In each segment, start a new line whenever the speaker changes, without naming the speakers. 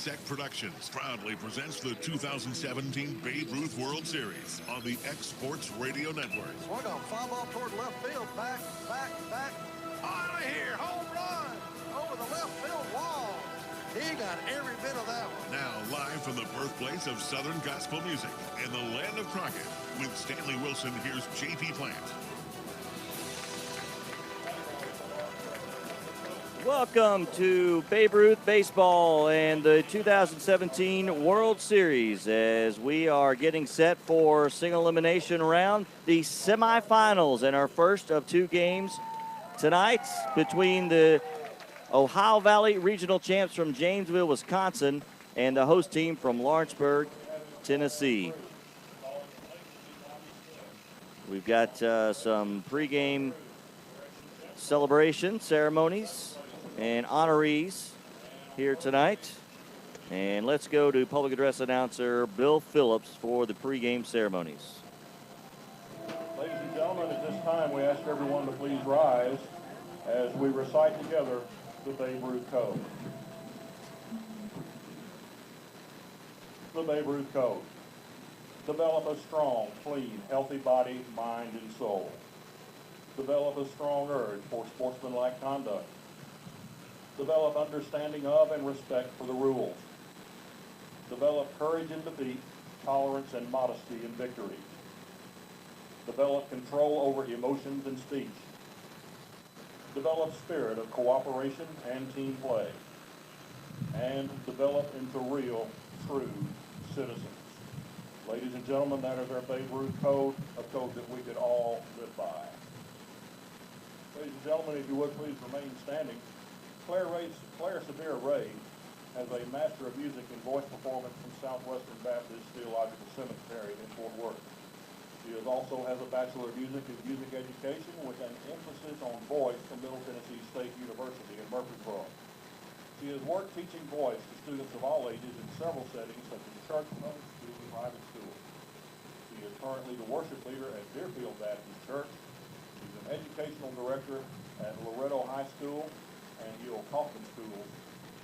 Sec Productions proudly presents the 2017 Babe Ruth World Series on the X Sports Radio Network.
Swung on, fly ball toward left field, back, out of here, home run, over the left field wall. He got every bit of that one.
Now, live from the birthplace of Southern gospel music in the land of Crockett, with Stanley Wilson, here's J.P. Plant.
Welcome to Babe Ruth Baseball and the 2017 World Series as we are getting set for single elimination round, the semifinals, and our first of two games tonight between the Ohio Valley Regional Champs from Janesville, Wisconsin, and the host team from Lawrenceburg, Tennessee. We've got some pregame celebration ceremonies and honorees here tonight. And let's go to public address announcer Bill Phillips for the pregame ceremonies.
Ladies and gentlemen, at this time we ask everyone to please rise as we recite together the Babe Ruth Code. The Babe Ruth Code. Develop a strong, clean, healthy body, mind, and soul. Develop a strong urge for sportsmanlike conduct. Develop understanding of and respect for the rules. Develop courage in defeat, tolerance and modesty in victory. Develop control over emotions and speech. Develop spirit of cooperation and team play. And develop into real, true citizens. Ladies and gentlemen, that is our Babe Ruth Code, a code that we could all live by. Ladies and gentlemen, if you would please remain standing. Claire Severe Ray has a Master of Music in Voice Performance from Southwestern Baptist Theological Seminary in Fort Worth. She also has a Bachelor of Music in Music Education with an emphasis on voice from Middle Tennessee State University in Murfreesboro. She has worked teaching voice to students of all ages in several settings such as church, public school, and private schools. She is currently the worship leader at Deerfield Baptist Church. She's an educational director at Loretto High School and Yale Kaufman Schools.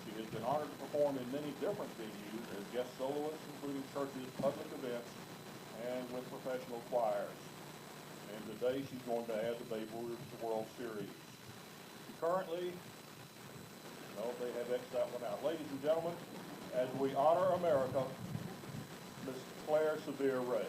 She has been honored to perform in many different venues as guest soloist, including churches, public events, and with professional choirs. And today she's going to add the Babe Ruth World Series. Currently, no, they have X'd that one out. Ladies and gentlemen, as we honor America, Miss Claire Severe Ray.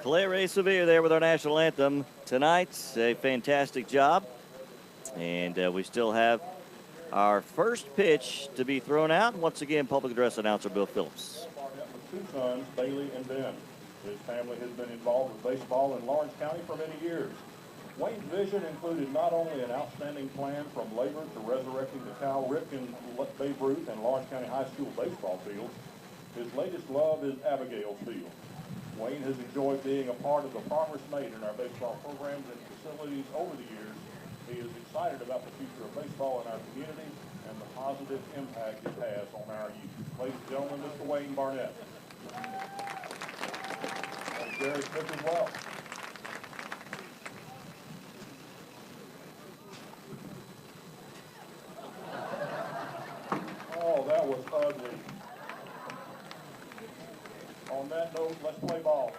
Claire Severe there with our national anthem tonight. A fantastic job. And we still have our first pitch to be thrown out. Once again, public address announcer Bill Phillips.
Two sons, Bailey and Ben. His family has been involved with baseball in Lawrence County for many years. Wayne's vision included not only an outstanding plan from labor to resurrecting the Cal Ripken, Babe Ruth, and Lawrence County High School baseball fields, his latest love is Abigail's Field. Wayne has enjoyed being a part of the progress made in our baseball programs and facilities over the years. He is excited about the future of baseball in our community and the positive impact it has on our youth. Ladies and gentlemen, Mr. Wayne Barnett. And Jerry Smith as well. Oh, that was ugly. On that note, let's play ball.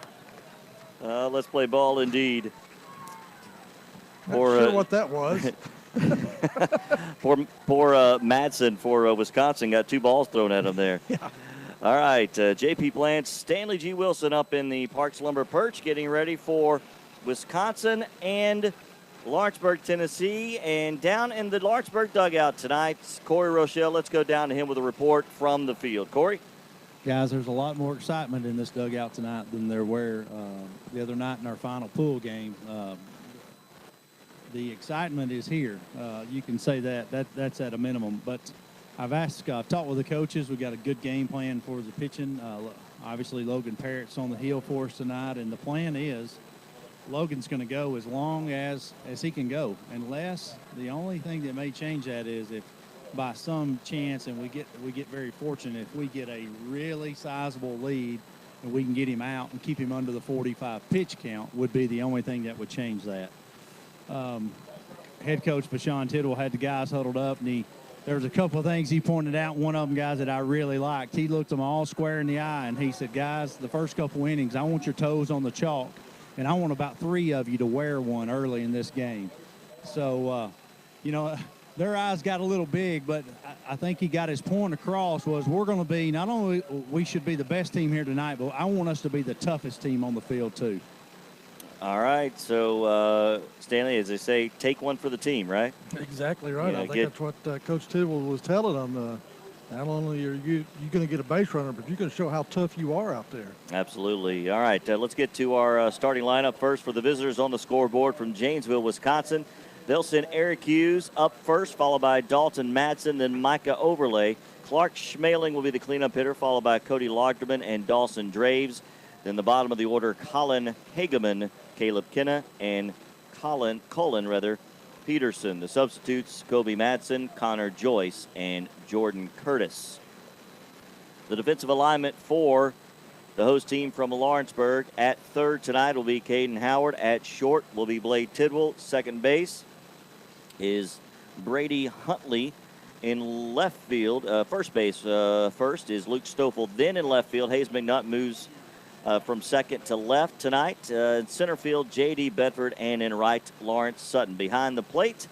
Let's play ball indeed.
Not sure what that was.
Poor Madsen for Wisconsin got 2 balls thrown at him there.
Yeah.
All right, J.P. Blanche, Stanley G. Wilson up in the Parks Lumber Perch, getting ready for Wisconsin and Lawrenceburg, Tennessee. And down in the Lawrenceburg dugout tonight, Corey Rochelle. Let's go down to him with a report from the field. Corey?
Guys, there's a lot more excitement in this dugout tonight than there were the other night in our final pool game. The excitement is here. You can say that's at a minimum. But I've talked with the coaches. We've got a good game plan for the pitching. Obviously, Logan Parrott's on the hill for us tonight, and the plan is Logan's going to go as long as he can go, unless the only thing that may change that is if by some chance, and we get very fortunate, if we get a really sizable lead and we can get him out and keep him under the 45 pitch count, would be the only thing that would change that. Head coach Bashan Tittle had the guys huddled up, and there was a couple of things he pointed out. One of them, guys, that I really liked. He looked them all square in the eye, and he said, guys, the first couple innings, I want your toes on the chalk, and I want about 3 of you to wear one early in this game. So, their eyes got a little big, but I think he got his point across was we're going to be, not only we should be the best team here tonight, but I want us to be the toughest team on the field too.
All right, so Stanley, as they say, take one for the team, right?
Exactly right.
Yeah,
I think that's what Coach Tidwell was telling them. Not only are you going to get a base runner, but you're going to show how tough you are out there.
Absolutely. All right, let's get to our starting lineup first for the visitors on the scoreboard from Janesville, Wisconsin. They'll send Eric Hughes up first, followed by Dalton Madsen, then Micah Overlay. Clark Schmaling will be the cleanup hitter, followed by Cody Lagerman and Dawson Draves. Then the bottom of the order, Colin Hageman, Caleb Kenna, and Colin Peterson. The substitutes, Kobe Madsen, Connor Joyce, and Jordan Curtis. The defensive alignment for the host team from Lawrenceburg at third tonight will be Caden Howard. At short will be Blade Tidwell. Second base is Brady Huntley. In left field, first base first is Luke Stoffel. Then in left field, Hayes McNutt moves from second to left tonight. In center field, J.D. Bedford, and in right, Lawrence Sutton. Behind the plate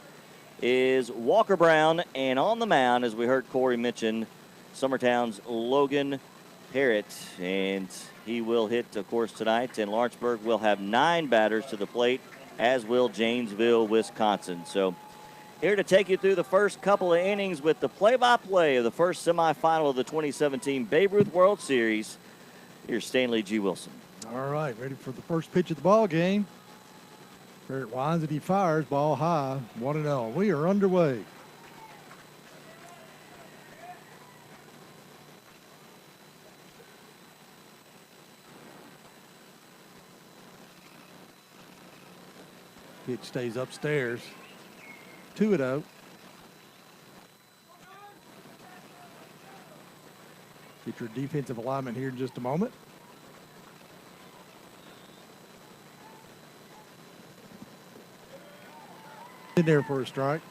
is Walker Brown, and on the mound, as we heard Corey mention, Summertown's Logan Parrott, and he will hit, of course, tonight. And Lawrenceburg will have 9 batters to the plate, as will Janesville, Wisconsin. So here to take you through the first couple of innings with the play-by-play of the first semifinal of the 2017 Babe Ruth World Series. Here's Stanley G. Wilson.
All right, ready for the first pitch of the ball game. Barrett winds it, he fires, ball high, 1-0. We are underway. Pitch stays upstairs. 2-0. Get your defensive alignment here in just a moment. In there for a strike.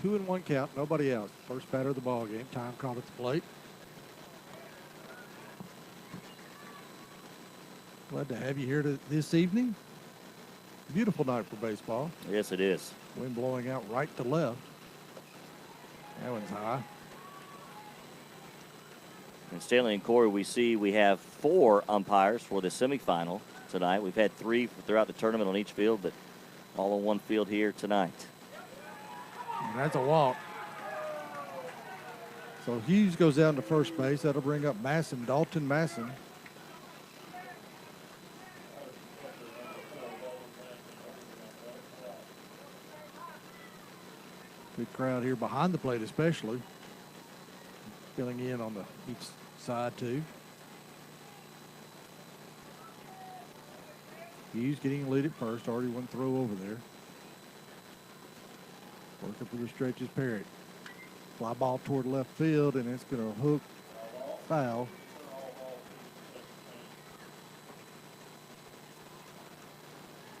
Two and one count, nobody out. First batter of the ball game. Time called at the plate. Glad to have you here this evening. Beautiful night for baseball.
Yes, it is.
Wind blowing out right to left. That one's high.
And Stanley and Corey, we have 4 umpires for the semifinal tonight. We've had 3 throughout the tournament on each field, but all on one field here tonight.
And that's a walk. So Hughes goes down to first base. That'll bring up Dalton Masson. Big crowd here behind the plate especially. Filling in on each side too. Hughes getting a lead at first. Already one throw over there. Working for the stretches, Parrott. Fly ball toward left field, and it's going to hook foul.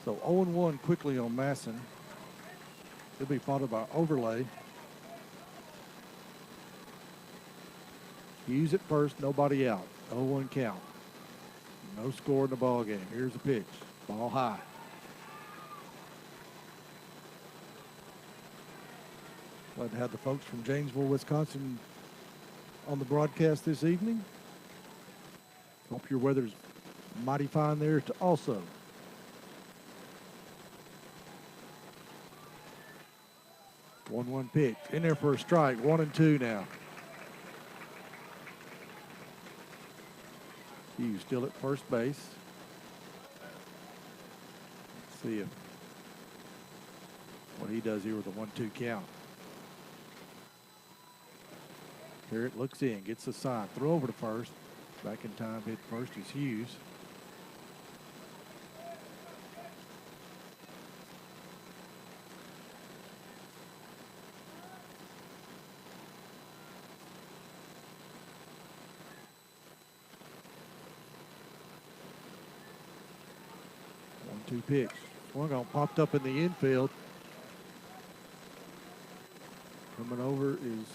So 0-1 quickly on Masson. He'll be followed by overlay. Hughes at first, nobody out. 0-1 count. No score in the ball game. Here's the pitch. Ball high. Glad to have the folks from Janesville, Wisconsin on the broadcast this evening. Hope your weather's mighty fine there also. One pitch. In there for a strike. 1-2 now. Hughes still at first base. Let's see what he does here with a 1-2 count. Parrott looks in, gets the sign, throw over to first. Back in time, hit first is Hughes. One-two pitch. Swung on, popped up in the infield. Coming over is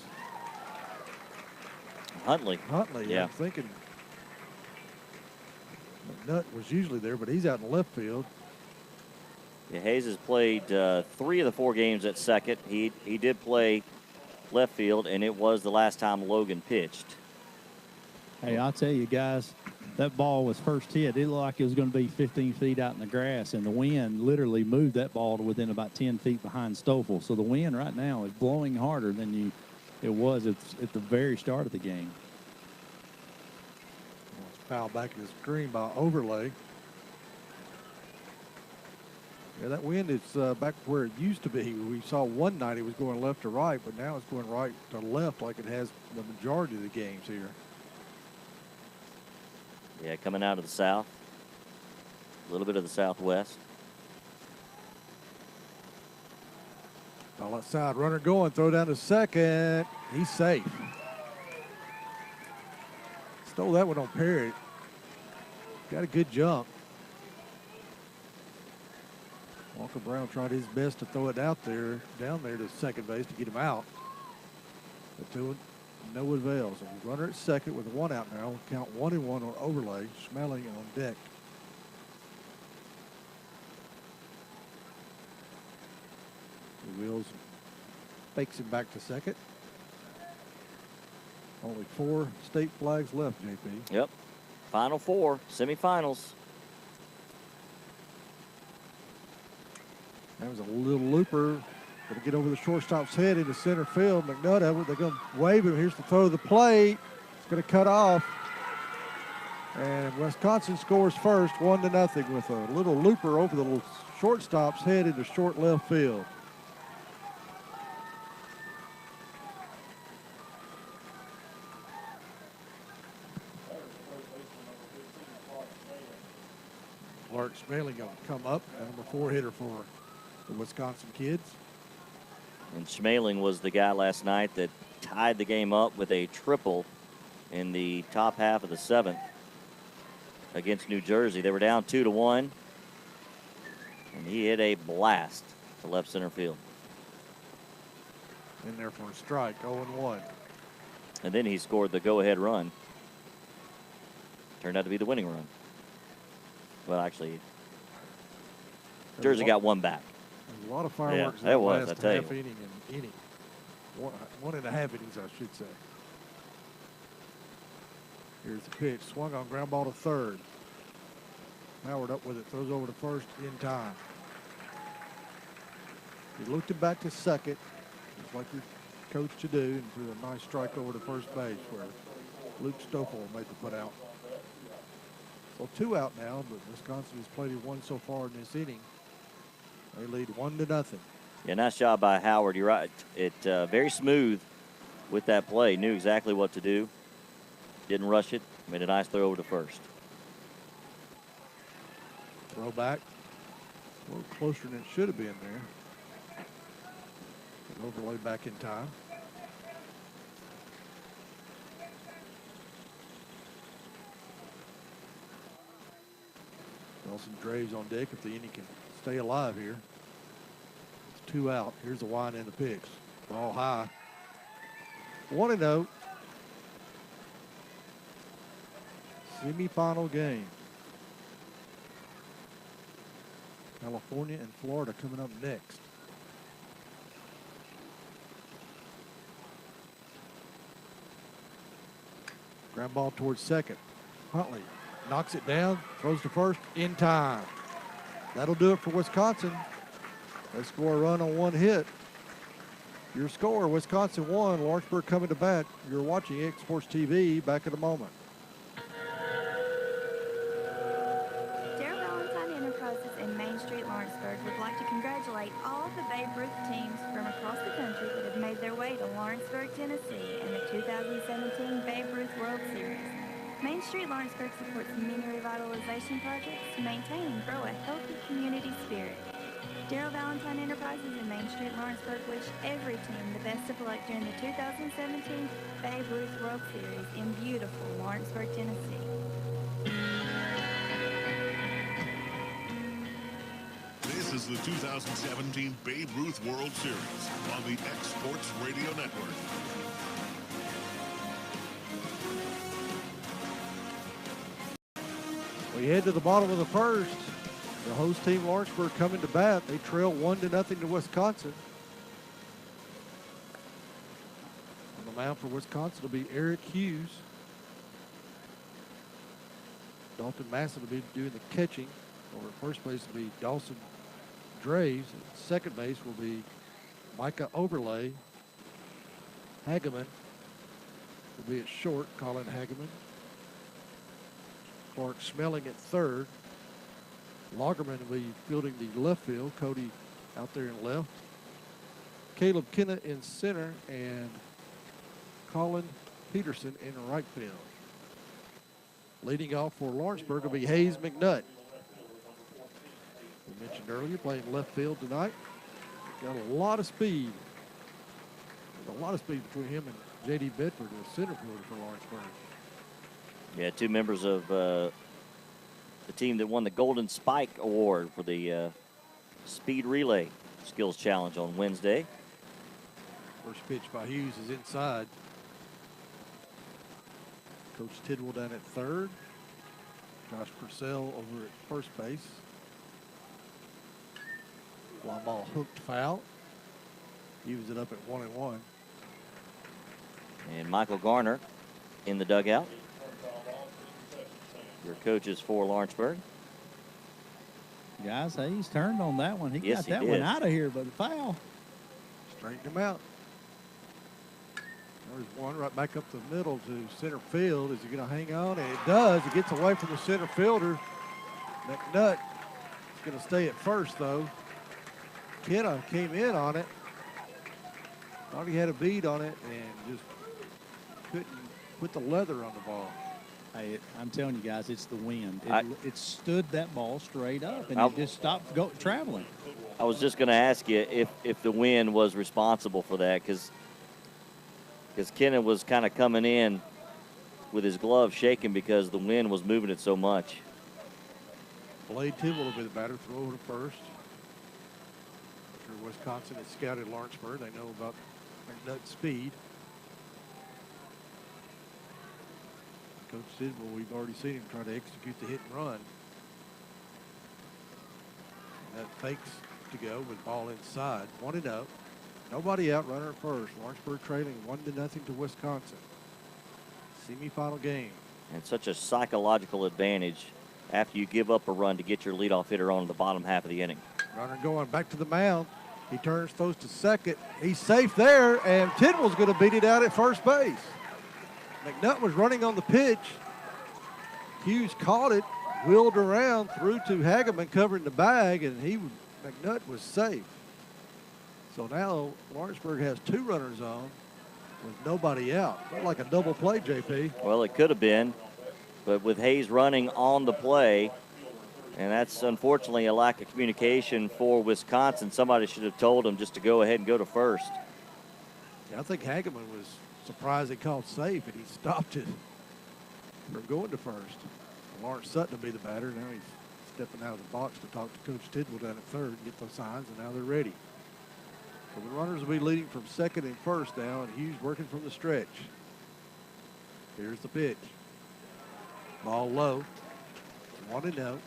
Huntley.
Yeah. I'm thinking McNutt was usually there, but he's out in left field.
Yeah, Hayes has played 3 of the 4 games at second. He did play left field, and it was the last time Logan pitched.
Hey, I'll tell you guys, that ball was first hit. It looked like it was going to be 15 feet out in the grass, and the wind literally moved that ball to within about 10 feet behind Stoffel. So the wind right now is blowing harder than it was at the very start of the game.
Well, it's fouled back in the screen by overlay. Yeah, that wind is back where it used to be. We saw one night it was going left to right, but now it's going right to left like it has the majority of the games here.
Yeah, coming out of the south. A little bit of the southwest.
Ball outside, runner going, throw down to second. He's safe. Stole that one on Parrott. Got a good jump. Walker Brown tried his best to throw it down there to second base to get him out. But to it, no avail. So runner at second with 1 out now. Count 1-1 on overlay. Schmeling on deck. The Wheels fakes him back to second. Only 4 state flags left, JP.
Yep. Final 4, semifinals.
That was a little looper. Going to get over the shortstop's head into center field. McNutt, they're going to wave him. Here's the throw to the plate. It's going to cut off. And Wisconsin scores first, 1-0 with a little looper over the little shortstop's head into short left field. Clark Schmeling going to come up, number 4 hitter for the Wisconsin kids.
And Schmeling was the guy last night that tied the game up with a triple in the top half of the 7th against New Jersey. They were down 2-1, and he hit a blast to left center field.
In there for a strike, 0-1.
And then he scored the go-ahead run. Turned out to be the winning run. Well, actually, Jersey got 1 back.
A lot of fireworks in
that
the
was,
last
I tell
half
you.
inning and inning. 1.5 innings, I should say. Here's the pitch. Swung on, ground ball to third. Howard up with it, throws over to first in time. He looked it back to second. Looks like he coach to do, and threw a nice strike over to first base where Luke Stoffel made the put out. So 2 out now, but Wisconsin has played it 1 so far in this inning. They lead 1-0.
Yeah, nice job by Howard. You're right. It very smooth with that play. Knew exactly what to do. Didn't rush it. Made a nice throw over to first.
Throw back. A little closer than it should have been there. An overlay back in time. Nelson Draves on deck if the inning can stay alive here. It's 2 out. Here's the wind and the picks. Ball high. 1-0. Semi-final game. California and Florida coming up next. Ground ball towards second. Huntley knocks it down, throws to first in time. That'll do it for Wisconsin. They score a run on 1 hit. Your score, Wisconsin 1, Lawrenceburg coming to bat. You're watching X Sports TV. Back in a moment.
Lawrenceburg would like to congratulate all of the Babe Ruth teams from across the country that have made their way to Lawrenceburg, Tennessee in the 2017 Babe Ruth World Series. Main Street Lawrenceburg supports many revitalization projects to maintain and grow a healthy community spirit. Daryl Valentine Enterprises and Main Street Lawrenceburg wish every team the best of luck during the 2017 Babe Ruth World Series in beautiful Lawrenceburg, Tennessee.
This is the 2017 Babe Ruth World Series on the X Sports Radio Network.
We head to the bottom of the first. The host team, Lawrenceburg, coming to bat. They trail 1-0 to Wisconsin. On the mound for Wisconsin will be Eric Hughes. Dalton Masson will be doing the catching. Over at first base will be Dawson Draves. At second base will be Micah Overlay. Hageman will be at short, Colin Hageman. Clark Smelling at third. Lagerman will be fielding the left field. Cody out there in left. Caleb Kenna in center and Colin Peterson in right field. Leading off for Lawrenceburg will be Hayes McNutt. We mentioned earlier, playing left field tonight. Got a lot of speed. There's a lot of speed between him and J.D. Bedford, the center fielder for Lawrenceburg.
Yeah, 2 members of the team that won the Golden Spike Award for the Speed Relay Skills Challenge on Wednesday.
First pitch by Hughes is inside. Coach Tidwell down at third. Josh Purcell over at first base. Fly ball hooked foul. Evens it up at 1-1.
And Michael Garner in the dugout. Your coaches for Lawrenceburg.
Guys, Hayes turned on that one. He
Yes,
got
he
that
did.
one out of here, but the foul.
Straightened him out. There's one right back up the middle to center field. Is he going to hang on? And it does. It gets away from the center fielder. McNutt is going to stay at first, though. Kenna came in on it. Thought he had a bead on it and just couldn't put the leather on the ball.
Hey, I'm telling you guys, it's the wind.
I-
It stood that ball straight up, and
I'll-
it just stopped traveling.
I was just going to ask you if the wind was responsible for that, because Kenna was kind of coming in with his glove shaking because the wind was moving it so much.
Blade Tidwell will be the batter. Throw over to first. After Wisconsin has scouted Lawrenceburg, they know about McNutt's speed. Coach Tidwell, we've already seen him try to execute the hit and run. And that fakes to go with ball inside. 1-0. Nobody out, runner at first. Lawrenceburg trailing 1-0 to Wisconsin. Semi-final game.
And such a psychological advantage after you give up a run to get your leadoff hitter on the bottom half of the inning.
Runner going back to the mound. He turns, throws to second. He's safe there, and Tidwell's going to beat it out at first base. McNutt was running on the pitch. Hughes caught it, wheeled around, threw to Hageman covering the bag, and McNutt was safe. So now Lawrenceburg has 2 runners on with nobody out. Felt like a double play, JP.
Well, it could have been, but with Hayes running on the play, and that's unfortunately a lack of communication for Wisconsin. Somebody should have told him just to go ahead and go to first.
Yeah, I think Hageman was surprised he called safe, and he stopped it from going to first. Lawrence Sutton will be the batter. Now he's stepping out of the box to talk to Coach Tidwell down at third and get those signs, and now they're ready. So the runners will be leading from second and first now, and Hughes working from the stretch. Here's the pitch. Ball low. 1-0.
How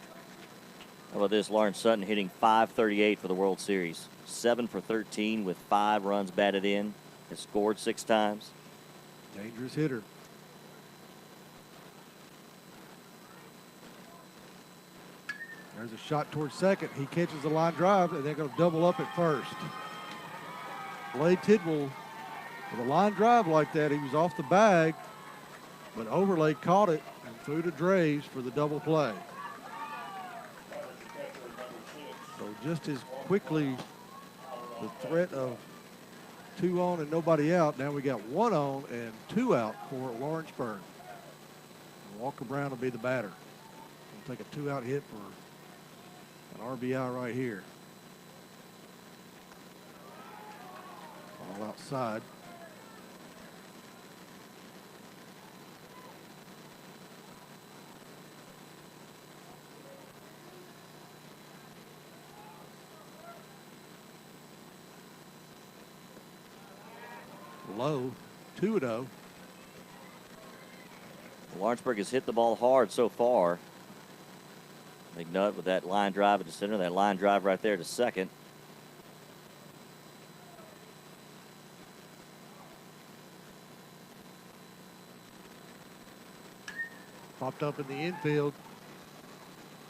about this? Lawrence Sutton hitting .538 for the World Series. 7 for 13 with 5 runs batted in. Has scored 6 times.
Dangerous hitter. There's a shot towards second. He catches the line drive, and they're going to double up at first. Blade Tidwell, with a line drive like that, he was off the bag, but Overlay caught it and threw to Draves for the double play. So just as quickly, the threat of 2 on and nobody out. Now we got 1 on and 2 out for Lawrenceburg. Walker Brown will be the batter. He'll take a 2-out hit for an RBI right here. All outside. Low, 2-0.
Lawrenceburg has hit the ball hard so far. McNutt with that line drive at the center, that line drive right there to second.
Popped up in the infield.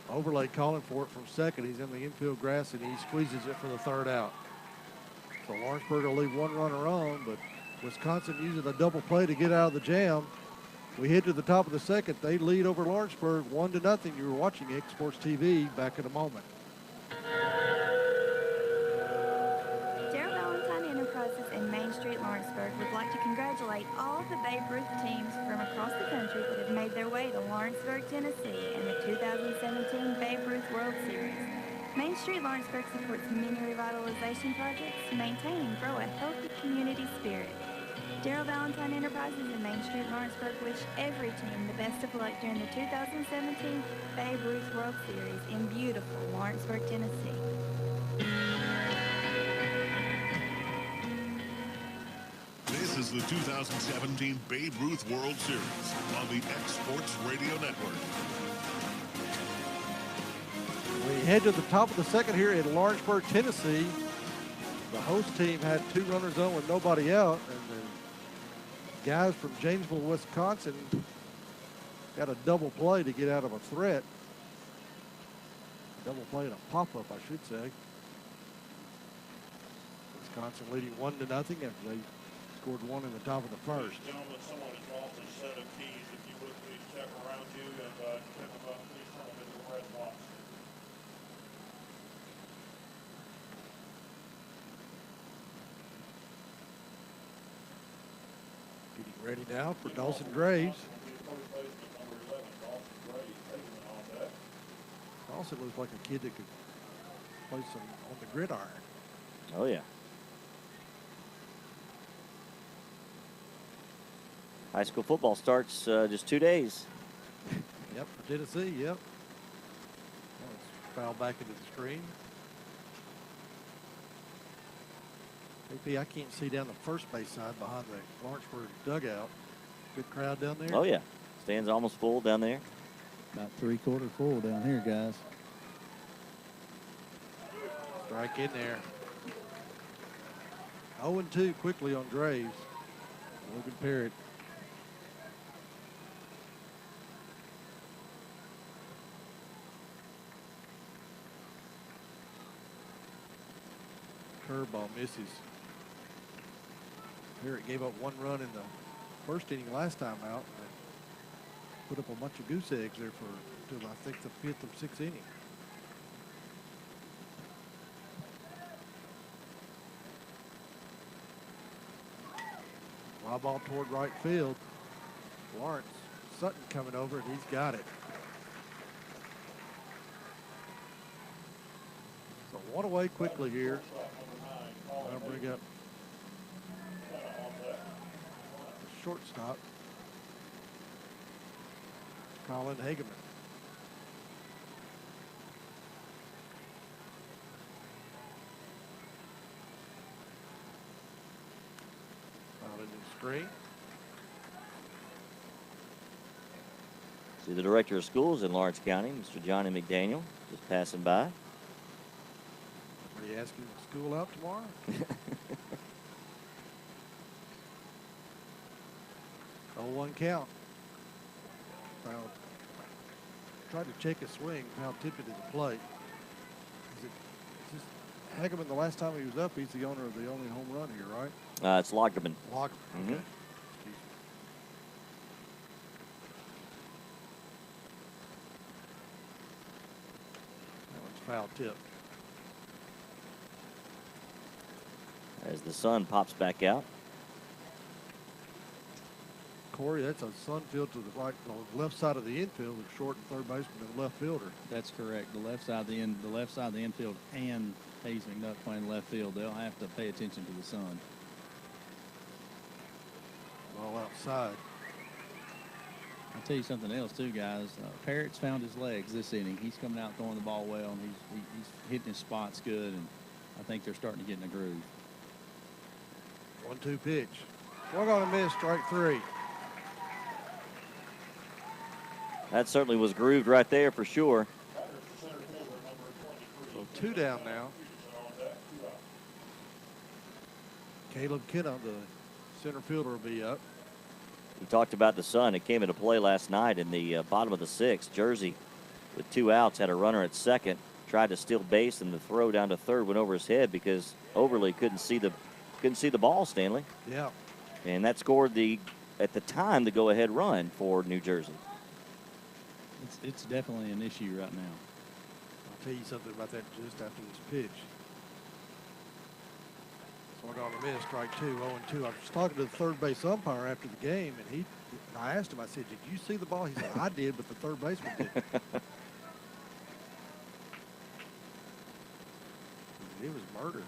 Overlay calling for it from second. He's in the infield grass, and he squeezes it for the 3rd out. So Lawrenceburg will leave 1 runner on, but Wisconsin using a double play to get out of the jam. We head to the top of the 2nd. They lead over Lawrenceburg 1-0. You were watching X Sports TV. Back in a moment.
And Main Street Lawrenceburg would like to congratulate all of the Babe Ruth teams from across the country that have made their way to Lawrenceburg, Tennessee in the 2017 Babe Ruth World Series. Main Street Lawrenceburg supports many revitalization projects to maintain and grow a healthy community spirit. Darrell Valentine Enterprises and Main Street Lawrenceburg wish every team the best of luck during the 2017 Babe Ruth World Series in beautiful Lawrenceburg, Tennessee.
This is the 2017 Babe Ruth World Series on the X Sports Radio Network.
We head to the top of the 2nd here in Lawrenceburg, Tennessee. The host team had 2 runners on with nobody out, and the guys from Janesville, Wisconsin got a double play to get out of a threat. Double play and a pop-up, I should say. Wisconsin leading 1-0 after they scored 1 in the top of the 1st.
Gentlemen, someone has lost a set of keys. If you would please check around you and check them up. Please turn them into the red box.
Getting ready now for Dawson Graves. Dawson looks like a kid that could play some on the gridiron.
Oh, yeah. High school football starts just 2 days.
Yep, for Tennessee, yep. Foul back into the screen. AP, I can't see down the first base side behind the Lawrenceburg dugout. Good crowd down there.
Oh, yeah. Stands almost full down there.
About 3/4 full down here, guys.
Strike in there. 0-2 quickly on Graves. Logan Parrott. curveball misses. Parrott gave up 1 run in the first inning last time out. And put up a bunch of goose eggs there until I think the 5th or 6th inning. Fly ball toward right field. Lawrence Sutton coming over, and he's got it. So 1 away quickly here. I'll bring up the shortstop, Colin Hageman. Out in the screen.
See the director of schools in Lawrence County, Mr. Johnny McDaniel, just passing by.
Are you asking school out tomorrow? 0-1 count. Foul. Tried to check his swing, foul tip it to the plate. Is this Hageman, the last time he was up, he's the owner of the only home run here, right?
It's Lagerman.
Lagerman, okay. That one's foul tip.
As the sun pops back out.
Corey, that's a sun field to the right, the left side of the infield with short and third baseman and left fielder.
That's correct. The left side of the infield and Hayes McNutt playing left field. They'll have to pay attention to the sun.
Ball outside.
I'll tell you something else too, guys. Parrott's found his legs this inning. He's coming out throwing the ball well, and he's hitting his spots good, and I think they're starting to get in a groove.
1-2 pitch. We're going to miss, strike 3.
That certainly was grooved right there for sure.
So 2 down now. Caleb Kenna, the center fielder, will be up.
We talked about the sun. It came into play last night in the bottom of the 6th. Jersey, with 2 outs, had a runner at second, tried to steal base, and the throw down to third went over his head because Overly couldn't see the ball, Stanley.
Yeah.
And that scored at the time, the go-ahead run for New Jersey.
It's definitely an issue right now.
I'll tell you something about that just after this pitch. So we're going to miss, strike 2, 0-2. I was talking to the third base umpire after the game, and I asked him, I said, did you see the ball? He said, I did, but the third baseman didn't. It was murder.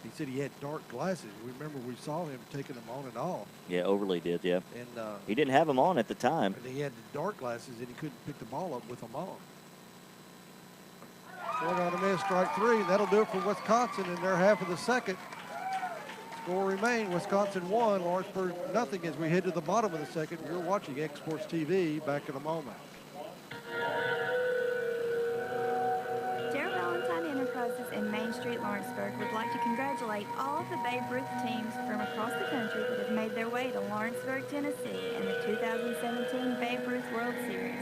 He said he had dark glasses. Remember, we saw him taking them on and off.
Yeah, Overly did, yeah.
And
he didn't have them on at the time.
And he had the dark glasses, and he couldn't pick the ball up with them on. Swung on a miss, strike 3. That'll do it for Wisconsin in their half of the second. Score remain, Wisconsin 1, Lawrenceburg nothing as we head to the bottom of the second. You're watching X Sports TV. Back in a moment.
In Main Street, Lawrenceburg would like to congratulate all of the Babe Ruth teams from across the country that have made their way to Lawrenceburg, Tennessee in the 2017 Babe Ruth World Series.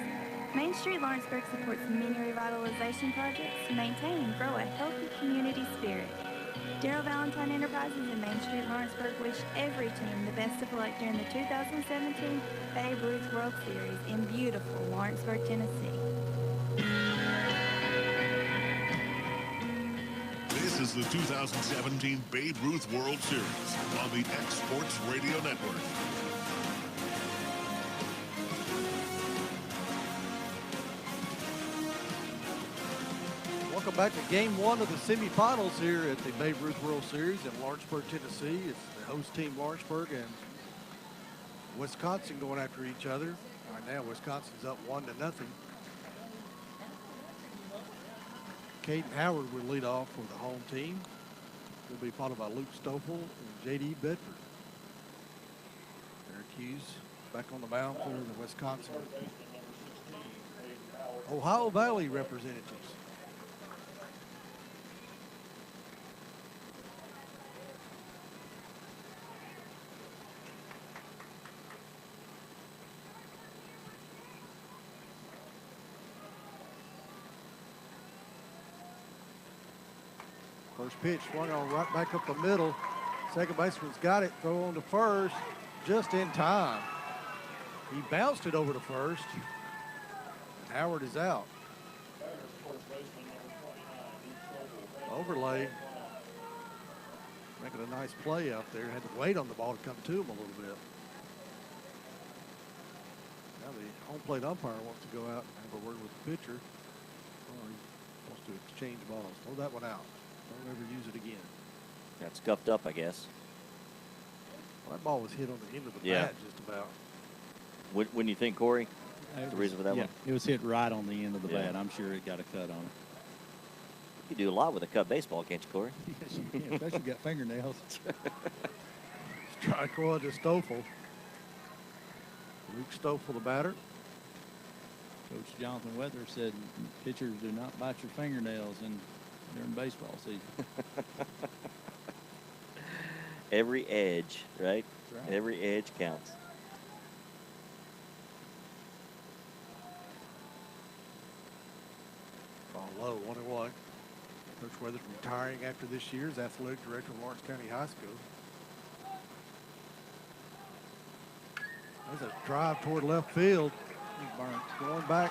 Main Street Lawrenceburg supports many revitalization projects to maintain and grow a healthy community spirit. Darrell Valentine Enterprises and Main Street Lawrenceburg wish every team the best of luck during the 2017 Babe Ruth World Series in beautiful Lawrenceburg, Tennessee.
This is the 2017 Babe Ruth World Series on the X Sports Radio Network.
Welcome back to Game 1 of the semifinals here at the Babe Ruth World Series in Lawrenceburg, Tennessee. It's the host team Lawrenceburg and Wisconsin going after each other. Right now, Wisconsin's up 1-0. Caden Howard will lead off for the home team. Will be followed by Luke Stoffel and J.D. Bedford. Syracuse back on the mound for the Wisconsin Ohio Valley representatives. First pitch swung on right back up the middle. Second baseman's got it. Throw on to first just in time. He bounced it over to first. Howard is out. Overlay. Making a nice play out there. Had to wait on the ball to come to him a little bit. Now the home plate umpire wants to go out and have a word with the pitcher. Or he wants to exchange balls. Throw that one out. Don't ever use it again.
Got scuffed up, I guess.
Well, that ball was hit on the end of the bat just about.
Wouldn't you think, Corey? The reason for that one?
It was hit right on the end of the bat. I'm sure it got a cut on it.
You can do a lot with a cut baseball, can't you, Corey?
Yes, you can, especially got fingernails.
Strike one to Stoffel. Luke Stoffel, the batter.
Coach Jonathan Weather said pitchers do not bite your fingernails during baseball season.
Every edge, right?
That's right.
Every edge counts.
Ball low, 1-1. Coach Weather's retiring after this year as athletic director of Lawrence County High School. There's a drive toward left field. He's burnt. Going back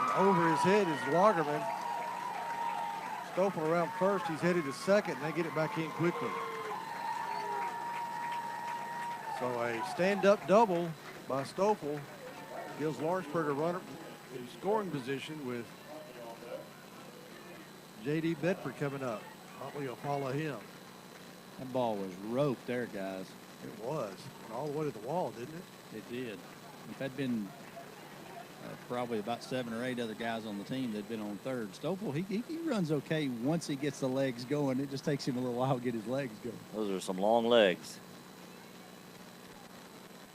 and over his head is Lagerman. Stoffel around first. He's headed to second, and they get it back in quickly. So a stand-up double by Stoffel gives Lawrenceburg a runner in scoring position with J.D. Bedford coming up. Huntley will follow him.
That ball was roped there, guys.
It was. Went all the way to the wall, didn't it?
It did. If that'd been probably about 7 or 8 other guys on the team that'd been on third, Stoffel, he runs okay once he gets the legs going. It just takes him a little while to get his legs going.
Those are some long legs.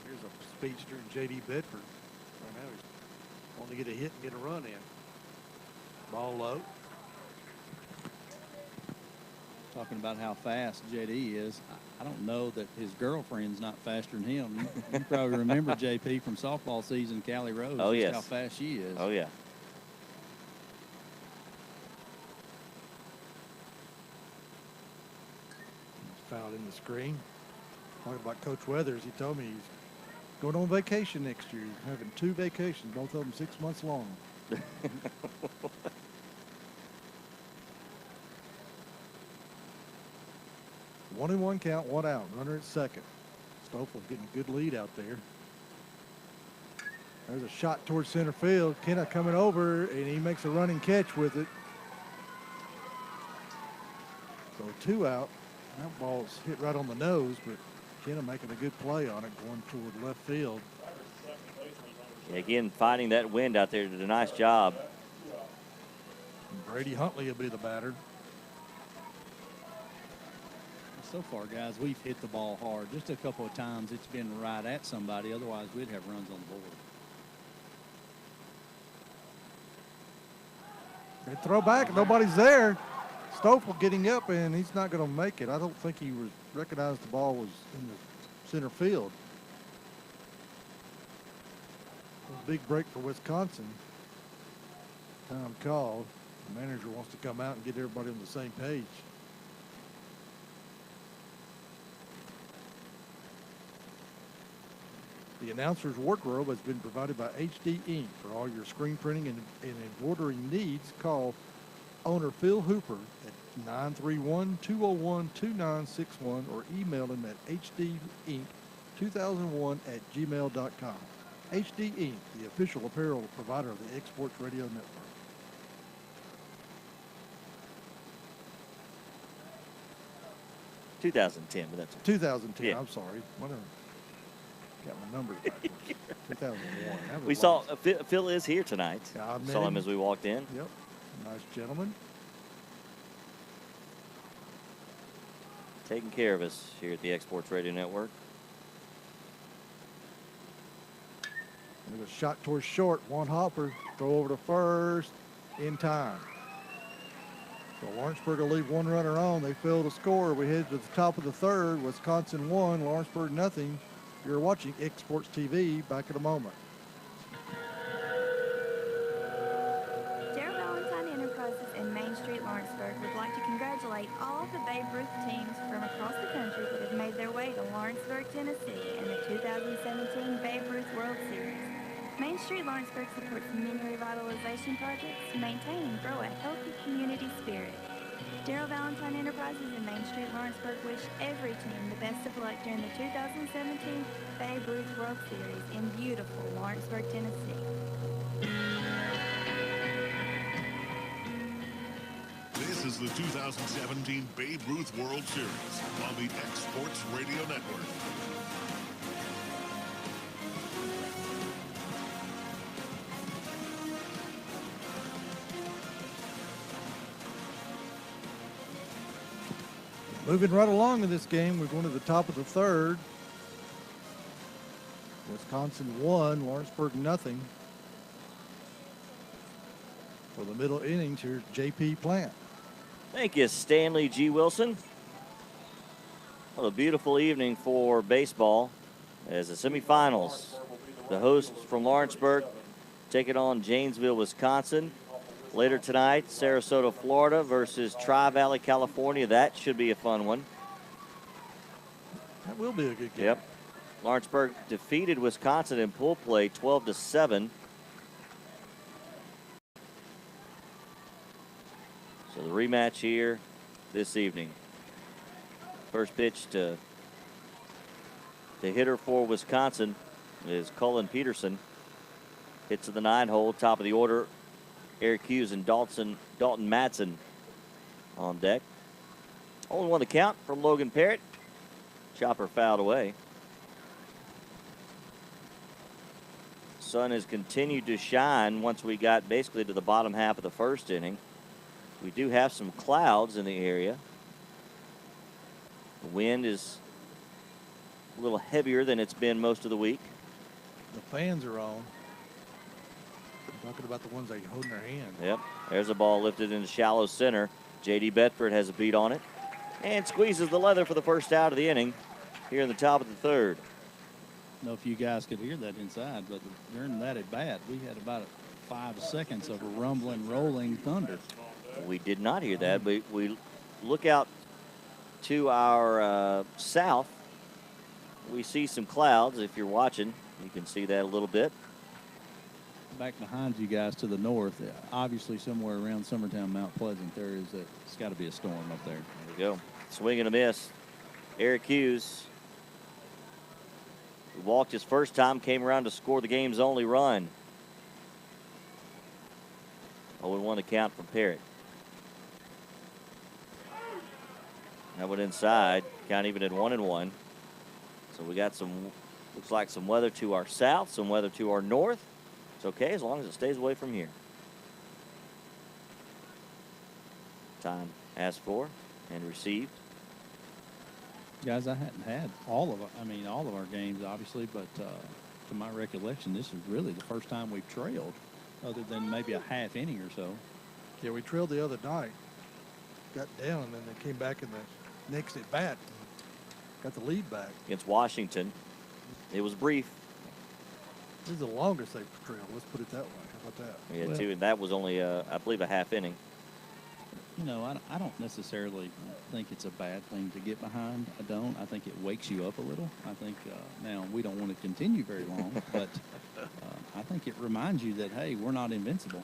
Here's a speedster in J.D. Bedford. Right now he's wanting to get a hit and get a run in. Ball low.
Talking about how fast JD is, I don't know that his girlfriend's not faster than him. You probably remember JP from softball season, Callie Rose.
Oh, yes.
How fast she is.
Oh, yeah.
Fouled in the screen. Talking about Coach Weathers, he told me he's going on vacation next year. He's having 2 vacations, both of them 6 months long. 1-1 count, 1 out. Runner at second. Stoffel getting a good lead out there. There's a shot towards center field. Kenna coming over, and he makes a running catch with it. So 2 out. That ball's hit right on the nose, but Kenna making a good play on it, going toward left field.
Yeah, again, fighting that wind out there did a nice job.
And Brady Huntley will be the batter.
So far, guys, we've hit the ball hard. Just a couple of times it's been right at somebody. Otherwise, we'd have runs on the board.
They throw back, and nobody's there. Stoffel getting up, and he's not going to make it. I don't think he recognized the ball was in the center field. A big break for Wisconsin. Time called. The manager wants to come out and get everybody on the same page. The announcer's wardrobe has been provided by HD Inc. For all your screen printing and embroidering needs, call owner Phil Hooper at 931-201-2961 or email him at hdinc2001@gmail.com. HD Inc., the official apparel provider of the Exports Radio Network.
$2010, but that's
2010,
Yeah.
I'm sorry. Whatever. Got my numbers backwards. 2001. That was
We saw Phil is here tonight.
Yeah, I met
saw him
him.
as we walked in.
Yep. Nice gentleman.
Taking care of us here at the Exports Radio Network.
There's a shot towards short. One hopper. Throw over to first. In time. So Lawrenceburg will leave 1 runner on. They fail to score. We head to the top of the third. Wisconsin 1, Lawrenceburg nothing. You're watching Exports TV. Back in a moment.
Dare Valentine Enterprises and Main Main Street Lawrenceburg would like to congratulate all of the Babe Ruth teams from across the country that have made their way to Lawrenceburg, Tennessee in the 2017 Babe Ruth World Series. Main Street Lawrenceburg supports many revitalization projects to maintain and grow a healthy community spirit. Darrell Valentine Enterprises and Main Street Lawrenceburg wish every team the best of luck during the 2017 Babe Ruth World Series in beautiful Lawrenceburg, Tennessee.
This is the 2017 Babe Ruth World Series on the X Sports Radio Network.
Moving right along in this game, we're going to the top of the third. Wisconsin 1, Lawrenceburg nothing. For the middle innings, here's J.P. Plant.
Thank you, Stanley G. Wilson. What a beautiful evening for baseball as the semifinals. The hosts from Lawrenceburg take it on Janesville, Wisconsin. Later tonight, Sarasota, Florida versus Tri-Valley, California. That should be a fun one.
That will be a good game.
Yep. Lawrenceburg defeated Wisconsin in pool play 12-7. So the rematch here this evening. First pitch to the hitter for Wisconsin is Cullen Peterson. Hit to the 9-hole, top of the order. Eric Hughes and Dalton Madsen on deck. 0-1 the count from Logan Parrott. Chopper fouled away. Sun has continued to shine once we got basically to the bottom half of the first inning. We do have some clouds in the area. The wind is a little heavier than it's been most of the week.
The fans are on. I'm talking about the ones they hold in their hand.
Yep. There's a ball lifted into shallow center. J.D. Bedford has a beat on it and squeezes the leather for the first out of the inning here in the top of the third.
I don't know if you guys could hear that inside, but during that at bat, we had about 5 seconds of a rumbling, rolling thunder.
We did not hear that. We look out to our south. We see some clouds. If you're watching, you can see that a little bit.
Back behind you guys to the north, obviously somewhere around Summertown, Mount Pleasant, it's got to be a storm up there.
There we go. Swing and a miss. Eric Hughes, who walked his first time, came around to score the game's only run. 0-1 to count from Parrott. That went inside. Count even at 1-1. So we got some, looks like some weather to our south, some weather to our north. It's okay as long as it stays away from here. Time asked for and received.
Guys, I hadn't had all of our games, obviously, but to my recollection, this is really the first time we've trailed, other than maybe a half inning or so.
Yeah, we trailed the other night. Got down, and then they came back in the next at bat. Got the lead back.
Against Washington. It was brief.
This is the longest they've trailed. Let's put it that way. How about that?
Yeah, two, and that was only, I believe, a half inning.
You know, I don't necessarily think it's a bad thing to get behind. I don't. I think it wakes you up a little. I think now we don't want to continue very long, but I think it reminds you that, hey, we're not invincible.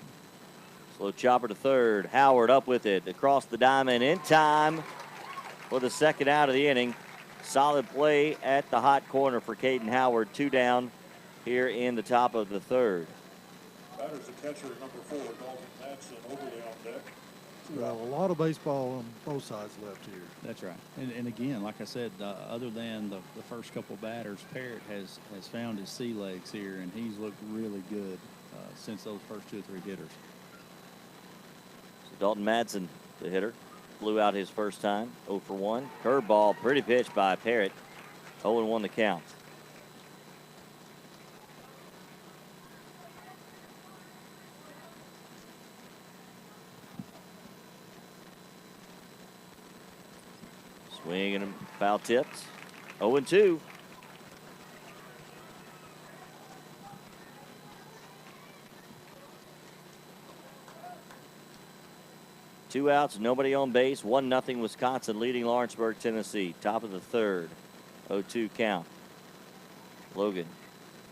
Slow chopper to third. Howard up with it across the diamond in time for the second out of the inning. Solid play at the hot corner for Caden Howard. 2 down here in the top of the third.
Batters the catcher, number 4, Dalton Madsen, overly on deck.
Well, a lot of baseball on both sides left here.
That's right. And again, like I said, other than the first couple batters, Parrott has found his sea legs here, and he's looked really good since those first 2 or 3 hitters.
So Dalton Madsen, the hitter, flew out his first time, 0 for 1. Curveball, pretty pitch by Parrott. 0-1 the count. Swing and foul tipped. 0-2. 2 outs, nobody on base. 1-0 Wisconsin leading Lawrenceburg, Tennessee. Top of the third. 0-2 count. Logan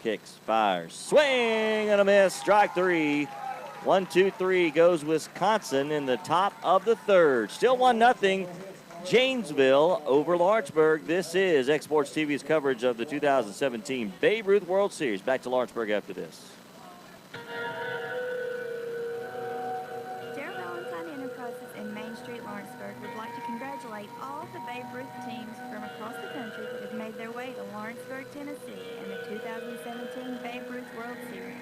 kicks, fires, swing and a miss. Strike 3. 1-2-3 goes Wisconsin in the top of the third. Still 1-0. Janesville over Lawrenceburg. This is Exports TV's coverage of the 2017 Babe Ruth World Series. Back to Lawrenceburg after this.
Congratulate all of the Babe Ruth teams from across the country that have made their way to Lawrenceburg, Tennessee in the 2017 Babe Ruth World Series.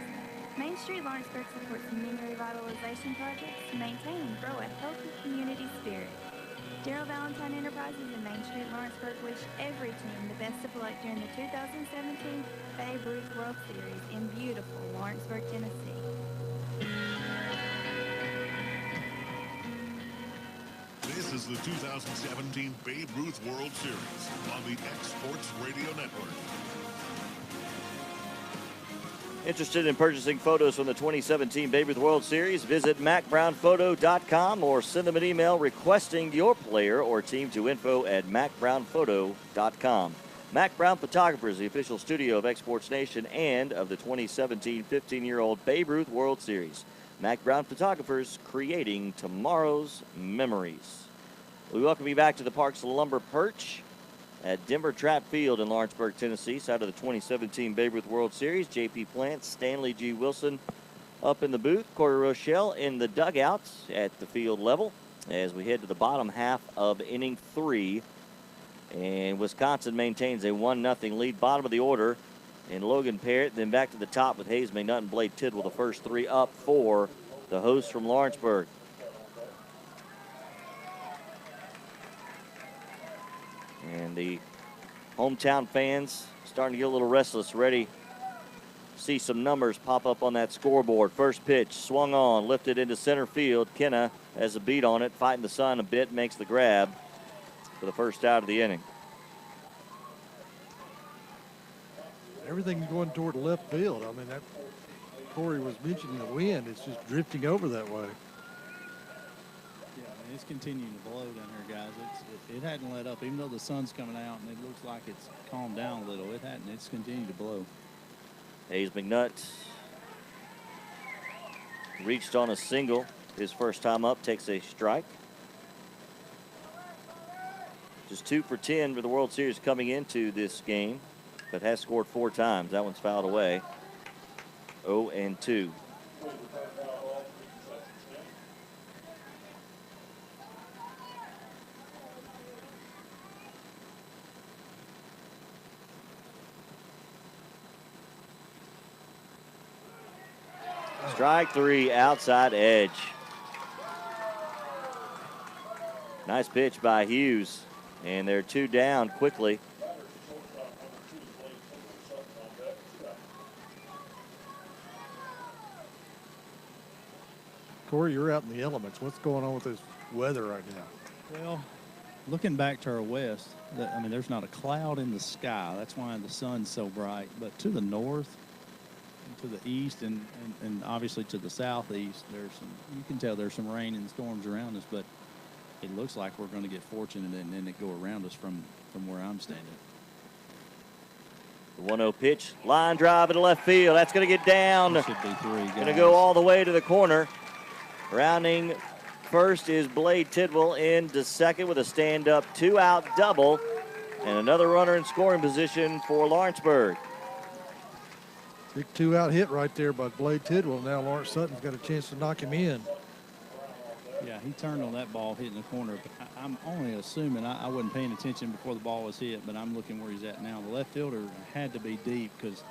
Main Street Lawrenceburg supports many revitalization projects to maintain and grow a healthy community spirit. Darrell Valentine Enterprises and Main Street Lawrenceburg wish every team the best of luck during the 2017 Babe Ruth World Series in beautiful Lawrenceburg, Tennessee.
This is the 2017 Babe Ruth World Series on the Exports Radio Network.
Interested in purchasing photos from the 2017 Babe Ruth World Series? Visit MacBrownPhoto.com or send them an email requesting your player or team to info@MacBrownPhoto.com. Mac Brown Photographers, the official studio of Exports Nation and of the 2017 15-year-old Babe Ruth World Series. Mac Brown Photographers, creating tomorrow's memories. We welcome you back to the Parks Lumber Perch at Denver Trapp Field in Lawrenceburg, Tennessee, side of the 2017 Babe Ruth World Series. J.P. Plant, Stanley G. Wilson up in the booth, Corey Rochelle in the dugouts at the field level as we head to the bottom half of inning 3. And Wisconsin maintains a 1-0 lead, bottom of the order. And Logan Parrott, then back to the top with Hayes McNutt and Blade Tidwell, the first 3 up for the hosts from Lawrenceburg. And the hometown fans starting to get a little restless, ready to see some numbers pop up on that scoreboard. First pitch, swung on, lifted into center field. Kenna has a beat on it, fighting the sun a bit, makes the grab for the first out of the inning.
Everything's going toward left field. I mean, that Corey was mentioning the wind. It's just drifting over that way.
Yeah, I mean, it's continuing to blow down here, guys. It hadn't let up, even though the sun's coming out and it looks like it's calmed down a little. It hadn't. It's continued to blow.
Hayes McNutt reached on a single his first time up, takes a strike. Just 2 for 10 for the World Series coming into this game, but has scored 4 times. That one's fouled away. 0-2. Strike 3, outside edge. Nice pitch by Hughes, and they're 2 down quickly.
Corey, you're out in the elements. What's going on with this weather right now?
Well, looking back to our west, I mean, there's not a cloud in the sky. That's why the sun's so bright. But to the north, to the east, and obviously to the southeast, you can tell there's some rain and storms around us, but it looks like we're going to get fortunate and then it go around us from where I'm standing.
The 1-0 pitch, line drive into left field. That's going to get down.
That should be 3, guys.
Going to go all the way to the corner. Rounding first is Blade Tidwell into second with a stand-up 2-out double, and another runner in scoring position for Lawrenceburg.
Big 2-out hit right there by Blade Tidwell. Now Lawrence Sutton's got a chance to knock him in.
Yeah, he turned on that ball hitting the corner. I'm only assuming, I wasn't paying attention before the ball was hit, but I'm looking where he's at now. The left fielder had to be deep because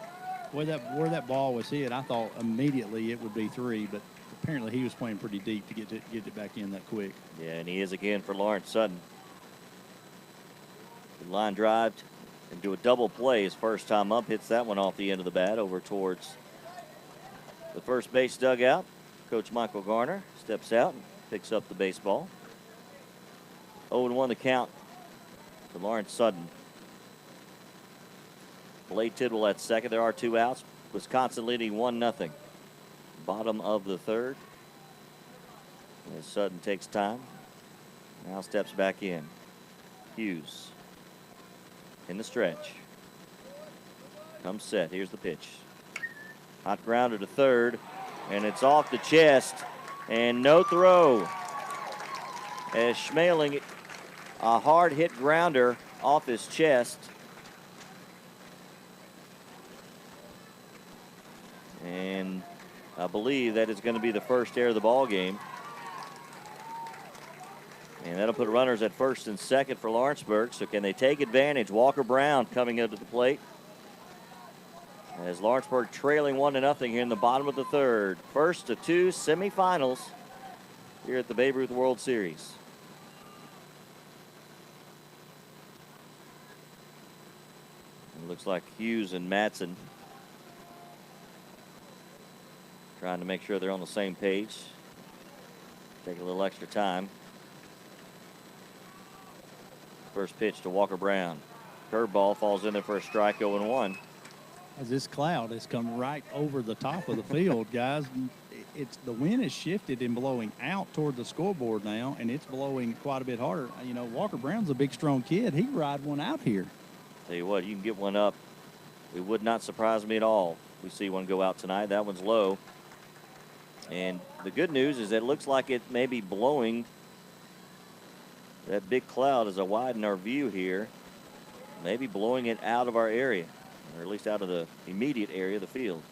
where that ball was hit, I thought immediately it would be 3, but apparently he was playing pretty deep to get it back in that quick.
Yeah, and he is again for Lawrence Sutton. Good line drive into a double play his first time up. Hits that one off the end of the bat over towards the first base dugout. Coach Michael Garner steps out and picks up the baseball. 0-1 the count for Lawrence Sutton. Blade Tidwell at second. There are 2 outs. Wisconsin leading 1-0. Bottom of the third. As Sutton takes time. Now steps back in. Hughes in the stretch. Comes set. Here's the pitch. Hot grounder to third, and it's off the chest, and no throw. As Schmaling, a hard hit grounder off his chest. And I believe that is going to be the first error of the ball game. And that'll put runners at first and second for Lawrenceburg. So can they take advantage? Walker Brown coming up to the plate. As Lawrenceburg trailing 1-0 here in the bottom of the third. First of two semifinals here at the Babe Ruth World Series. It looks like Hughes and Madsen trying to make sure they're on the same page. Take a little extra time. First pitch to Walker Brown. Curveball falls in there for a strike, 0-1.
As this cloud has come right over the top of the field, guys, the wind has shifted and blowing out toward the scoreboard now, and it's blowing quite a bit harder. You know, Walker Brown's a big, strong kid. He can ride one out here.
Tell you what, you can get one up. It would not surprise me at all. We see one go out tonight. That one's low. And the good news is that it looks like it may be blowing that big cloud as I widen our view here. Maybe blowing it out of our area, or at least out of the immediate area of the field.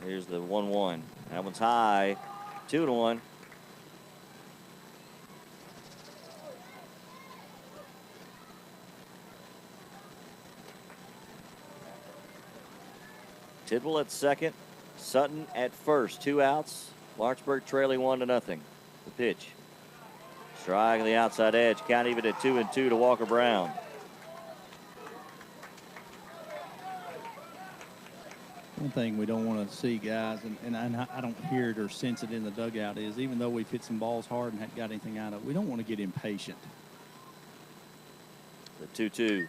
Here's the 1-1. That one's high. 2-1. Tidwell at second. Sutton at first. 2 outs. Lawrenceburg trailing 1-0. The pitch. Strike on the outside edge. Count even at 2-2 to Walker Brown.
One thing we don't want to see, guys, and I don't hear it or sense it in the dugout, is even though we've hit some balls hard and haven't got anything out of it, we don't want to get impatient.
The 2-2.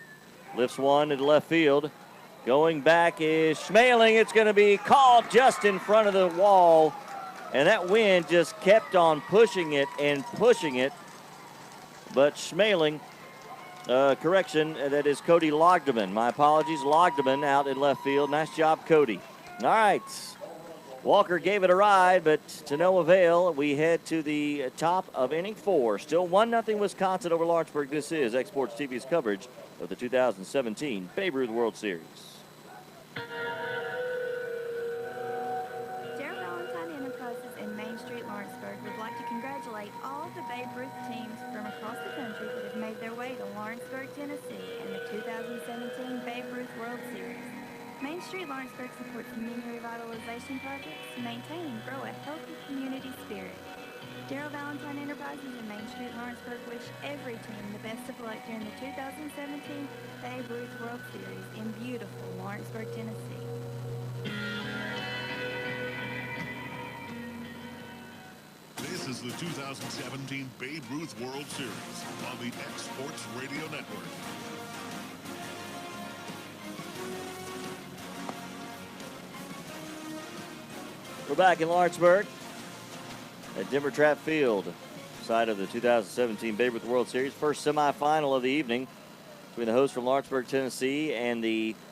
Lifts one into left field. Going back is Schmaling. It's going to be called just in front of the wall. And that wind just kept on pushing it and pushing it. But Schmaling, correction, that is Cody Logdeman. My apologies, Logdeman out in left field. Nice job, Cody. All right. Walker gave it a ride, but to no avail. We head to the top of inning 4. Still 1-0 Wisconsin over Lawrenceburg. This is X-Sports TV's coverage of the 2017 Babe Ruth World Series.
Congratulate all the Babe Ruth teams from across the country that have made their way to Lawrenceburg, Tennessee in the 2017 Babe Ruth World Series. Main Street Lawrenceburg supports many revitalization projects to maintain and grow a healthy community spirit. Darrell Valentine Enterprises and Main Street Lawrenceburg wish every team the best of luck during the 2017 Babe Ruth World Series in beautiful Lawrenceburg, Tennessee.
This is the 2017 Babe Ruth World Series on the X Sports Radio Network.
We're back in Lawrenceburg at Denver Trapp Field, side of the 2017 Babe Ruth World Series. First semifinal of the evening between the host from Lawrenceburg, Tennessee, and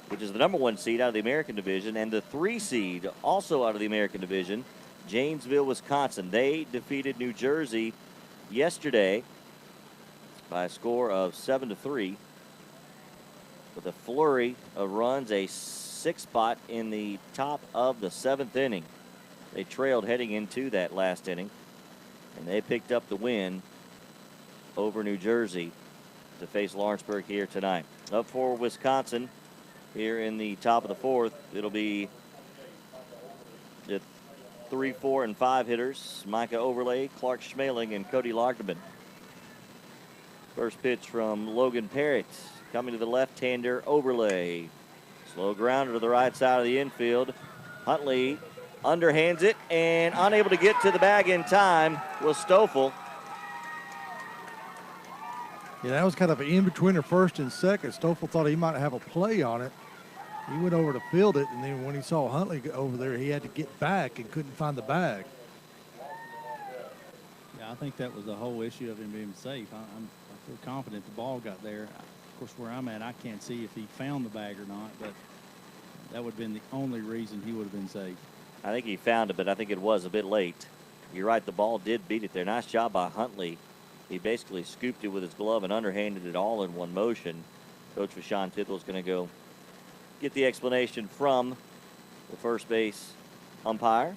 which is the #1 seed out of the American Division, and the 3 seed also out of the American Division, Janesville, Wisconsin. They defeated New Jersey yesterday by a score of 7-3 with a flurry of runs, a 6 spot in the top of the 7th inning. They trailed heading into that last inning, and they picked up the win over New Jersey to face Lawrenceburg here tonight. Up for Wisconsin here in the top of the 4th, it'll be the 3, 4, and 5 hitters, Micah Overlay, Clark Schmaling, and Cody Logdeman. First pitch from Logan Parrott, coming to the left-hander, Overlay. Slow grounder to the right side of the infield. Huntley underhands it, and unable to get to the bag in time was Stoffel.
Yeah, that was kind of an in-betweener first and second. Stoffel thought he might have a play on it. He went over to field it, and then when he saw Huntley go over there, he had to get back and couldn't find the bag.
I think that was the whole issue of him being safe. I feel confident the ball got there. Of course, where I'm at, I can't see if he found the bag or not, but that would have been the only reason he would have been safe.
I think he found it, but I think it was a bit late. You're right, the ball did beat it there. Nice job by Huntley. He basically scooped it with his glove and underhanded it all in one motion. Coach Vashon Tithell is going to go get the explanation from the first base umpire.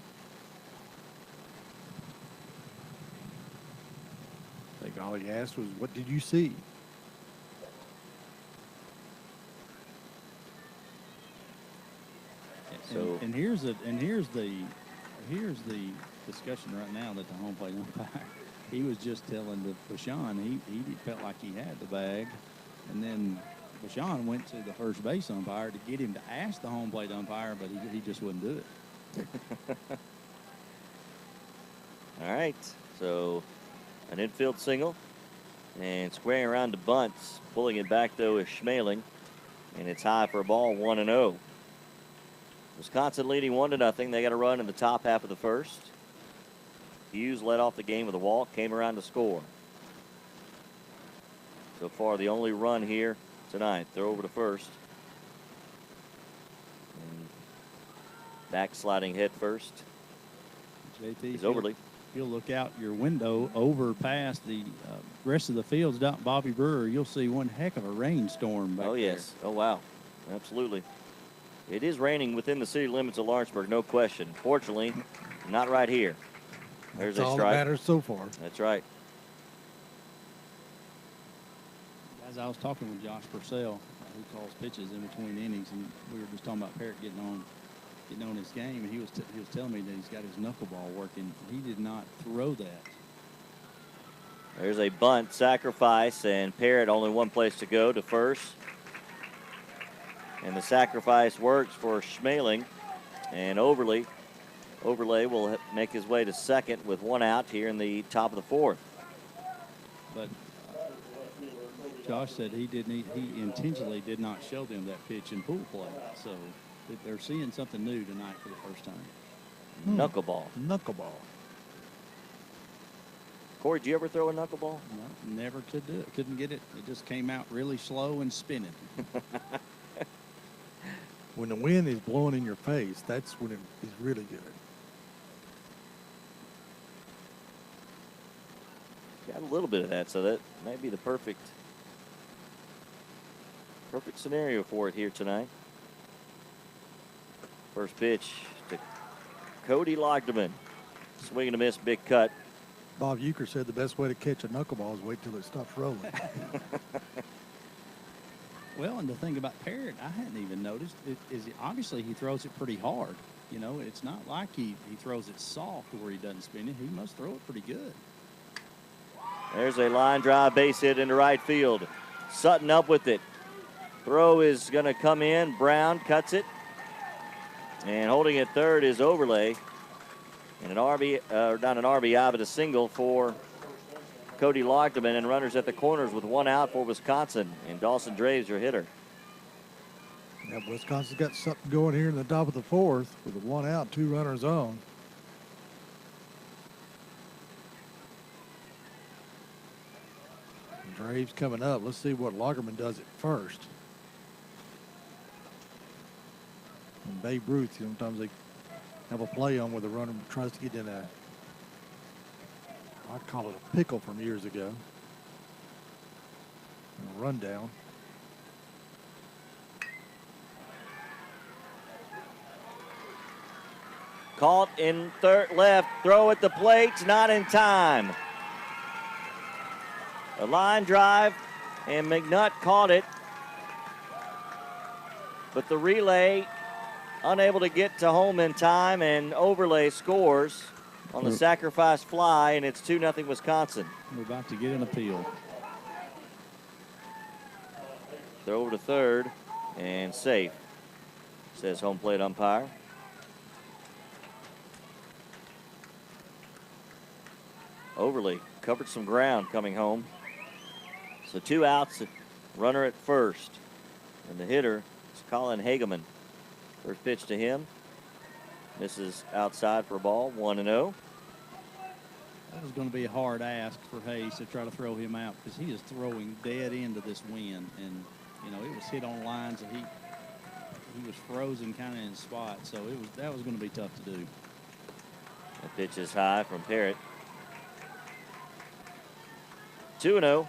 I think all he asked was, what did you see?
So
and here's the discussion right now that the home plate umpire, he was just telling the Vashon he felt like he had the bag, and then Vashon went to the first base umpire to get him to ask the home plate umpire, but he just wouldn't do it.
All right, so an infield single, and squaring around to bunts. Pulling it back, though, is Schmaling, and it's high for a ball, 1-0. Wisconsin leading 1-0. They got a run in the top half of the first. Hughes led off the game with a walk, came around to score. So far, the only run here tonight. Throw over to first. And backsliding head first
JT
is Overly.
If you'll look out your window over past the rest of the fields down at Bobby Brewer, you'll see one heck of a rainstorm back
Oh, yes. Oh, wow. Absolutely. It is raining within the city limits of Lawrenceburg, no question. Fortunately, not right here. There's
That's
a
all
strike.
that matters so far.
That's right.
As I was talking with Josh Purcell, who calls pitches in between innings, and we were just talking about Parrott getting on his game, and he was telling me that he's got his knuckleball working. He did not throw that.
There's a bunt sacrifice, and Parrott only one place to go, to first. And the sacrifice works for Schmaling, and Overlay will make his way to second with one out here in the top of the fourth.
But Josh said he intentionally did not show them that pitch in pool play, so they're seeing something new tonight for the first time.
Knuckleball.
Knuckleball.
Corey, did you ever throw a knuckleball?
No, never could do it. Couldn't get it. It just came out really slow and spinning.
When the wind is blowing in your face, that's when it is really good.
Got a little bit of that, so that might be the perfect scenario for it here tonight. First pitch to Cody Logdeman. Swing and a miss, big cut.
Bob Euchre said the best way to catch a knuckleball is wait till it stops rolling.
Well, and the thing about Parrott, I hadn't even noticed, obviously he throws it pretty hard. You know, it's not like he throws it soft where he doesn't spin it. He must throw it pretty good.
There's a line drive base hit into right field. Sutton up with it. Throw is going to come in. Brown cuts it. And holding it third is Overlay. And not an RBI, but a single for Cody Logdeman, and runners at the corners with one out for Wisconsin. And Dawson Draves, your hitter.
Yeah, Wisconsin's got something going here in the top of the fourth with a one out, two runners on. And Draves coming up. Let's see what Lagerman does at first. And Babe Ruth, sometimes they have a play on where the runner tries to get in I'd call it a pickle from years ago. A rundown.
Caught in third left. Throw at the plate. Not in time. A line drive, and McNutt caught it. But the relay unable to get to home in time, and Overlay scores on the sacrifice fly, and it's 2-0 Wisconsin.
We're about to get an appeal.
Throw over to third, and safe, says home plate umpire. Overlay covered some ground coming home. So 2 outs, runner at first. And the hitter is Colin Hageman. First pitch to him. Misses outside for a ball, 1-0.
It was going to be a hard ask for Hayes to try to throw him out because he is throwing dead into this wind. And, you know, it was hit on lines that he was frozen kind of in his spot. So that was going to be tough to do.
The pitch is high from Parrott. 2-0.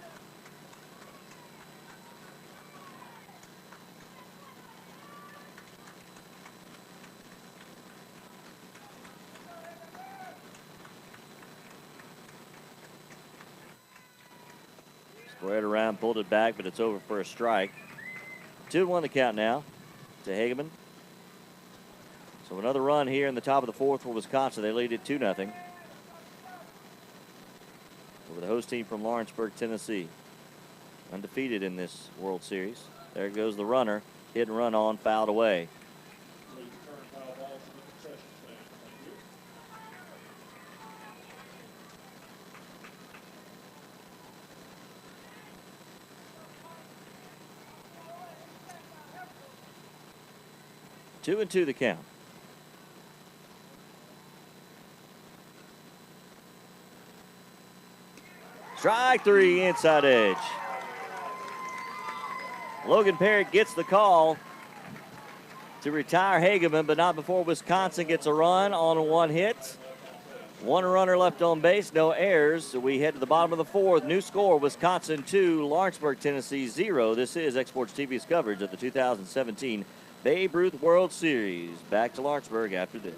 Squared around, pulled it back, but it's over for a strike. 2-1 the count now to Hageman. So another run here in the top of the fourth for Wisconsin. They lead it 2-0 over the host team from Lawrenceburg, Tennessee. Undefeated in this World Series. There goes the runner. Hit and run on, fouled away. Two and two the count. Strike three, inside edge. Logan Parrott gets the call to retire Hageman, but not before Wisconsin gets a run on one hit. One runner left on base, no errors. So we head to the bottom of the fourth. New score, Wisconsin 2, Lawrenceburg, Tennessee 0. This is Exports TV's coverage of the 2017 Babe Ruth World Series. Back to Lawrenceburg after this.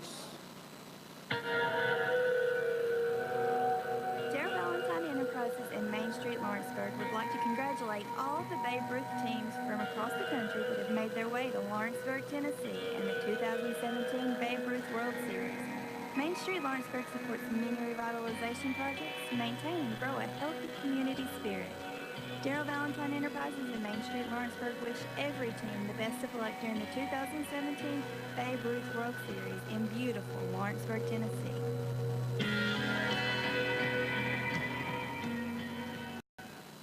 Lawrenceburg would like to congratulate all the Babe Ruth teams from across the country that have made their way to Lawrenceburg, Tennessee in the 2017 Babe Ruth World Series. Main Street Lawrenceburg supports many revitalization projects to maintain and grow a healthy community spirit. Daryl Valentine Enterprises and Main Street Lawrenceburg wish every team the best of luck during the 2017 Babe Ruth World Series in beautiful Lawrenceburg, Tennessee.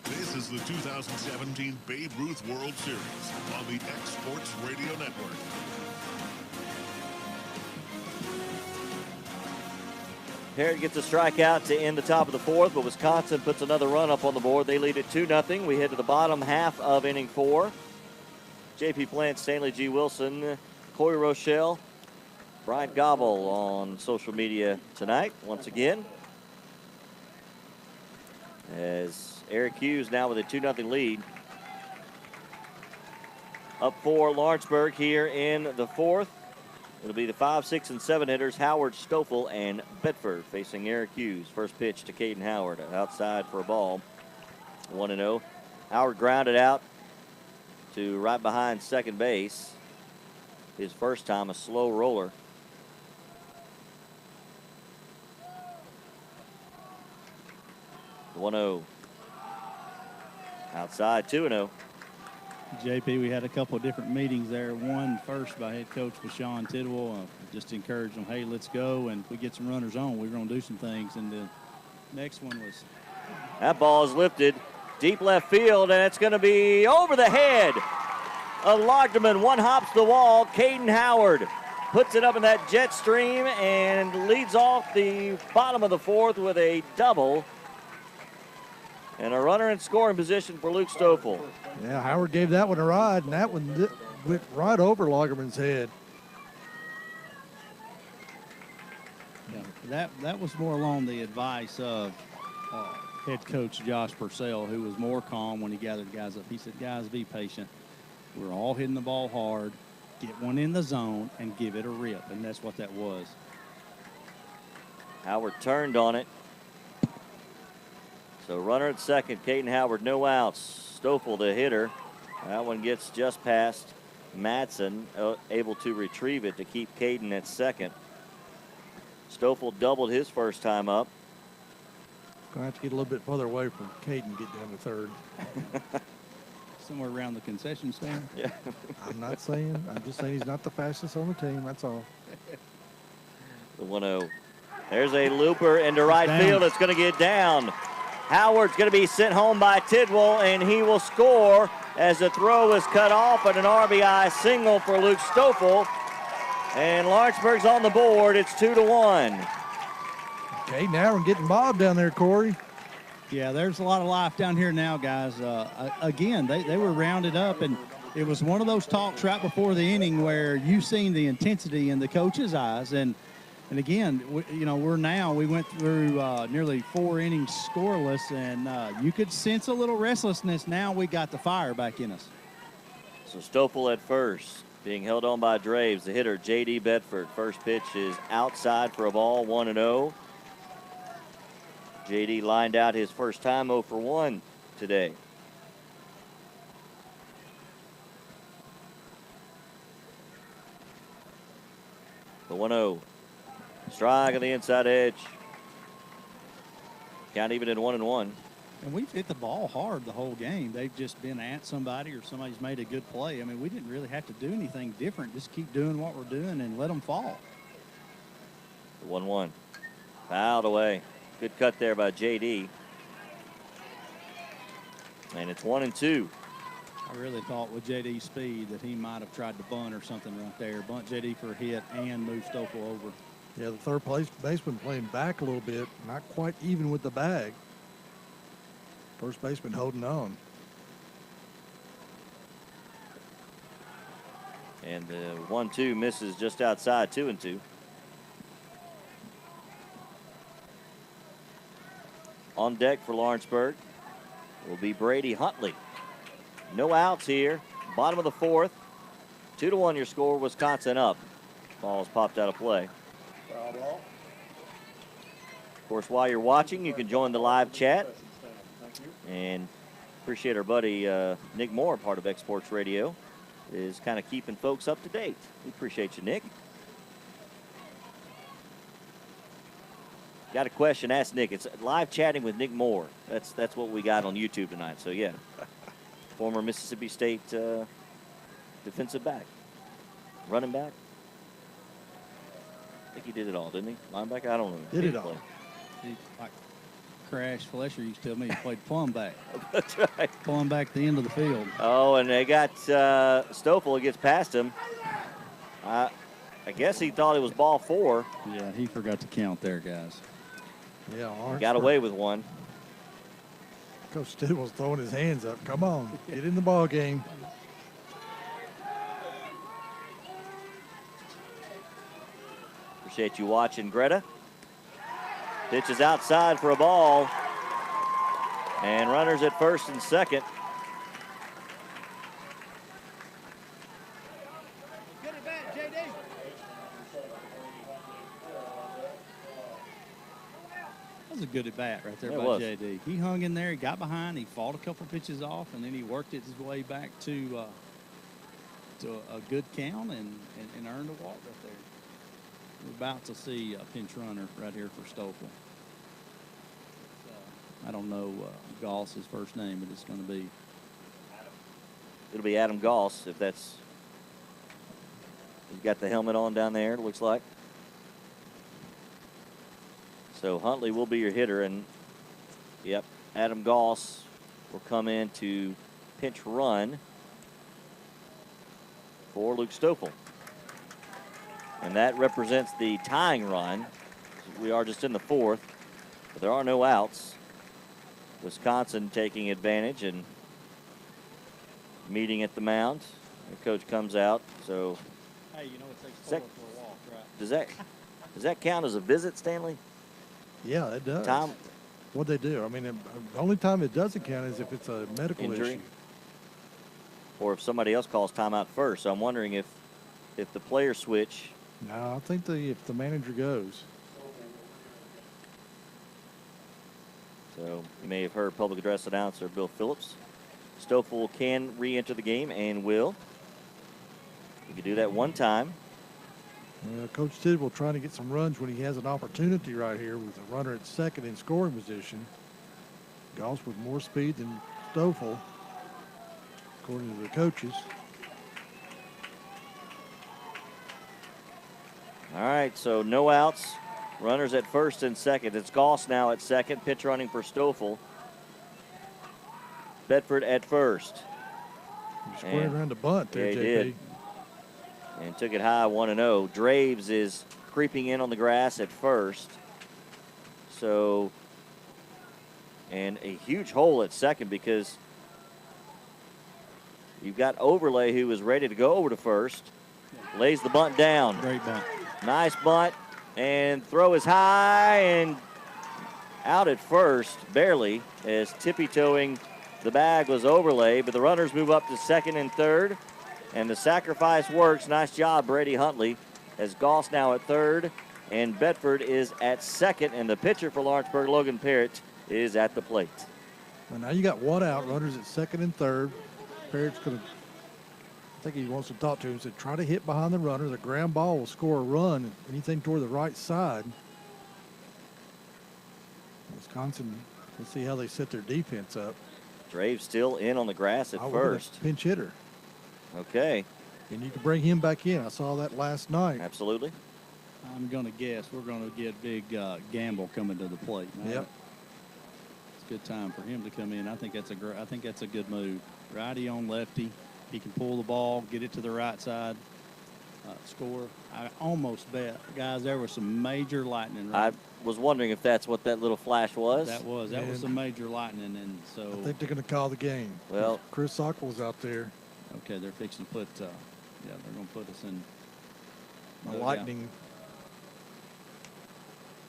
This is the 2017 Babe Ruth World Series on the Exports Radio Network.
Parrott gets a strikeout to end the top of the fourth, but Wisconsin puts another run up on the board. They lead it 2-0. We head to the bottom half of inning four. J.P. Plant, Stanley G. Wilson, Corey Rochelle, Brian Gobble on social media tonight once again. As Eric Hughes now with a 2-0 lead. Up for Lawrenceburg here in the fourth. It'll be the 5, 6, and 7 hitters, Howard, Stoffel, and Bedford facing Eric Hughes. First pitch to Caden Howard, outside for a ball. 1-0. Howard grounded out to right behind second base. His first time, a slow roller. The 1-0. Outside, 2-0.
JP, we had a couple of different meetings there. One first by head coach Sean Tidwell, just encouraged them, hey, let's go, and if we get some runners on, we're going to do some things. And the next one was...
That ball is lifted deep left field, and it's going to be over the head of Logderman. One hops the wall. Caden Howard puts it up in that jet stream and leads off the bottom of the fourth with a double. And a runner in scoring position for Luke Stoffel.
Yeah, Howard gave that one a ride, and that one went right over Lagerman's head.
Yeah, that was more along the advice of head coach Josh Purcell, who was more calm when he gathered guys up. He said, guys, be patient. We're all hitting the ball hard. Get one in the zone and give it a rip, and that's what that was.
Howard turned on it. So runner at second, Caden Howard, no outs. Stoffel, the hitter. That one gets just past Madsen, able to retrieve it to keep Caden at second. Stoffel doubled his first time up.
Going to have to get a little bit further away from Caden, get down to third.
Somewhere around the concession stand?
Yeah.
I'm not saying. I'm just saying he's not the fastest on the team. That's all.
The 1-0. There's a looper into right field. It's going to get down. Howard's going to be sent home by Tidwell, and he will score as the throw is cut off at an RBI single for Luke Stoffel. And Lawrenceburg's on the board. It's 2-1.
Okay, now we're getting Bob down there, Corey.
Yeah, there's a lot of life down here now, guys. Again, they were rounded up, and it was one of those talks right before the inning where you've seen the intensity in the coach's eyes. And again, we went through nearly 4 innings scoreless, and you could sense a little restlessness. Now we got the fire back in us.
So Stoffel at first, being held on by Draves. The hitter, J.D. Bedford. First pitch is outside for a ball, 1-0. J.D. lined out his first time 0 for 1 today. The 1-0. Strike on the inside edge. Count even at 1-1.
And we've hit the ball hard the whole game. They've just been at somebody or somebody's made a good play. I mean, we didn't really have to do anything different. Just keep doing what we're doing and let them fall.
The 1-1. Fouled away. Good cut there by J.D. And it's 1-2.
I really thought with J.D.'s speed that he might have tried to bunt or something right there. Bunt J.D. for a hit and move Stoffel over.
Yeah, the third baseman playing back a little bit, not quite even with the bag. First baseman holding on.
And the 1-2 misses just outside, 2-2. On deck for Lawrenceburg will be Brady Huntley. No outs here. Bottom of the 4th. 2-1 your score. Wisconsin up. Ball's popped out of play.
Foul ball.
Of course, while you're watching, you can join the live chat. And appreciate our buddy Nick Moore, part of X Sports Radio, is kind of keeping folks up to date. We appreciate you, Nick. Got a question? Ask Nick. It's live chatting with Nick Moore. That's what we got on YouTube tonight. So yeah, former Mississippi State defensive back, running back. I think he did it all, didn't he? Linebacker? I don't know.
Did it all.
Like Crash Flesher used to tell me he played plumb back.
That's right.
Plumb back at the end of the field.
Oh, and they got Stoffel. It gets past him. I guess he thought it was ball 4.
Yeah, he forgot to count there, guys.
Yeah,
got away with one.
Coach Stillwell's throwing his hands up. Come on, get in the ball game.
Appreciate you watching, Greta. Pitch is outside for a ball. And runners at first and second.
That was a good at bat right there
It
by
was.
J.D. He hung in there, he got behind, he fought a couple pitches off, and then he worked his way back to a good count and earned a walk right there. We're about to see a pinch runner right here for Stoffel. I don't know Goss's first name, but it's going to be.
It'll be Adam Goss, if that's. He's got the helmet on down there, it looks like. So Huntley will be your hitter, and yep, Adam Goss will come in to pinch run for Luke Stoffel. And that represents the tying run. We are just in the 4th, but there are no outs. Wisconsin taking advantage and meeting at the mound. The coach comes out, so.
Hey, you know it takes 4 for a walk, right?
Does that count as a visit, Stanley?
Yeah, it does.
Time
What they do? I mean, the only time it doesn't count is if it's a medical
injury,
issue.
or if somebody else calls timeout first. So I'm wondering if the players switch.
No, I think if the manager goes.
So you may have heard public address announcer Bill Phillips. Stoffel can re-enter the game and will. He can do that one time.
Coach Tidwell trying to get some runs when he has an opportunity right here with a runner at second in scoring position. Goss with more speed than Stoffel, according to the coaches.
All right, so no outs. Runners at first and second. It's Goss now at second. Pitch running for Stoffel. Bedford at first.
He squared around the bunt there,
yeah, he
JP.
did. And took it high, 1-0. Draves is creeping in on the grass at first. So, and a huge hole at second because you've got Overlay, who is ready to go over to first. Lays the bunt down.
Great bunt.
Nice bunt. And throw is high and out at first, barely, as tippy-toeing the bag was Overlay. But the runners move up to second and third. And the sacrifice works. Nice job, Brady Huntley, as Goss now at third. And Bedford is at second. And the pitcher for Lawrenceburg, Logan Parrott, is at the plate.
Well, now you got one out, runners at second and third. Parrott's going to, I think he wants to talk to him. Said, try to hit behind the runner. The ground ball will score a run. Anything toward the right side. Wisconsin, let's see how they set their defense up.
Drave still in on the grass at first.
Pinch hitter.
Okay.
And you can bring him back in. I saw that last night.
Absolutely.
I'm going to guess we're going to get big Gamble coming to the plate.
Yep.
It's a good time for him to come in. I think that's a good move. Righty on lefty. He can pull the ball, get it to the right side, score. I almost bet, guys, there was some major lightning. Right?
I was wondering if that's what that little flash was.
That was some major lightning, and so
I think they're going to call the game.
Well,
Chris Sockel's out there.
Okay, they're fixing to put. They're going to put us in
A lightning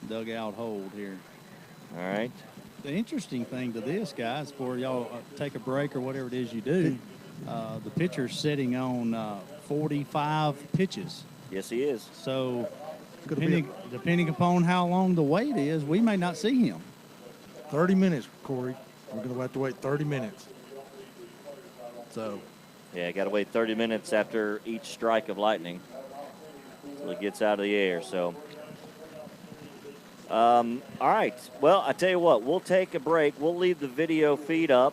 dugout hold here.
All right.
The interesting thing to this, guys, before y'all take a break or whatever it is you do, the pitcher's sitting on 45 pitches.
Yes, he is.
So depending upon how long the wait is, we may not see him.
30 minutes, Corey. We're going to have to wait 30 minutes. So.
Yeah, got to wait 30 minutes after each strike of lightning until it gets out of the air. So, all right. Well, I tell you what, we'll take a break. We'll leave the video feed up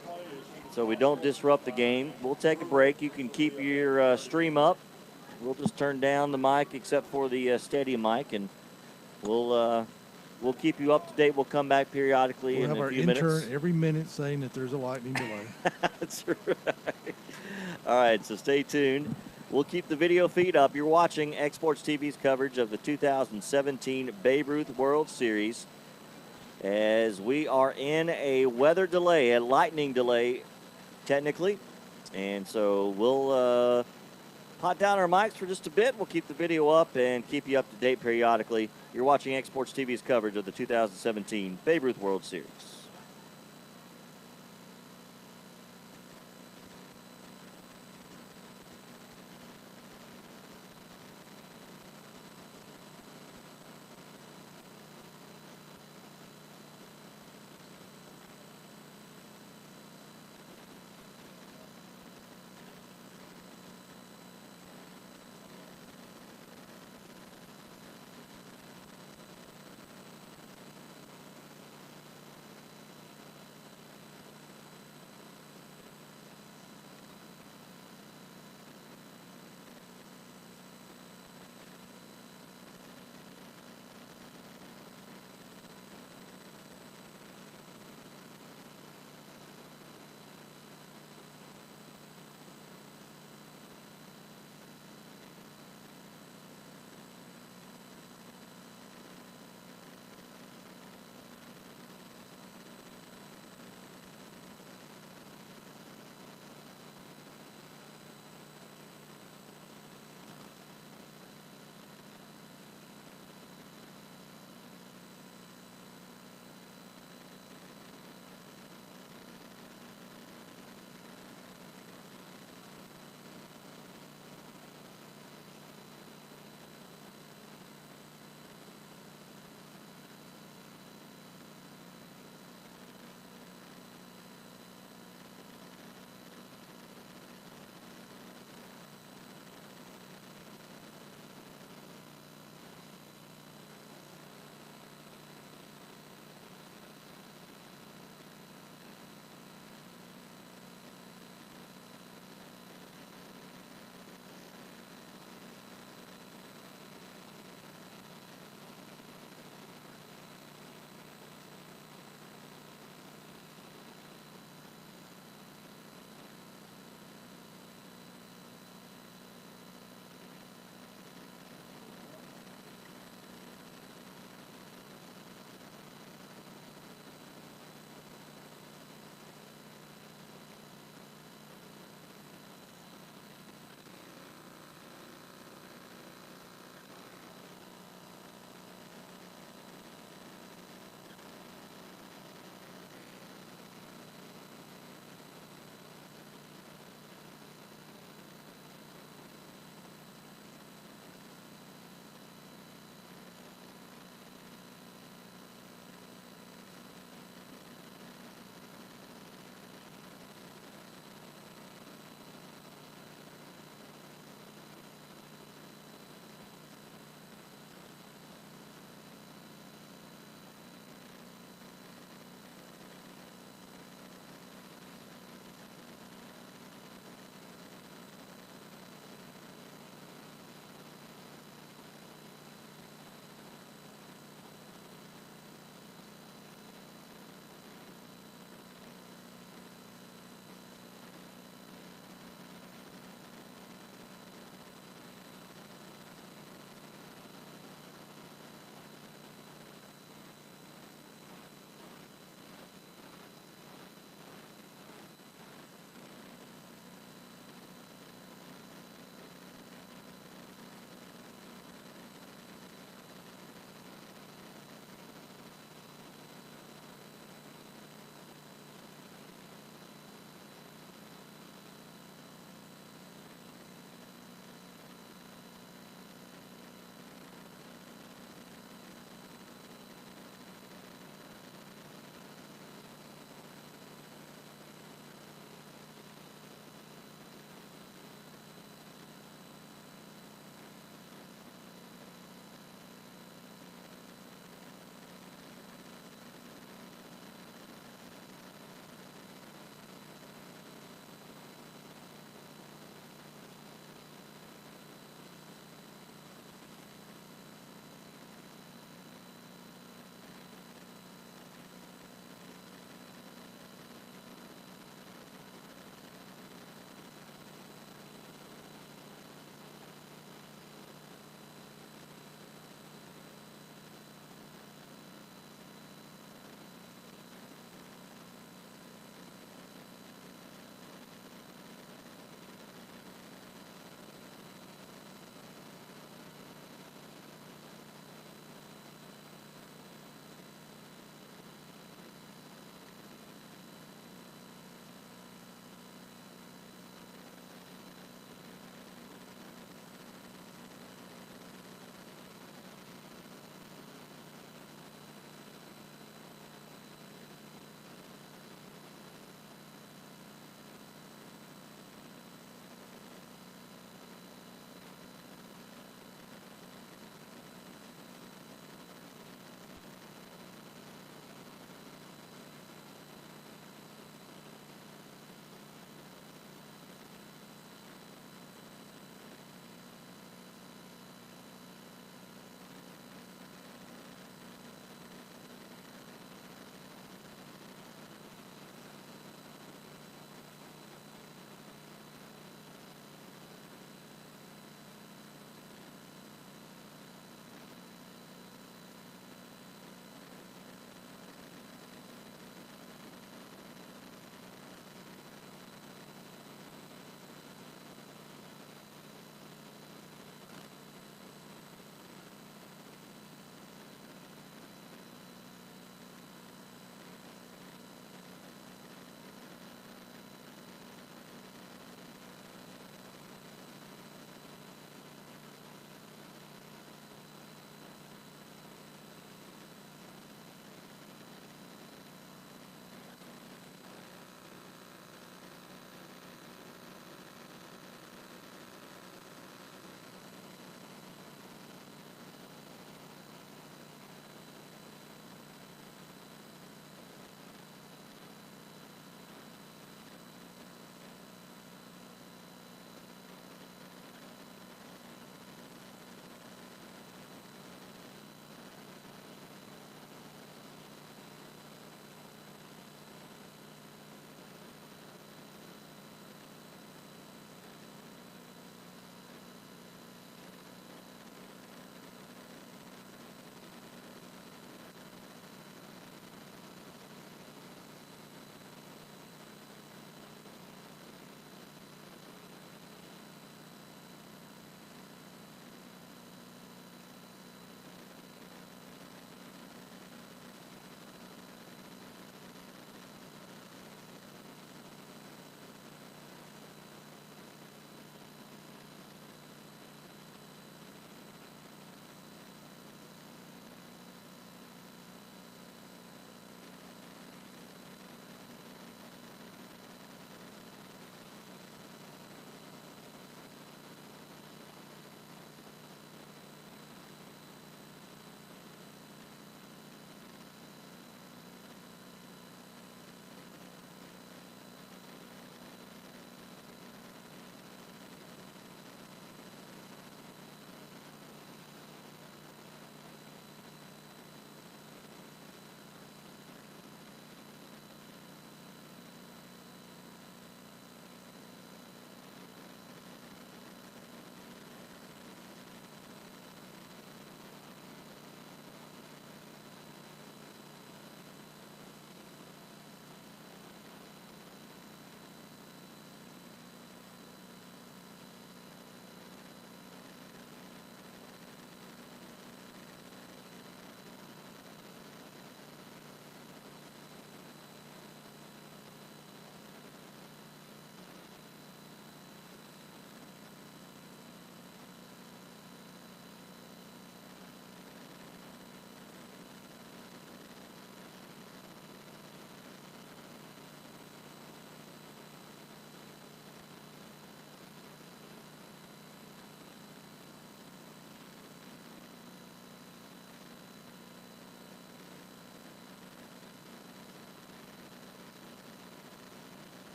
so we don't disrupt the game. We'll take a break. You can keep your stream up. We'll just turn down the mic except for the stadium mic, and we'll keep you up to date. We'll come back periodically in a few minutes.
We'll have our intern every minute saying that there's a lightning delay.
That's right. All right, so stay tuned. We'll keep the video feed up. You're watching Exports TV's coverage of the 2017 Babe Ruth World Series as we are in a weather delay, a lightning delay, technically. And so we'll pot down our mics for just a bit. We'll keep the video up and keep you up to date periodically. You're watching Exports TV's coverage of the 2017 Babe Ruth World Series.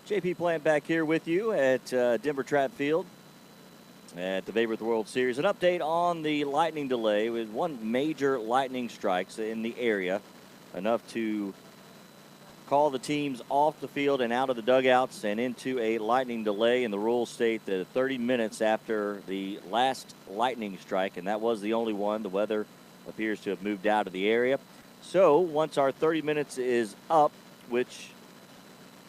JP Plant back here with you at Denver Track Field at the Babe Ruth World Series. An update on the lightning delay with one major lightning strikes in the area, enough to call the teams off the field and out of the dugouts and into a lightning delay. And the rules state that 30 minutes after the last lightning strike, and that was the only one, the weather appears to have moved out of the area. So once our 30 minutes is up, which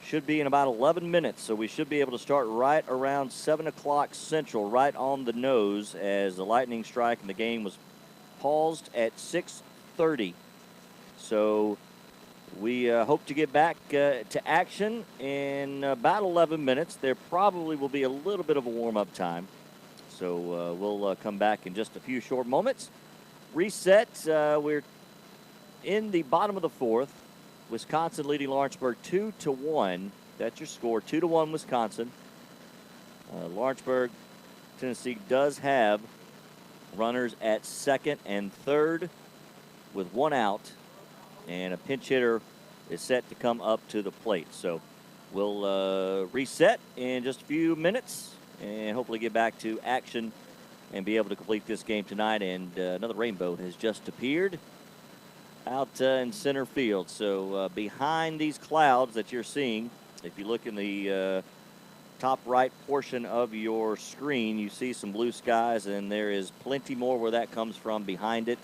should be in about 11 minutes, so we should be able to start right around 7 o'clock Central, right on the nose, as the lightning strike and the game was paused at 6:30. So we hope to get back to action in about 11 minutes. There probably will be a little bit of a warm-up time, so we'll come back in just a few short moments. Reset, we're in the bottom of the fourth. Wisconsin leading Lawrenceburg 2-1. That's your score, 2-1 Wisconsin. Lawrenceburg, Tennessee does have runners at second and third with one out, and a pinch hitter is set to come up to the plate. So we'll reset in just a few minutes and hopefully get back to action and be able to complete this game tonight. And another rainbow has just appeared out in center field. So behind these clouds that you're seeing, if you look in the top right portion of your screen, you see some blue skies, and there is plenty more where that comes from behind it.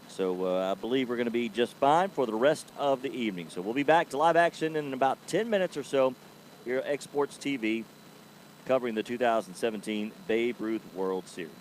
So I believe we're going to be just fine for the rest of the evening. So we'll be back to live action in about 10 minutes or so here at X Sports TV, covering the 2017 Babe Ruth World Series.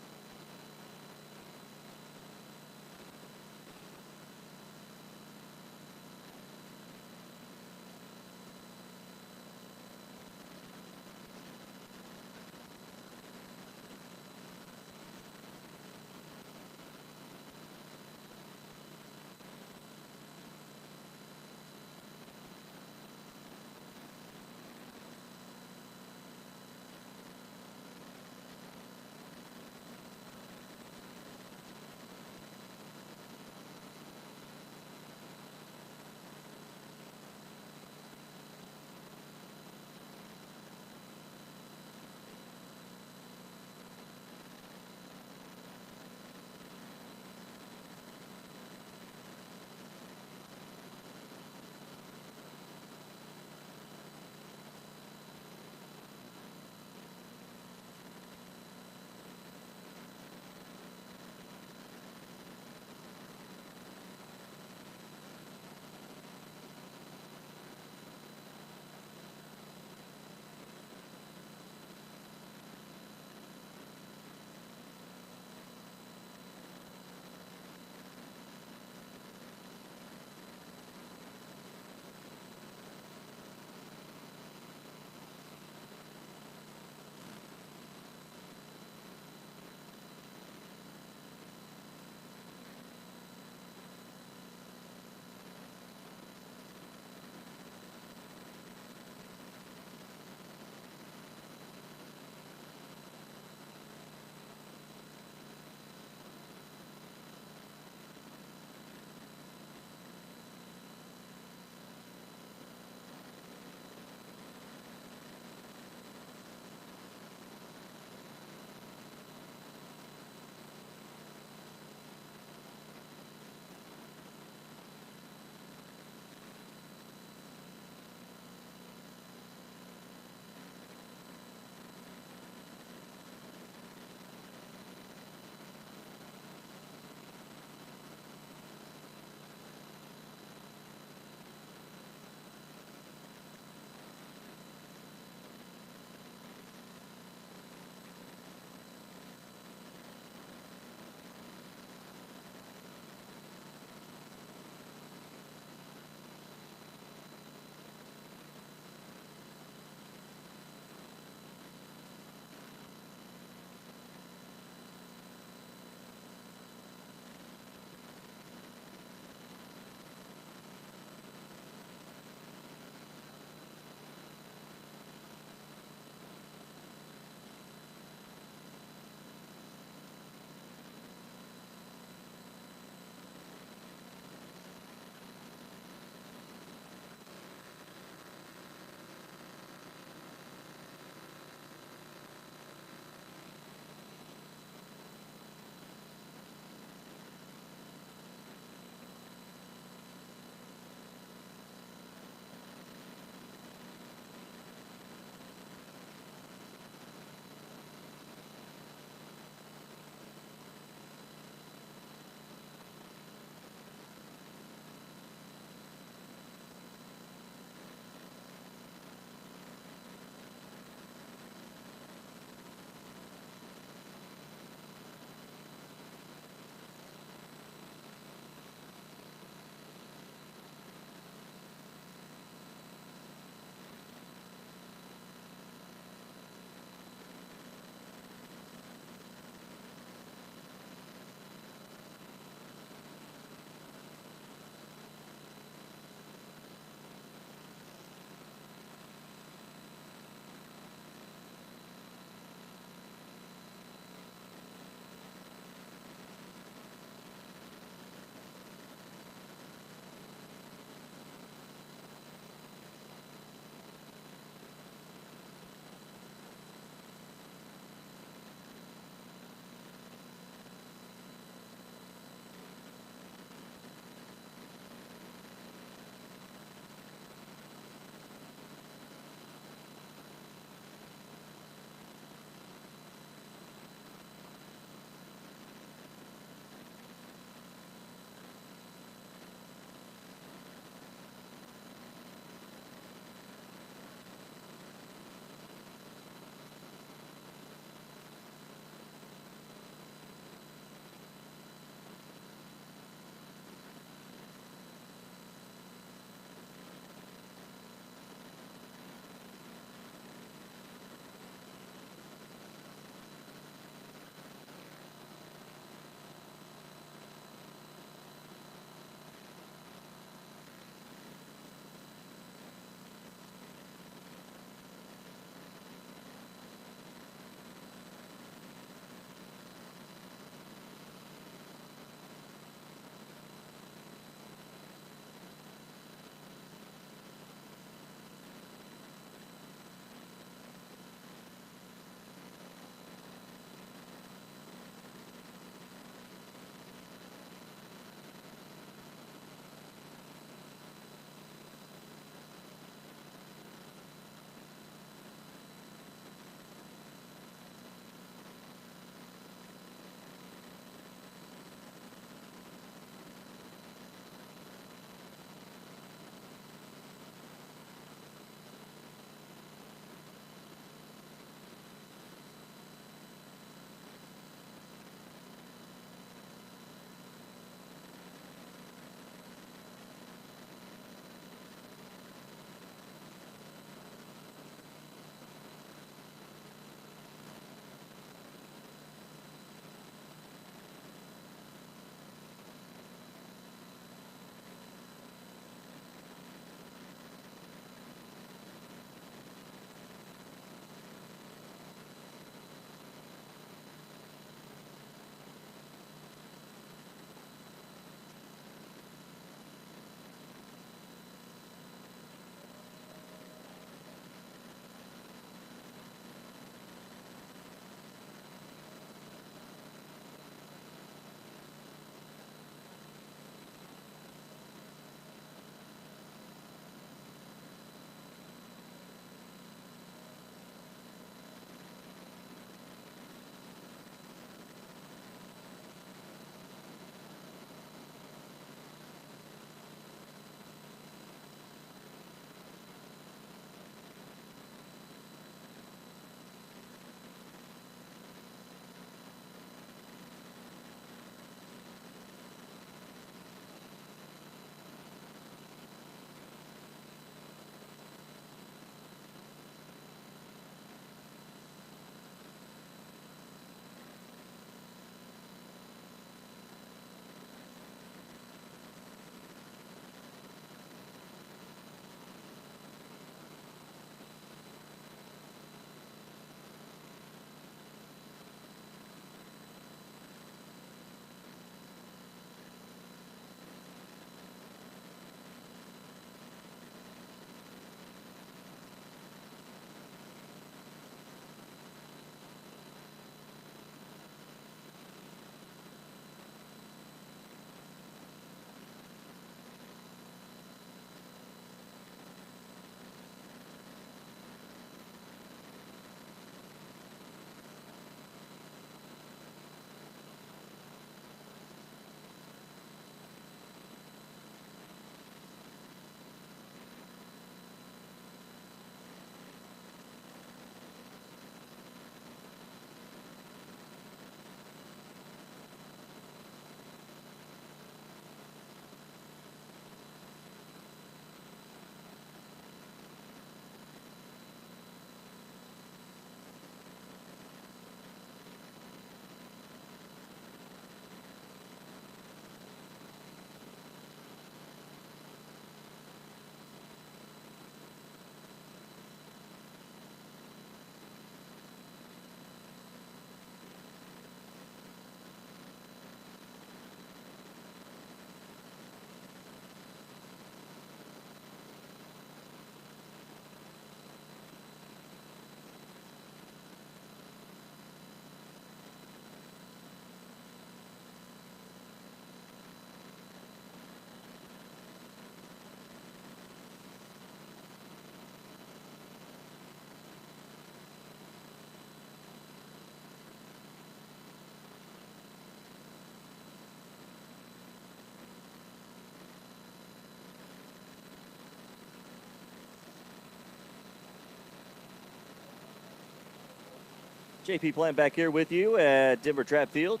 JP Plant back here with you at Denver Trap Field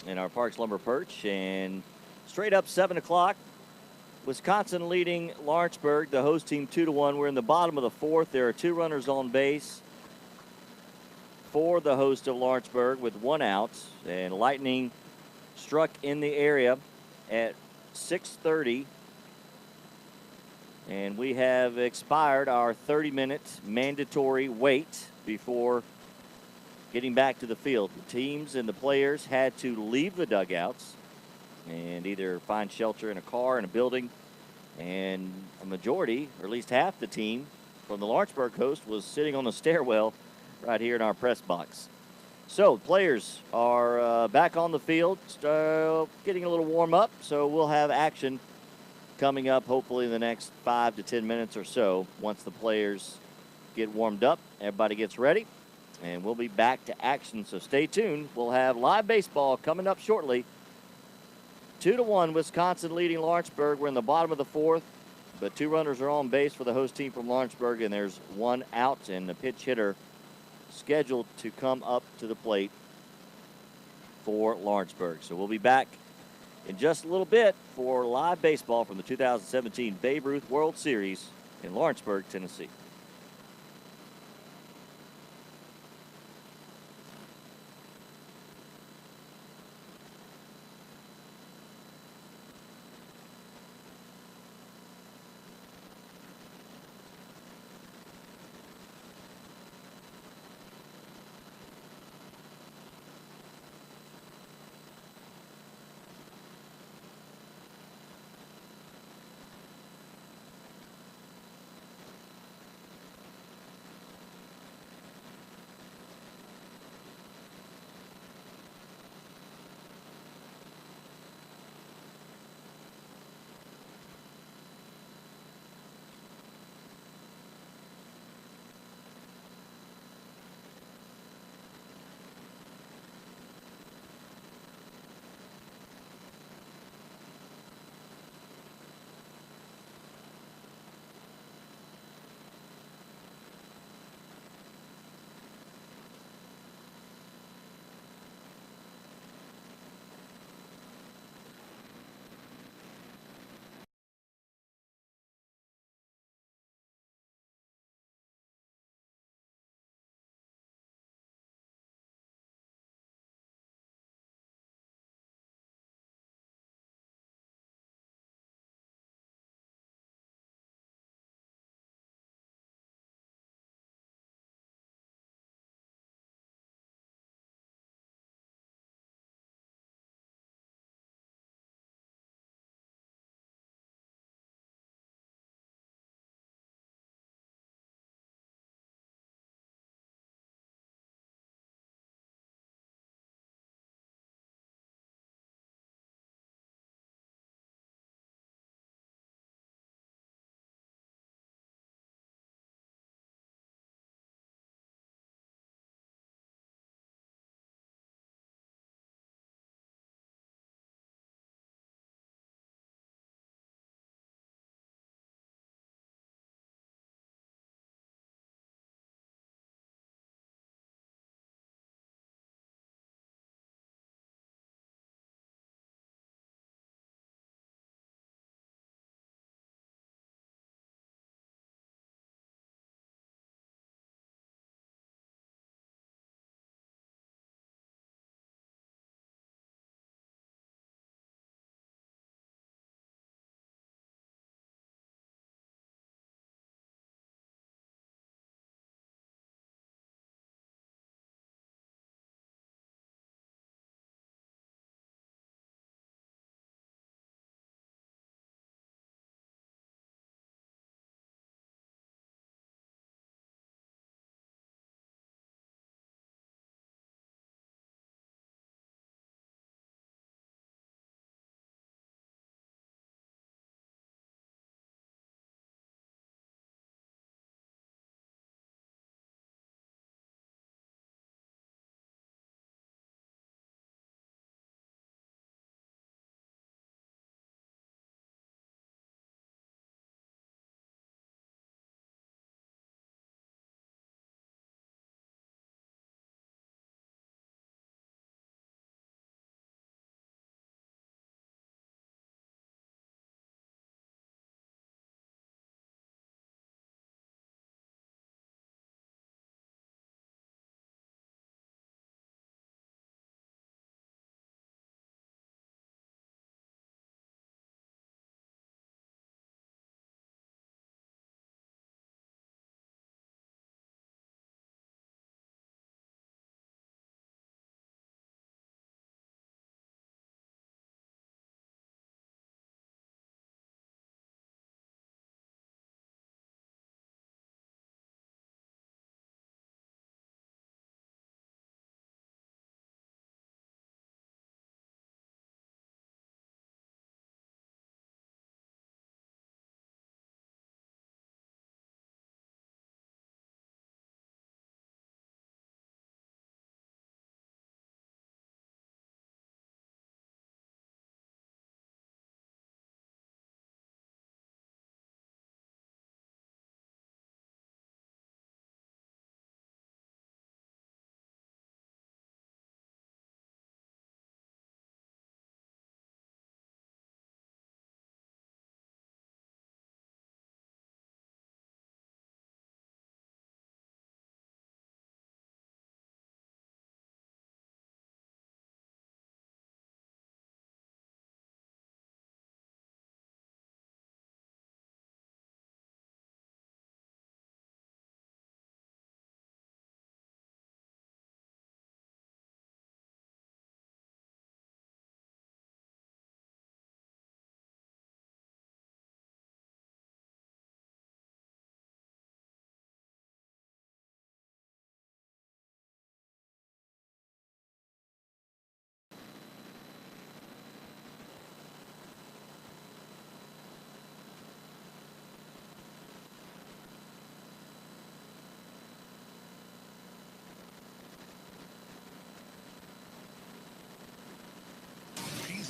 in our Parks Lumber Perch. And straight up 7 o'clock, Wisconsin leading Lawrenceburg, the host team, 2-1. We're in the bottom of the fourth. There are 2 runners on base for the host of Lawrenceburg with 1 out. And lightning struck in the area at 6:30. And we have expired our 30-minute mandatory wait before getting back to the field. The teams and the players had to leave the dugouts and either find shelter in a car, in a building. And a majority, or at least half the team from the Lawrenceburg host was sitting on the stairwell right here in our press box. So players are back on the field, getting a little warm up. So we'll have action coming up hopefully in the next 5 to 10 minutes or so. Once the players get warmed up, everybody gets ready, and we'll be back to action. So stay tuned. We'll have live baseball coming up shortly. 2-1, Wisconsin leading Lawrenceburg. We're in the bottom of the fourth, but 2 runners are on base for the host team from Lawrenceburg, and there's 1 out, and the pitch hitter scheduled to come up to the plate for Lawrenceburg. So we'll be back in just a little bit for live baseball from the 2017 Babe Ruth World Series in Lawrenceburg, Tennessee.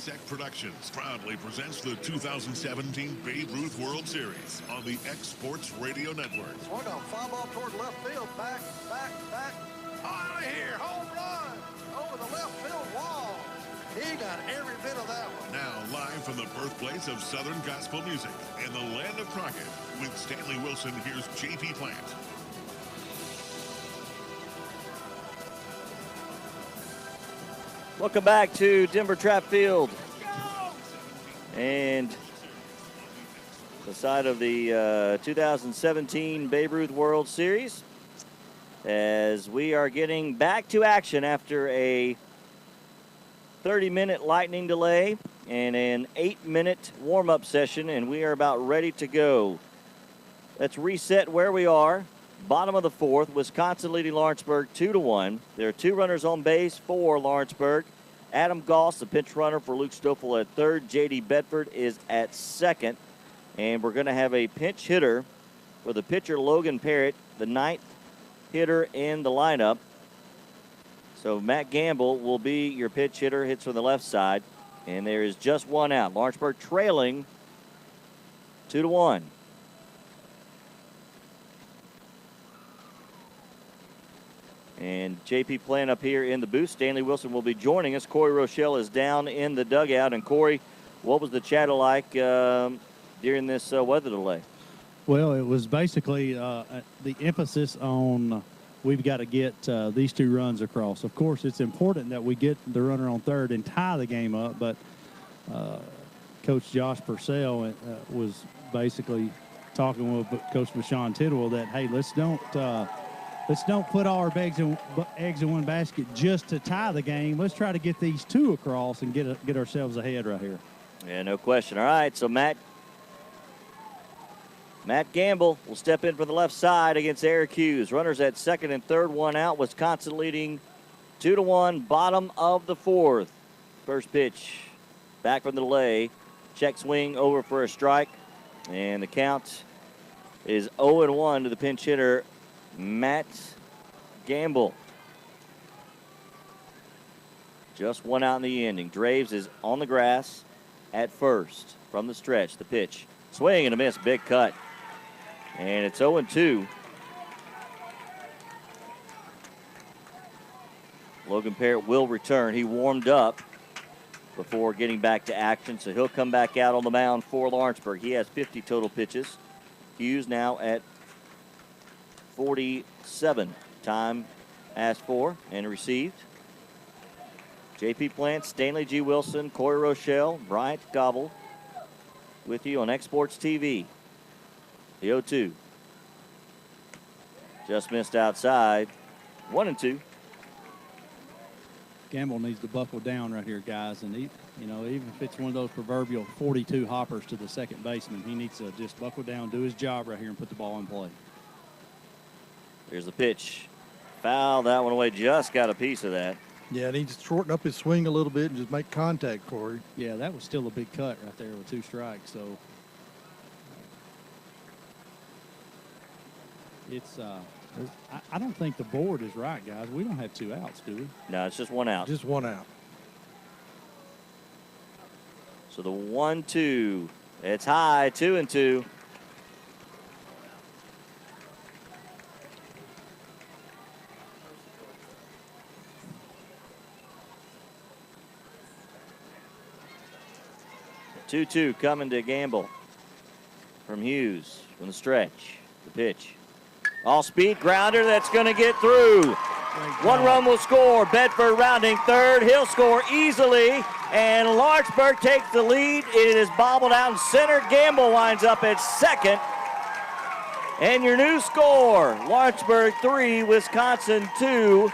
Sec Productions proudly presents the 2017 Babe Ruth World Series on the X Sports Radio Network.
Swung on, foul ball toward left field. Back. Out of here. Home run. Over the left field wall. He got every bit of that one.
Now live from the birthplace of Southern gospel music and the land of Crockett, with Stanley Wilson, here's J.P. Plant.
Welcome back to Denver Track Field. And the side of the 2017 Babe Ruth World Series, as we are getting back to action after a 30-minute lightning delay and an 8-minute warm-up session, and we are about ready to go. Let's reset where we are. Bottom of the fourth, Wisconsin leading Lawrenceburg 2-1. There are two runners on base for Lawrenceburg. Adam Goss, the pinch runner for Luke Stoffel at third. J.D. Bedford is at second. And we're going to have a pinch hitter for the pitcher, Logan Parrott, the ninth hitter in the lineup. So Matt Gamble will be your pitch hitter, hits from the left side. And there is just one out. Lawrenceburg trailing 2-1. And J.P. Plant up here in the booth. Stanley Wilson will be joining us. Corey Rochelle is down in the dugout. And Corey, what was the chatter like during this weather delay?
Well, it was basically the emphasis on we've got to get these two runs across. Of course, it's important that we get the runner on third and tie the game up, but Coach Josh Purcell was basically talking with Coach Bashan Tidwell that, hey, let's don't put all our eggs in one basket just to tie the game. Let's try to get these two across and get ourselves ahead right here.
Yeah, no question. All right, so Matt Gamble will step in for the left side against Eric Hughes. Runners at second and third, one out. Wisconsin leading 2-1, bottom of the fourth. First pitch back from the delay. Check swing over for a strike. And the count is 0-1 to the pinch hitter, Matt Gamble. Just one out in the inning. Draves is on the grass at first from the stretch. The pitch. Swing and a miss. Big cut. And it's 0-2. Logan Parrott will return. He warmed up before getting back to action, so he'll come back out on the mound for Lawrenceburg. He has 50 total pitches. Hughes now at 47. Time asked for and received. J.P. Plant, Stanley G. Wilson, Corey Rochelle, Bryant Gobble with you on X Sports TV. The 0-2. Just missed outside. 1-2.
Gamble needs to buckle down right here, guys. And, even if it's one of those proverbial 42 hoppers to the second baseman, he needs to just buckle down, do his job right here, and put the ball in play.
Here's the pitch. Foul that one away. Just got a piece of that.
Yeah, and he just shorten up his swing a little bit and just make contact, Corey.
Yeah, that was still a big cut right there with two strikes. So it's I don't think the board is right, guys. We don't have two outs, do we?
No, it's just one out.
Just one out.
So the 1-2. It's high, 2-2. The 2-2 coming to Gamble from Hughes from the stretch. The pitch. All speed grounder that's going to get through. One run will score. Bedford rounding third. He'll score easily. And Lawrenceburg takes the lead. It is bobbled out in center. Gamble winds up at second. And your new score, Lawrenceburg 3, Wisconsin 2.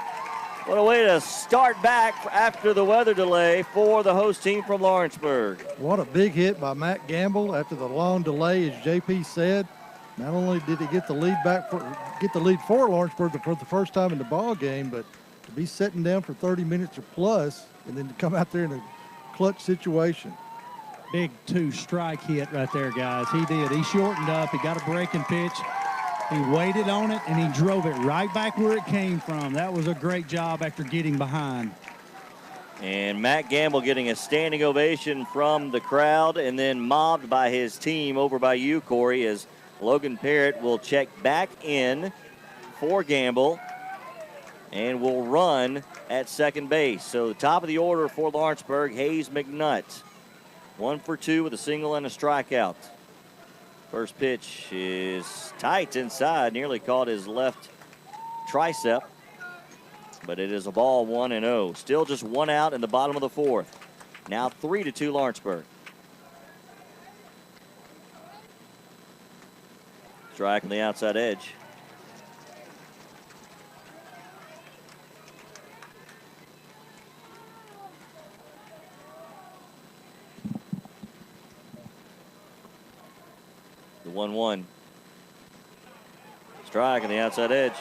What a way to start back after the weather delay for the host team from Lawrenceburg.
What a big hit by Matt Gamble after the long delay, as JP said. Not only did he get the lead for Lawrenceburg for the first time in the ball game, but to be sitting down for 30 minutes or plus and then to come out there in a clutch situation.
Big two-strike hit right there, guys. He did. He shortened up. He got a breaking pitch. He waited on it, and he drove it right back where it came from. That was a great job after getting behind.
And Matt Gamble getting a standing ovation from the crowd and then mobbed by his team over by you, Corey, as Logan Parrott will check back in for Gamble and will run at second base. So the top of the order for Lawrenceburg, Hayes McNutt. 1 for 2 with a single and a strikeout. First pitch is tight inside, nearly caught his left tricep. But it is a ball, 1-0. Still just 1 out in the bottom of the 4th. Now 3-2 Lawrenceburg. Strike on the outside edge. The 1-1. Strike on the outside edge.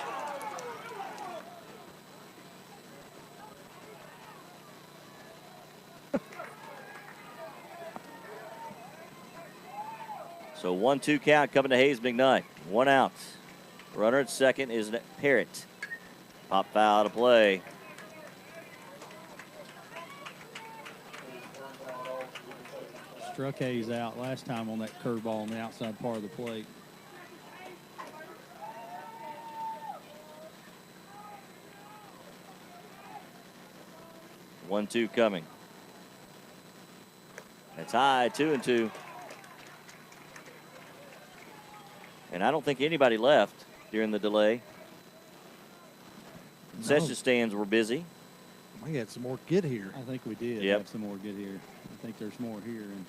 So 1-2 count coming to Hayes McKnight. 1 out. Runner at second is Parrott. Pop foul to play.
Struck Hayes out last time on that curveball on the outside part of the plate.
One, 2 coming. It's high, 2-2. And I don't think anybody left during the delay.
No.
Concession stands were busy.
We had some more get here.
I think we did
Yep.
have some more good here. I think there's more here. And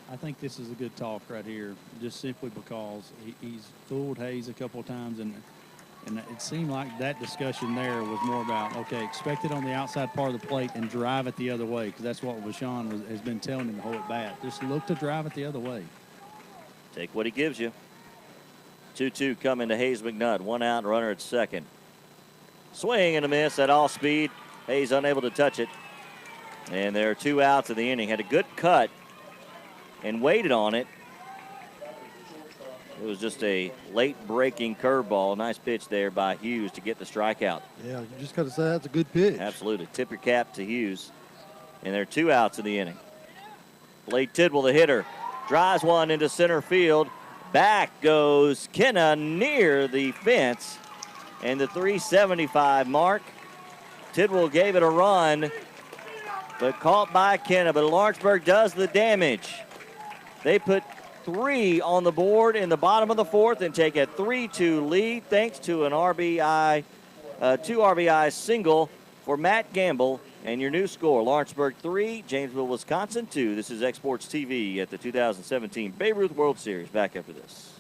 I think this is a good talk right here, just simply because he's fooled Hayes a couple of times. And it seemed like that discussion there was more about, okay, expect it on the outside part of the plate and drive it the other way, because that's what Vashon has been telling him the whole at bat. Just look to drive it the other way.
Take what he gives you. 2-2 coming to Hayes McNutt. 1 out, runner at second. Swing and a miss at all speed. Hayes unable to touch it. And there are 2 outs in the inning. Had a good cut and waited on it. It was just a late breaking curveball. Nice pitch there by Hughes to get the strikeout.
Yeah, you just got to say that's a good pitch.
Absolutely. Tip your cap to Hughes. And there are 2 outs in the inning. Blake Tidwell, the hitter, drives one into center field. Back goes Kenna near the fence. And the 375 mark. Tidwell gave it a run, but caught by Kenna. But Lawrenceburg does the damage. They put 3 on the board in the bottom of the 4th and take a 3-2 lead thanks to an RBI, 2 RBI single for Matt Gamble. And your new score, Lawrenceburg 3, Janesville, Wisconsin 2. This is Exports TV at the 2017 Babe Ruth World Series. Back after this.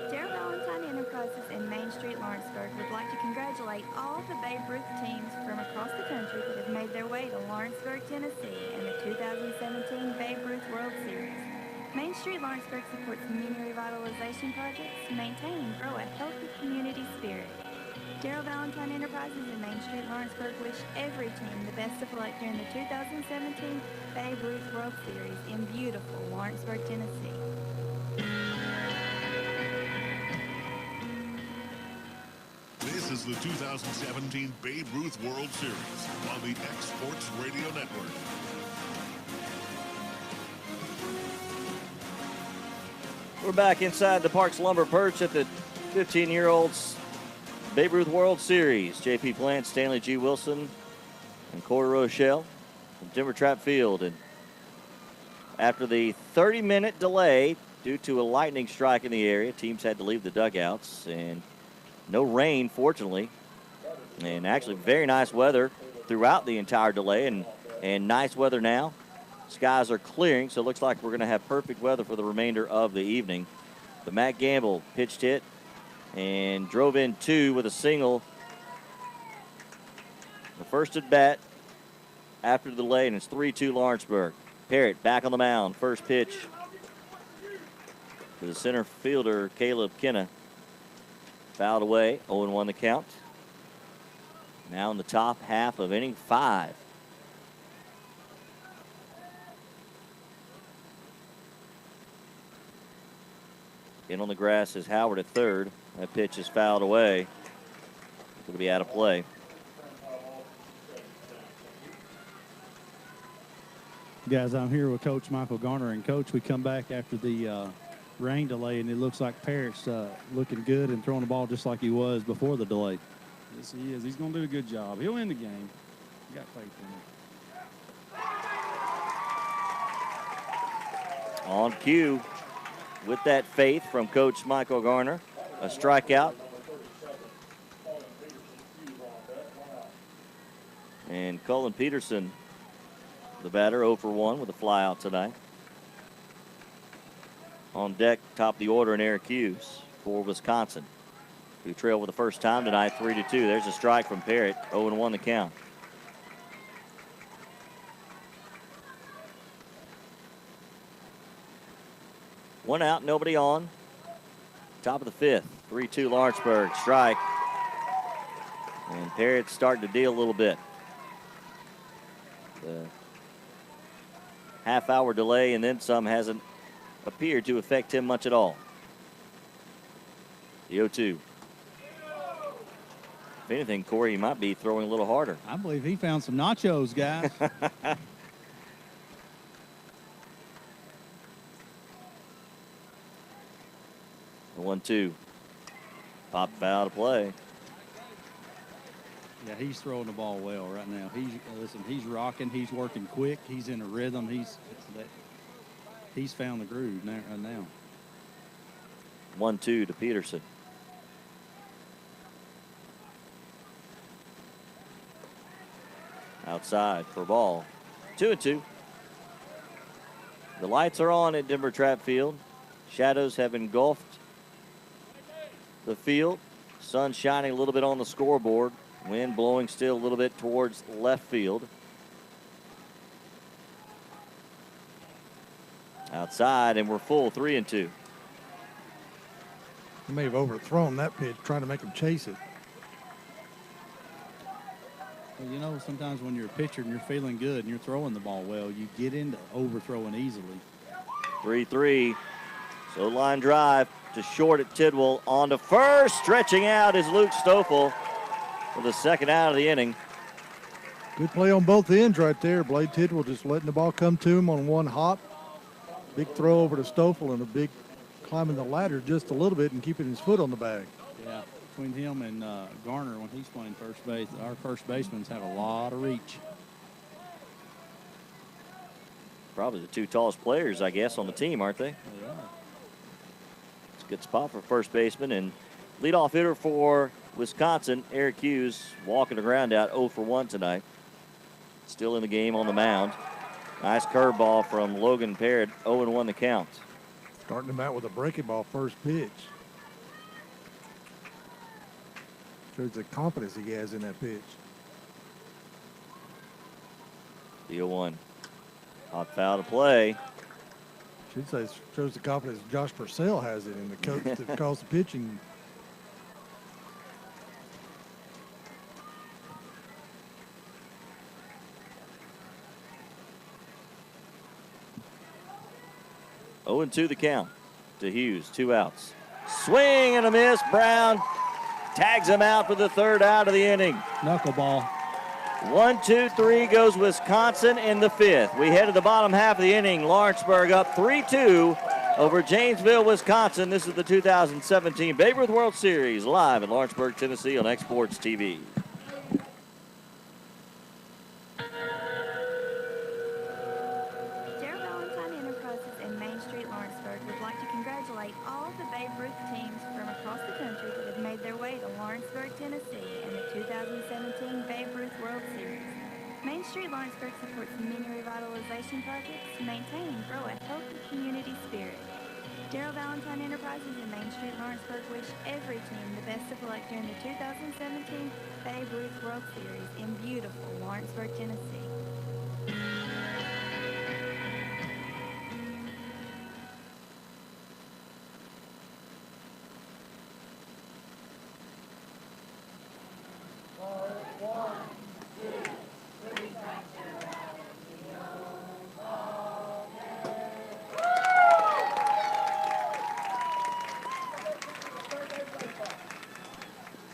Darrell Valentine Enterprises in Main Street, Lawrenceburg would like to congratulate all the Babe Ruth teams from across the country that have made their way to Lawrenceburg, Tennessee in the 2017 Babe Ruth World Series. Main Street Lawrenceburg supports many revitalization projects to maintain and grow a healthy community spirit. Darrell Valentine Enterprises in Main Street, Lawrenceburg wish every team the best of luck during the 2017 Babe Ruth World Series in beautiful Lawrenceburg, Tennessee.
This is the 2017 Babe Ruth World Series on the Exports Radio Network.
We're back inside the Parks Lumber Perch at the 15-year-olds Babe Ruth World Series. J.P. Plant, Stanley G. Wilson, and Corey Rochelle from Timber Trap Field. And after the 30-minute delay due to a lightning strike in the area, teams had to leave the dugouts. And no rain, fortunately. And actually very nice weather throughout the entire delay. And nice weather now. Skies are clearing, so it looks like we're going to have perfect weather for the remainder of the evening. But Matt Gamble pitched hit and drove in 2 with a single. The first at bat after the delay, and it's 3-2 Lawrenceburg. Parrott back on the mound. First pitch to the center fielder, Caleb Kenna. Fouled away, 0-1 the count. Now in the top half of inning 5. In on the grass is Howard at third. That pitch is fouled away. going to be out of play.
Guys, I'm here with Coach Michael Garner. And, Coach, we come back after the rain delay, and it looks like Parrott's looking good and throwing the ball just like he was before the delay.
Yes, he is. He's going to do a good job. He'll win the game. You got faith in him.
On cue with that faith from Coach Michael Garner. A strikeout. And Cullen Peterson, the batter, 0 for 1 with a flyout tonight. On deck, top of the order in Eric Hughes for Wisconsin, who trailed for the first time tonight, 3-2. There's a strike from Parrott, 0-1 the count. One out, nobody on. Top of the fifth, 3-2 Lawrenceburg, strike. And Parrott's starting to deal a little bit. The half-hour delay and then some hasn't appeared to affect him much at all. The 0-2. If anything, Corey, he might be throwing a little harder.
I believe he found some nachos, guys.
The 1-2. Pop foul to play.
Yeah, he's throwing the ball well right now. He's rocking. He's working quick. He's in a rhythm. He's found the groove now.
1-2 to Peterson. Outside for ball. 2-2. The lights are on at Denver Trap Field. Shadows have engulfed the field. Sun shining a little bit on the scoreboard. Wind blowing still a little bit towards left field. Outside, and we're full, 3-2.
He may have overthrown that pitch, trying to make him chase it.
Well, you know, sometimes when you're a pitcher and you're feeling good and you're throwing the ball well, you get into overthrowing easily.
3-3. So line drive to short at Tidwell. On to first. Stretching out is Luke Stoffel for the second out of the inning.
Good play on both ends right there. Blade Tidwell just letting the ball come to him on one hop. Big throw over to Stoffel and a big climbing the ladder just a little bit and keeping his foot on the bag.
Yeah, between him and Garner when he's playing first base, our first basemen have a lot of reach.
Probably the two tallest players, I guess, on the team, aren't they?
They are.
It's a good spot for first baseman. And leadoff hitter for Wisconsin, Eric Hughes, walking the ground out 0 for 1 tonight. Still in the game on the mound. Nice curveball from Logan Parrott, 0-1 the count.
Starting him out with a breaking ball first pitch. Shows the confidence he has in that pitch.
The 0-1. Hot foul to play.
Should say shows the confidence Josh Purcell has it in the coach that calls the pitching.
0-2 the count to Hughes, 2 outs. Swing and a miss. Brown tags him out for the third out of the inning.
Knuckleball.
1-2-3 goes Wisconsin in the fifth. We head to the bottom half of the inning. Lawrenceburg up 3-2 over Janesville, Wisconsin. This is the 2017 Babe Ruth World Series live in Lawrenceburg, Tennessee on Exports TV.
All of the Babe Ruth teams from across the country that have made their way to Lawrenceburg, Tennessee in the 2017 Babe Ruth World Series. Main Street Lawrenceburg supports many revitalization projects to maintain and grow a healthy community spirit. Darrell Valentine Enterprises and Main Street Lawrenceburg wish every team the best of luck during the 2017 Babe Ruth World Series in beautiful Lawrenceburg, Tennessee.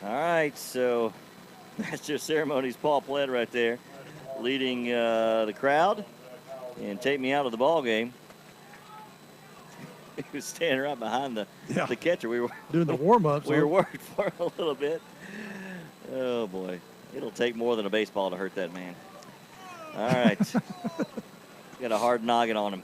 All right, so Master of Ceremonies Paul Plett right there, leading the crowd and take me out of the ball game. He was standing right behind the catcher. We were
doing the warm-ups.
We were worried for a little bit. Oh, boy. It'll take more than a baseball to hurt that man. All right. Got a hard noggin on him.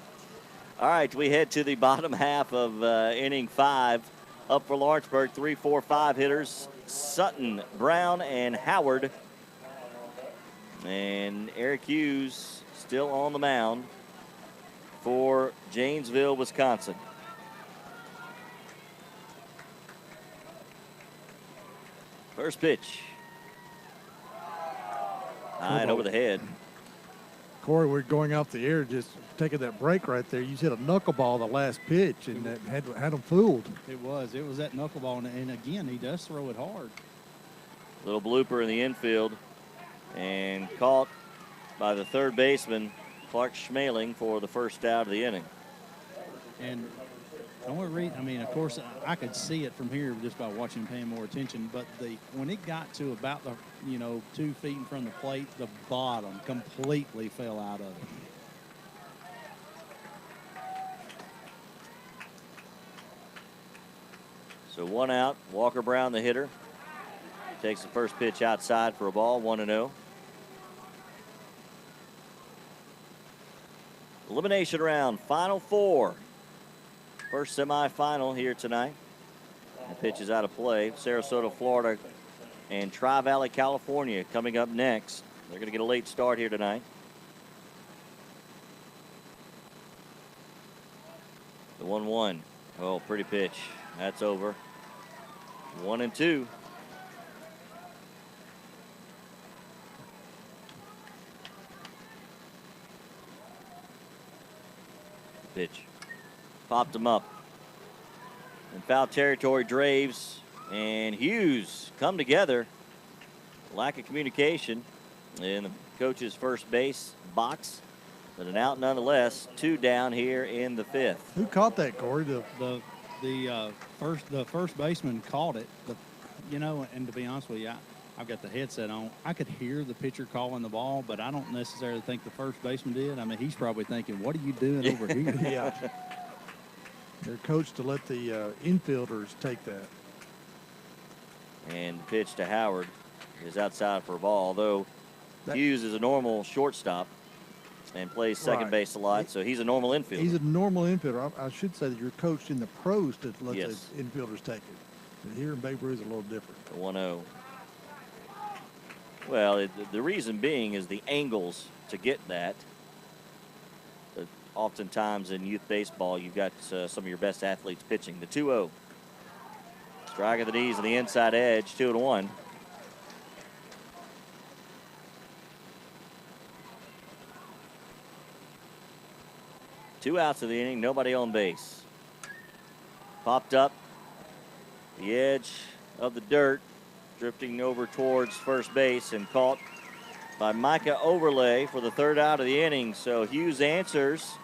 All right, we head to the bottom half of inning 5. Up for Lawrenceburg, 3, 4, 5 hitters. Sutton, Brown, and Howard. And Eric Hughes still on the mound for Janesville, Wisconsin. First pitch. High and over the head.
Corey, we're going off the air, just taking that break right there. You hit a knuckleball the last pitch, and that had him fooled.
It was that knuckleball, and again, he does throw it hard.
Little blooper in the infield, and caught by the third baseman, Clark Schmaling, for the first out of the inning.
And the only reason, I mean, of course, I could see it from here just by watching, paying more attention. But when it got to about 2 feet in front of the plate, the bottom completely fell out of it.
So 1 out. Walker Brown, the hitter, takes the first pitch outside for a ball. 1-0. Elimination round, final 4. First semifinal here tonight. The pitch is out of play. Sarasota, Florida, and Tri-Valley, California coming up next. They're going to get a late start here tonight. The 1-1. Oh, pretty pitch. That's over. 1-2. Pitch. Popped him up. In foul territory, Draves and Hughes come together. Lack of communication in the coach's first base box, but an out nonetheless. 2 down here in the 5th.
Who caught that, Corey?
The first baseman caught it. And to be honest with you, I've got the headset on. I could hear the pitcher calling the ball, but I don't necessarily think the first baseman did. I mean, he's probably thinking, what are you doing over here?
Yeah. They're coached to let the infielders take that.
And the pitch to Howard is outside for a ball, although Hughes is a normal shortstop and plays second base a lot, so he's a normal infielder.
He's a normal infielder. I should say that you're coached in the pros to let the
Yes.
infielders take it. But here in Babe Ruth, it's a little different.
The 1-0. Well, the reason being is the angles to get that. Oftentimes in youth baseball, you've got some of your best athletes pitching. The 2-0. Strike of the knees on the inside edge, 2-1. Two outs of the inning, nobody on base. Popped up the edge of the dirt, drifting over towards first base and caught by Micah Overlay for the 3rd out of the inning. So Hughes answers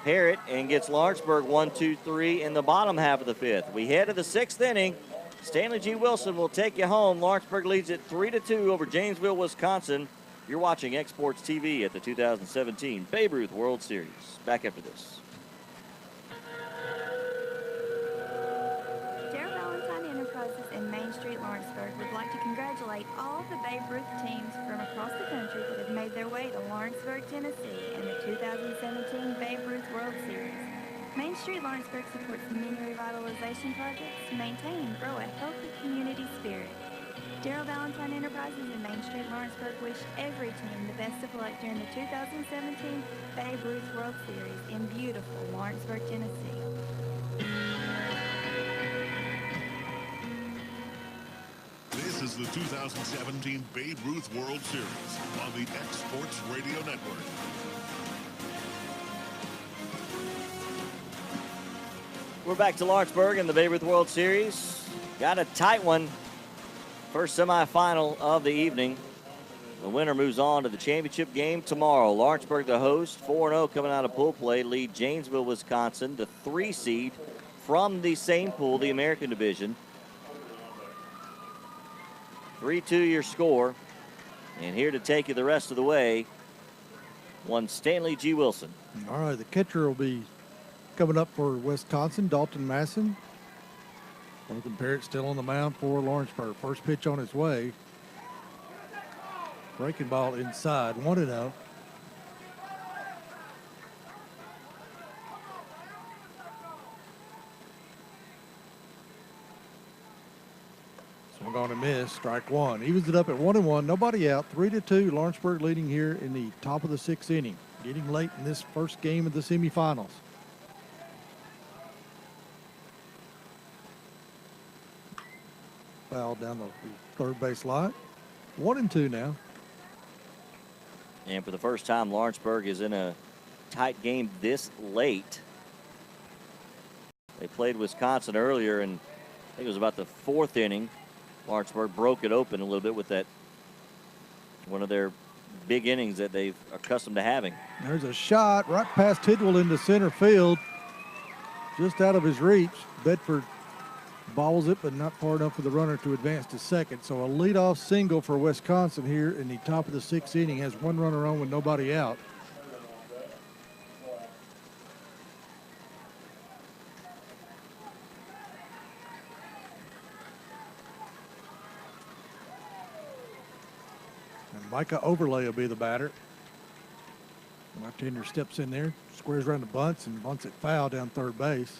Parrott and gets Lawrenceburg 1-2-3 in the bottom half of the 5th. We head to the 6th inning. Stanley G. Wilson will take you home. Lawrenceburg leads it 3-2 over Janesville, Wisconsin. You're watching X Sports TV at the 2017 Babe Ruth World Series. Back after this.
Main Street, Lawrenceburg would like to congratulate all the Babe Ruth teams from across the country that have made their way to Lawrenceburg, Tennessee in the 2017 Babe Ruth World Series. Main Street Lawrenceburg supports many revitalization projects to maintain and grow a healthy community spirit. Darrell Valentine Enterprises and Main Street Lawrenceburg wish every team the best of luck during the 2017 Babe Ruth World Series in beautiful Lawrenceburg, Tennessee.
This is the 2017 Babe Ruth World Series on the X Sports Radio Network.
We're back to Lawrenceburg in the Babe Ruth World Series. Got a tight one. First semifinal of the evening. The winner moves on to the championship game tomorrow. Lawrenceburg, the host, 4-0 coming out of pool play, lead Janesville, Wisconsin, the 3 seed from the same pool, the American Division. 3-2 your score. And here to take you the rest of the way, one Stanley G. Wilson.
All right, the catcher will be coming up for Wisconsin, Dalton Masson. Logan Parrott still on the mound for Lawrenceburg. First pitch on his way. Breaking ball inside, 1-0. Swung on and miss, strike one. Evens it up at 1-1, nobody out, 3-2. Lawrenceburg leading here in the top of the 6th inning. Getting late in this first game of the semifinals. Foul down the third base line. 1-2 now.
And for the first time, Lawrenceburg is in a tight game this late. They played Wisconsin earlier, and I think it was about the 4th inning. Lawrenceburg broke it open a little bit with that, one of their big innings that they've accustomed to having.
There's a shot right past Tidwell into center field. Just out of his reach. Bedford bobbles it, but not far enough for the runner to advance to second. So a leadoff single for Wisconsin here in the top of the 6th inning. Has one runner on with nobody out. And Micah Overlay will be the batter. Left-hander steps in there, squares around the bunts, and bunts it foul down third base.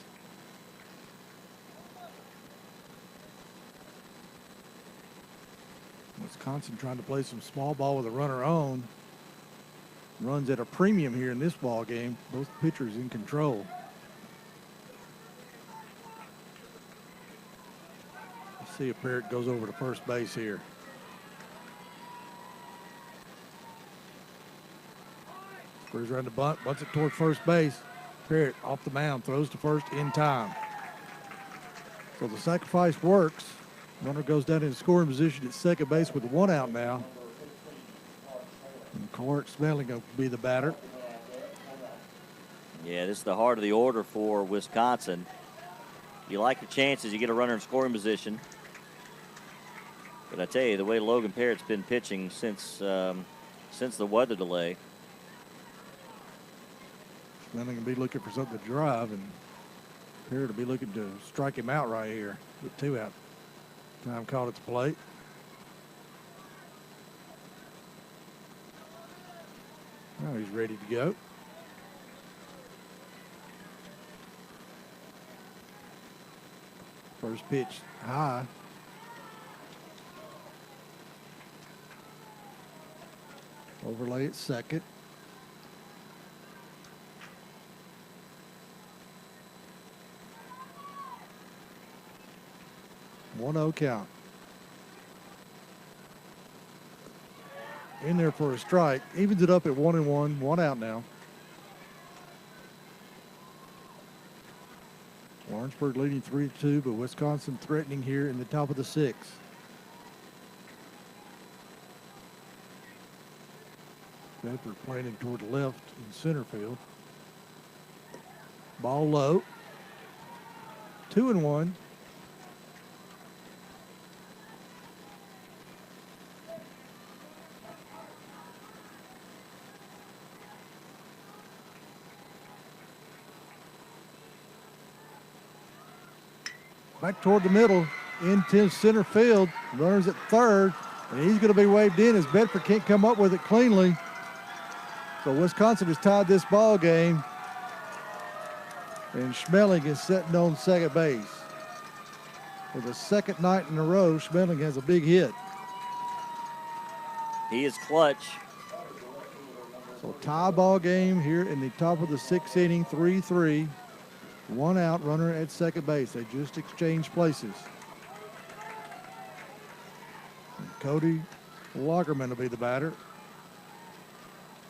Wisconsin trying to play some small ball with a runner on. Runs at a premium here in this ball game. Both pitchers in control. Let's see if Parrott goes over to first base here. Squares around the bunt, bunts it toward first base. Parrott off the mound, throws to first in time. So the sacrifice works. Runner goes down in scoring position at second base with one out now. And Clark Smelling will be the batter.
Yeah, this is the heart of the order for Wisconsin. You like the chances, you get a runner in scoring position. But I tell you, the way Logan Parrott's been pitching since the weather delay.
Smelling will be looking for something to drive, and Parrott will be looking to strike him out right here with two out. Time called at the plate. Now he's ready to go. First pitch high. Overlay at second. One-0 count. In there for a strike. Evens it up at 1-1. One out now. Lawrenceburg leading 3-2, but Wisconsin threatening here in the top of the 6th. Bedford playing toward the left in center field. Ball low. 2-1. Back toward the middle, into center field. Runners at third, and he's going to be waved in as Bedford can't come up with it cleanly. So Wisconsin has tied this ball game, and Schmeling is sitting on second base. For the second night in a row, Schmeling has a big hit.
He is clutch.
So tie ball game here in the top of the 6th inning, 3-3. One out, runner at second base. They just exchanged places. And Cody Lagerman will be the batter.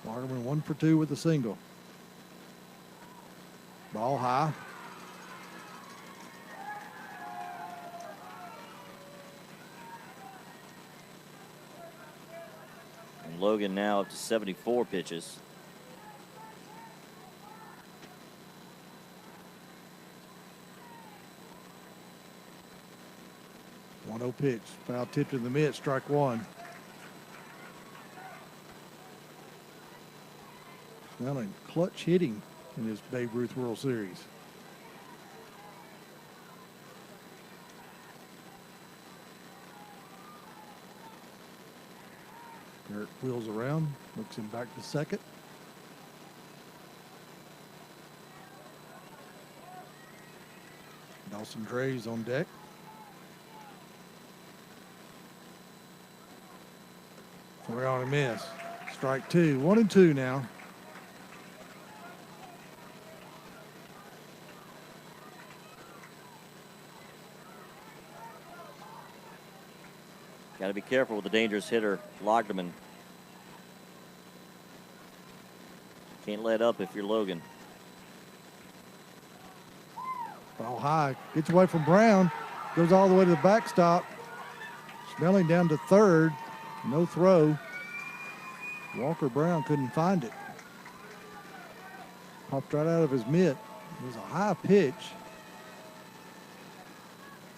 Lagerman 1 for 2 with a single. Ball high.
And Logan now up to 74 pitches.
Pitch. Foul tipped in the mid, strike one. Snelling clutch hitting in this Babe Ruth World Series. Garrett wheels around, looks him back to second. Dawson Draves on deck. We're on a miss. Strike two. 1-2 now.
Got to be careful with the dangerous hitter, Lagerman. Can't let up if you're Logan.
Ball high. Gets away from Brown. Goes all the way to the backstop. Snelling down to third. No throw. Walker Brown couldn't find it. Popped right out of his mitt. It was a high pitch.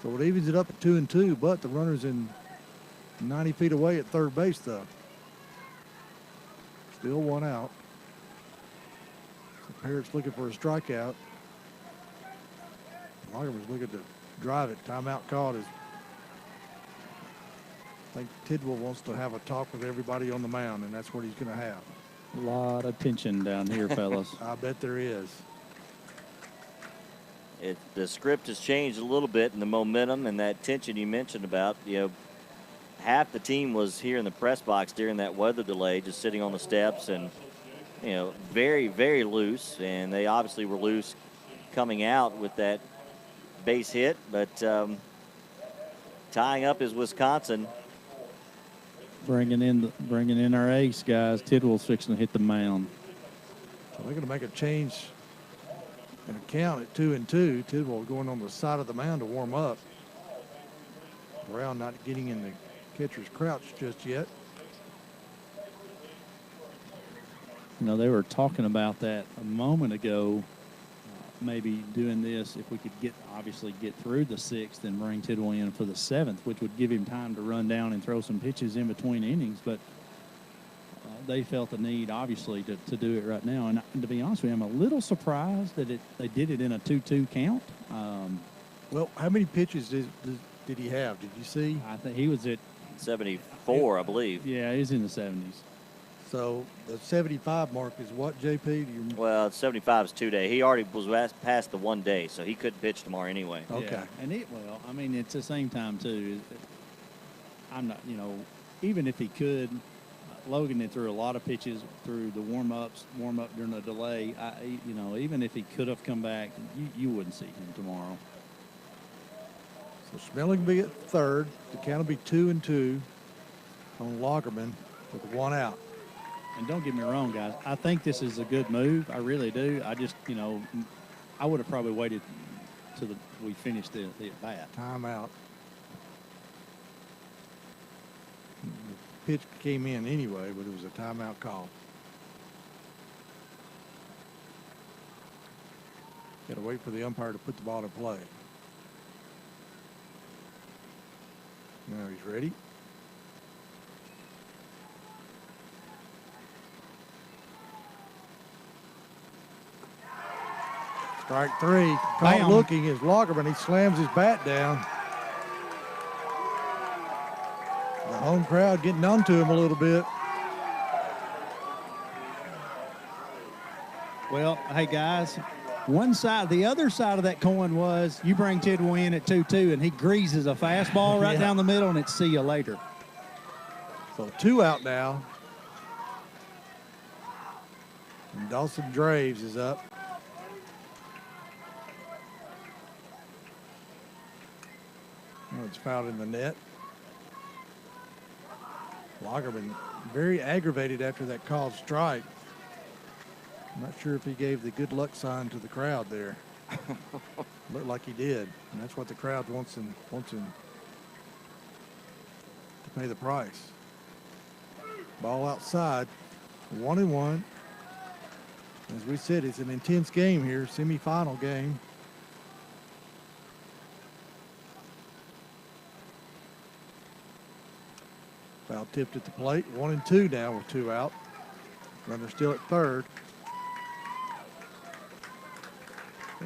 So it evens it up at 2-2, but the runner's in 90 feet away at third base, though. Still one out. So Parrott's looking for a strikeout. Lagerman's looking to drive it. Timeout called. I think Tidwell wants to have a talk with everybody on the mound, and that's what he's going to have.
A lot of tension down here, fellas.
I bet there is.
The script has changed a little bit in the momentum and that tension you mentioned about. Half the team was here in the press box during that weather delay, just sitting on the steps and, very, very loose. And they obviously were loose coming out with that base hit. But tying up is Wisconsin.
Bringing in our ace, guys. Tidwell's fixing to hit the mound.
So they're going to make a change in a count at 2-2. Tidwell going on the side of the mound to warm up. Brown not getting in the catcher's crouch just yet.
They were talking about that a moment ago, maybe doing this if we could obviously get through the sixth and bring Tidwell in for the seventh, which would give him time to run down and throw some pitches in between innings. But they felt the need, obviously, to do it right now. And to be honest with you, I'm a little surprised that they did it in a 2-2 count.
Well, how many pitches did he have? Did you see?
I think he was at
74, I believe.
Yeah, he's in the 70s.
So the 75 mark is what, JP? Do you...
Well, 75 is 2 day. He already was past the 1 day, so he couldn't pitch tomorrow anyway.
Okay.
Yeah. And it's the same time too. I'm not, even if he could, Logan had threw a lot of pitches through the warm up during the delay. Even if he could have come back, you wouldn't see him tomorrow.
So Snelling will be at third. The count will be 2-2 on Lagerman with one out.
And don't get me wrong, guys. I think this is a good move. I really do. I just, I would have probably waited till we finished the at-bat.
Timeout. The pitch came in anyway, but it was a timeout call. Got to wait for the umpire to put the ball in play. Now he's ready. Strike three. Caught looking is Lagerman. He slams his bat down. The home crowd getting onto him a little bit.
Well, hey, guys, the other side of that coin was you bring Tidwell in at 2-2, and he greases a fastball right down the middle, and it's see you later.
So 2 out now. And Dawson Draves is up. Oh, it's fouled in the net. Lagerman very aggravated after that called strike. I'm not sure if he gave the good luck sign to the crowd there. Looked like he did, and that's what the crowd wants him to pay the price. Ball outside, 1-1. As we said, it's an intense game here, semifinal game. Foul tipped at the plate. 1-2 now with 2 out. Runner still at third.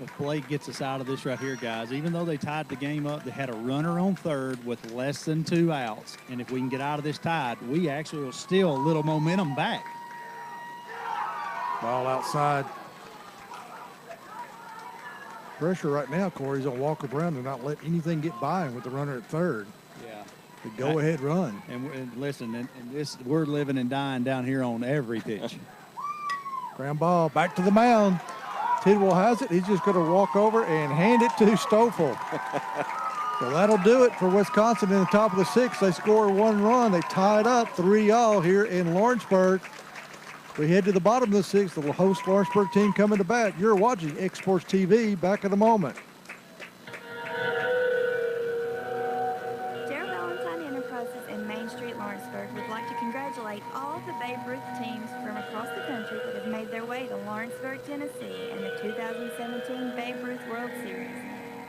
If Blake gets us out of this right here, guys, even though they tied the game up, they had a runner on third with less than 2 outs. And if we can get out of this tied, we actually will steal a little momentum back.
Ball outside. Pressure right now, Corey's on Walker Brown to not let anything get by him with the runner at third.
Yeah.
The go-ahead run.
And listen, and this we're living and dying down here on every pitch.
Ground ball back to the mound. Tidwell has it. He's just going to walk over and hand it to Stoffel. So that'll do it for Wisconsin in the top of the 6th. They score 1 run. They tie it up 3-3 here in Lawrenceburg. We head to the bottom of the 6th. The host Lawrenceburg team coming to bat. You're watching X Sports TV. Back in a moment.
Would like to congratulate all the Babe Ruth teams from across the country that have made their way to Lawrenceburg, Tennessee in the 2017 Babe Ruth World Series.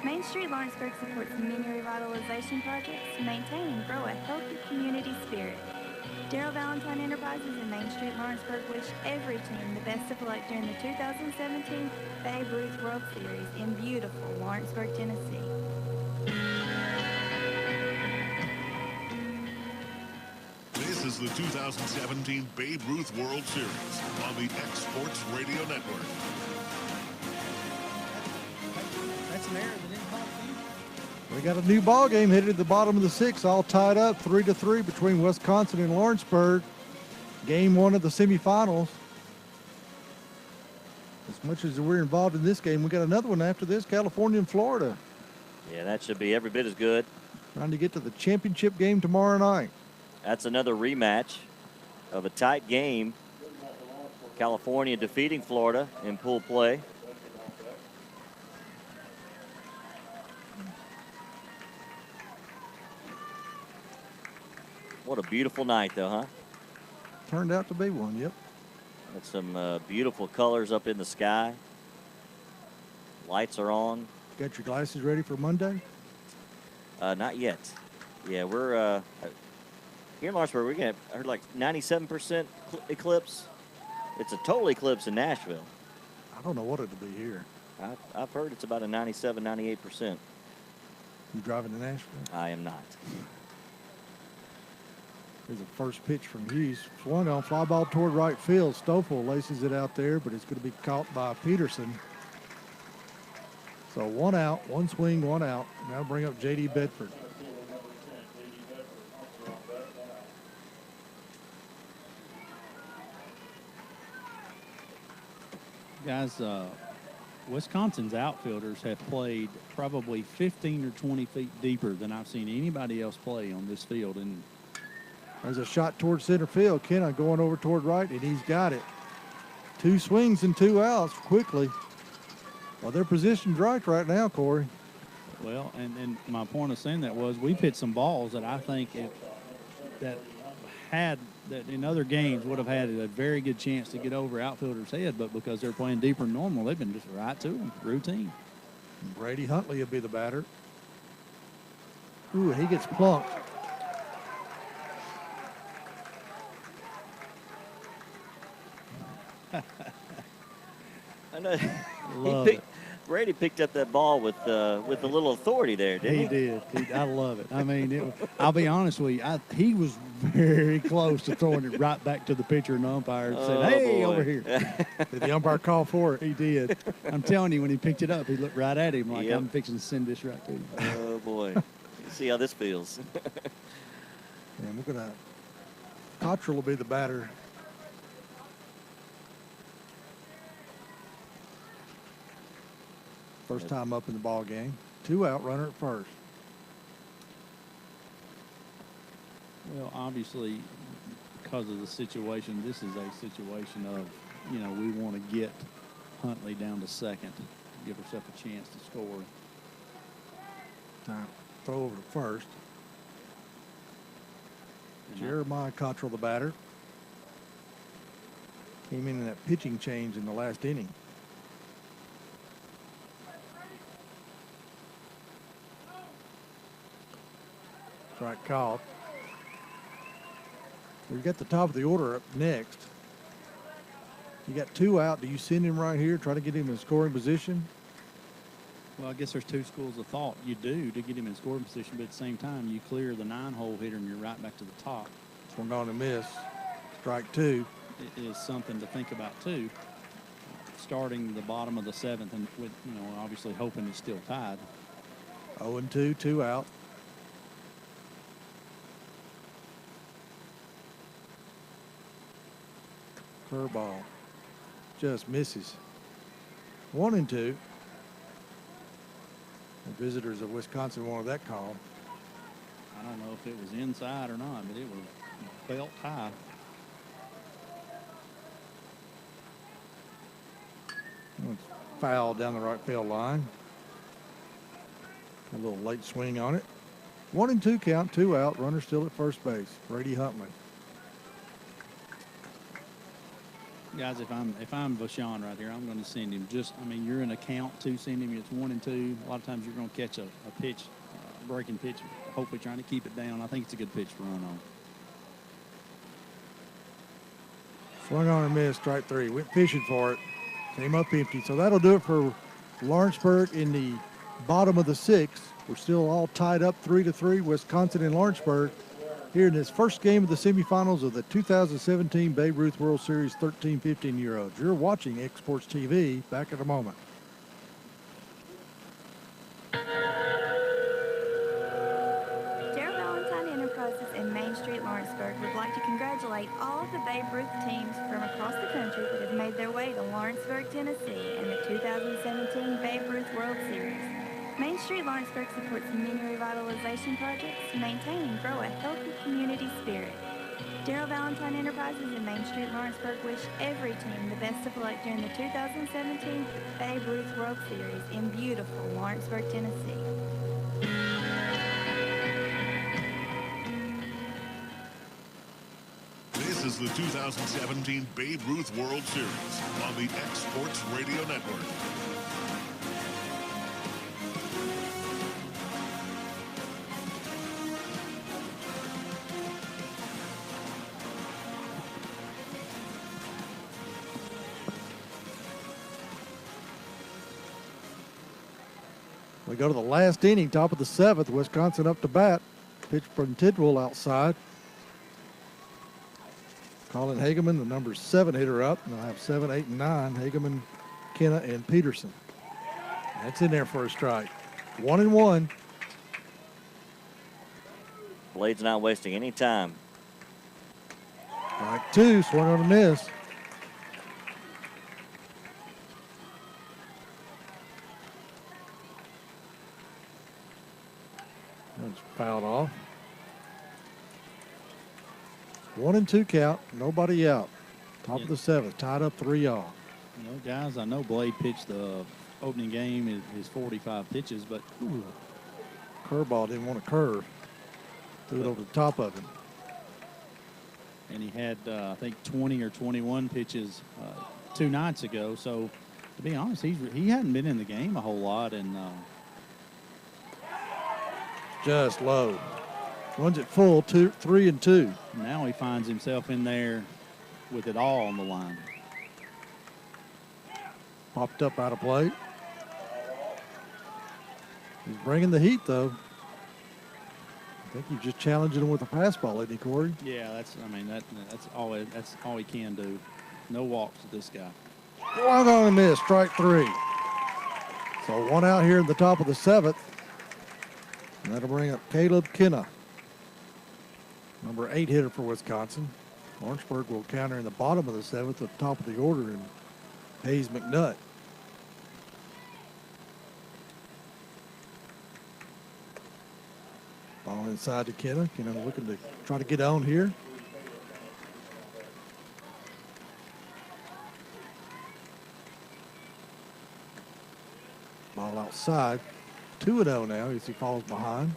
Main Street Lawrenceburg supports many revitalization projects to maintain and grow a healthy community spirit. Darrell Valentine Enterprises and Main Street Lawrenceburg wish every team the best of luck during the 2017 Babe Ruth World Series in beautiful Lawrenceburg, Tennessee.
This is the 2017 Babe Ruth World Series on the X Sports Radio Network.
That's an error that didn't call for you.
We got a new ball game headed to the bottom of the 6th, all tied up 3-3 between Wisconsin and Lawrenceburg. Game 1 of the semifinals. As much as we're involved in this game, we got another one after this, California and Florida.
Yeah, that should be every bit as good.
Trying to get to the championship game tomorrow night.
That's another rematch of a tight game. California defeating Florida in pool play. What a beautiful night, though, huh?
Turned out to be one, yep.
With some beautiful colors up in the sky. Lights are on.
Got your glasses ready for Monday?
Not yet. Yeah, we're here in Lawrenceburg. We're getting, I heard, like 97% eclipse. It's a total eclipse in Nashville.
I don't know what it'll be here.
I've heard it's about a 97, 98%.
You driving to Nashville?
I am not.
Here's a first pitch from Hughes. Swung on, fly ball toward right field. Stoffel laces it out there, but it's going to be caught by Peterson. So 1 out, 1 swing, 1 out. Now bring up J.D. Bedford.
Guys, Wisconsin's outfielders have played probably 15 or 20 feet deeper than I've seen anybody else play on this field. And
there's a shot towards center field. Kenna going over toward right, and he's got it. 2 swings and 2 outs quickly. Well, they're positioned right now, Corey.
Well, and my point of saying that was we've hit some balls that I think that in other games would have had a very good chance to get over outfielders' head, but because they're playing deeper than normal, they've been just right to them, routine.
Brady Huntley will be the batter. Ooh, he gets plunked.
I know. Brady picked up that ball with a little authority there, didn't he?
He did. I love it. I mean, I'll be honest with you. He was very close to throwing it right back to the pitcher and the umpire and said, "Hey,
boy.
over here."
Did the umpire call for it?
He did. I'm telling you, when he picked it up, he looked right at him like,
Yep.
I'm fixing to send this right to you.
Oh, boy. See how this feels.
And we're going to – Cottrell will be the batter. First time up in the ball game. 2 out, runner at first.
Well, obviously, because of the situation, this is a situation of, we want to get Huntley down to second, give ourselves a chance to score.
Now, throw over to first. Jeremiah Cottrell, the batter. Came in that pitching change in the last inning. Strike called. We've got the top of the order up next. You got 2 out. Do you send him right here, try to get him in scoring position?
Well, I guess there's two schools of thought. You do to get him in scoring position, but at the same time, you clear the 9-hole hitter and you're right back to the top.
Swung on and miss. Strike two.
It is something to think about, too. Starting the bottom of the 7th and with, obviously hoping it's still tied.
0-2, 2 out. Curveball. Just misses. 1-2. The visitors of Wisconsin wanted that call.
I don't know if it was inside or not, but it was belt high.
Foul down the right field line. A little late swing on it. 1-2 count, 2 out. Runner still at first base. Brady Huntley.
Guys, if I'm Vashon right here, I'm going to send him you're in a count to send him. It's 1-2. A lot of times you're going to catch a pitch, breaking pitch, hopefully trying to keep it down. I think it's a good pitch to run on.
Swung on and missed, strike three. Went fishing for it. Came up empty. So that'll do it for Lawrenceburg in the bottom of the 6th. We're still all tied up 3-3, Wisconsin and Lawrenceburg, here in this first game of the semifinals of the 2017 Babe Ruth World Series 13-15-year-olds. You're watching Exports TV. Back in a moment.
Lawrenceburg would like to congratulate all of the Babe Ruth teams from across the country that have made their way to Lawrenceburg, Tennessee in the 2017 Babe Ruth World Series. Main Street Lawrenceburg supports many revitalization projects to maintain and grow a healthy community spirit. Darrell Valentine Enterprises and Main Street Lawrenceburg wish every team the best of luck during the 2017 Babe Ruth World Series in beautiful Lawrenceburg, Tennessee.
This is the 2017 Babe Ruth World Series on the Exports Radio Network.
We go to the last inning, top of the 7th. Wisconsin up to bat. Pitch from Tidwell outside. Colin Hageman, the number 7 hitter up. And they'll have 7, 8, and 9. Hageman, Kenna, and Peterson. That's in there for a strike. 1-1.
Blade's not wasting any time.
Strike 2, swung on a miss. That's fouled off. 1-2 count, nobody out. Top of the 7th, tied up 3-all.
Guys, I know Blade pitched the opening game his 45 pitches, but
Curveball didn't want to curve. Threw it over the top of him.
And he had, I think, 20 or 21 pitches 2 nights ago. So, to be honest, he hadn't been in the game a whole lot. And
just low. Runs it full, 3-2.
Now he finds himself in there with it all on the line.
Popped up out of play. He's bringing the heat, though. I think he's just challenging him with a fastball, isn't he, Corey?
Yeah, that's all he can do. No walks with this guy.
One on a miss, strike 3. So 1 out here in the top of the 7th. And that'll bring up Caleb Kenna, number 8 hitter for Wisconsin. Lawrenceburg will counter in the bottom of the 7th at the top of the order in Hayes McNutt. Ball inside to Kenna. Kenna looking to try to get on here. Ball outside. 2-0 now as he falls behind.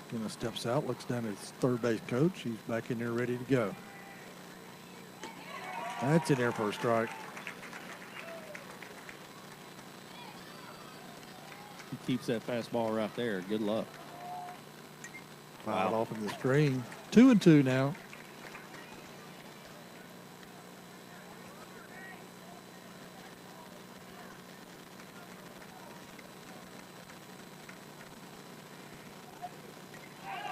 Kenna steps out, looks down at his third base coach. He's back in there ready to go. That's in there for a strike.
He keeps that fastball right there. Good luck.
Fouled off in the screen. 2-2 now.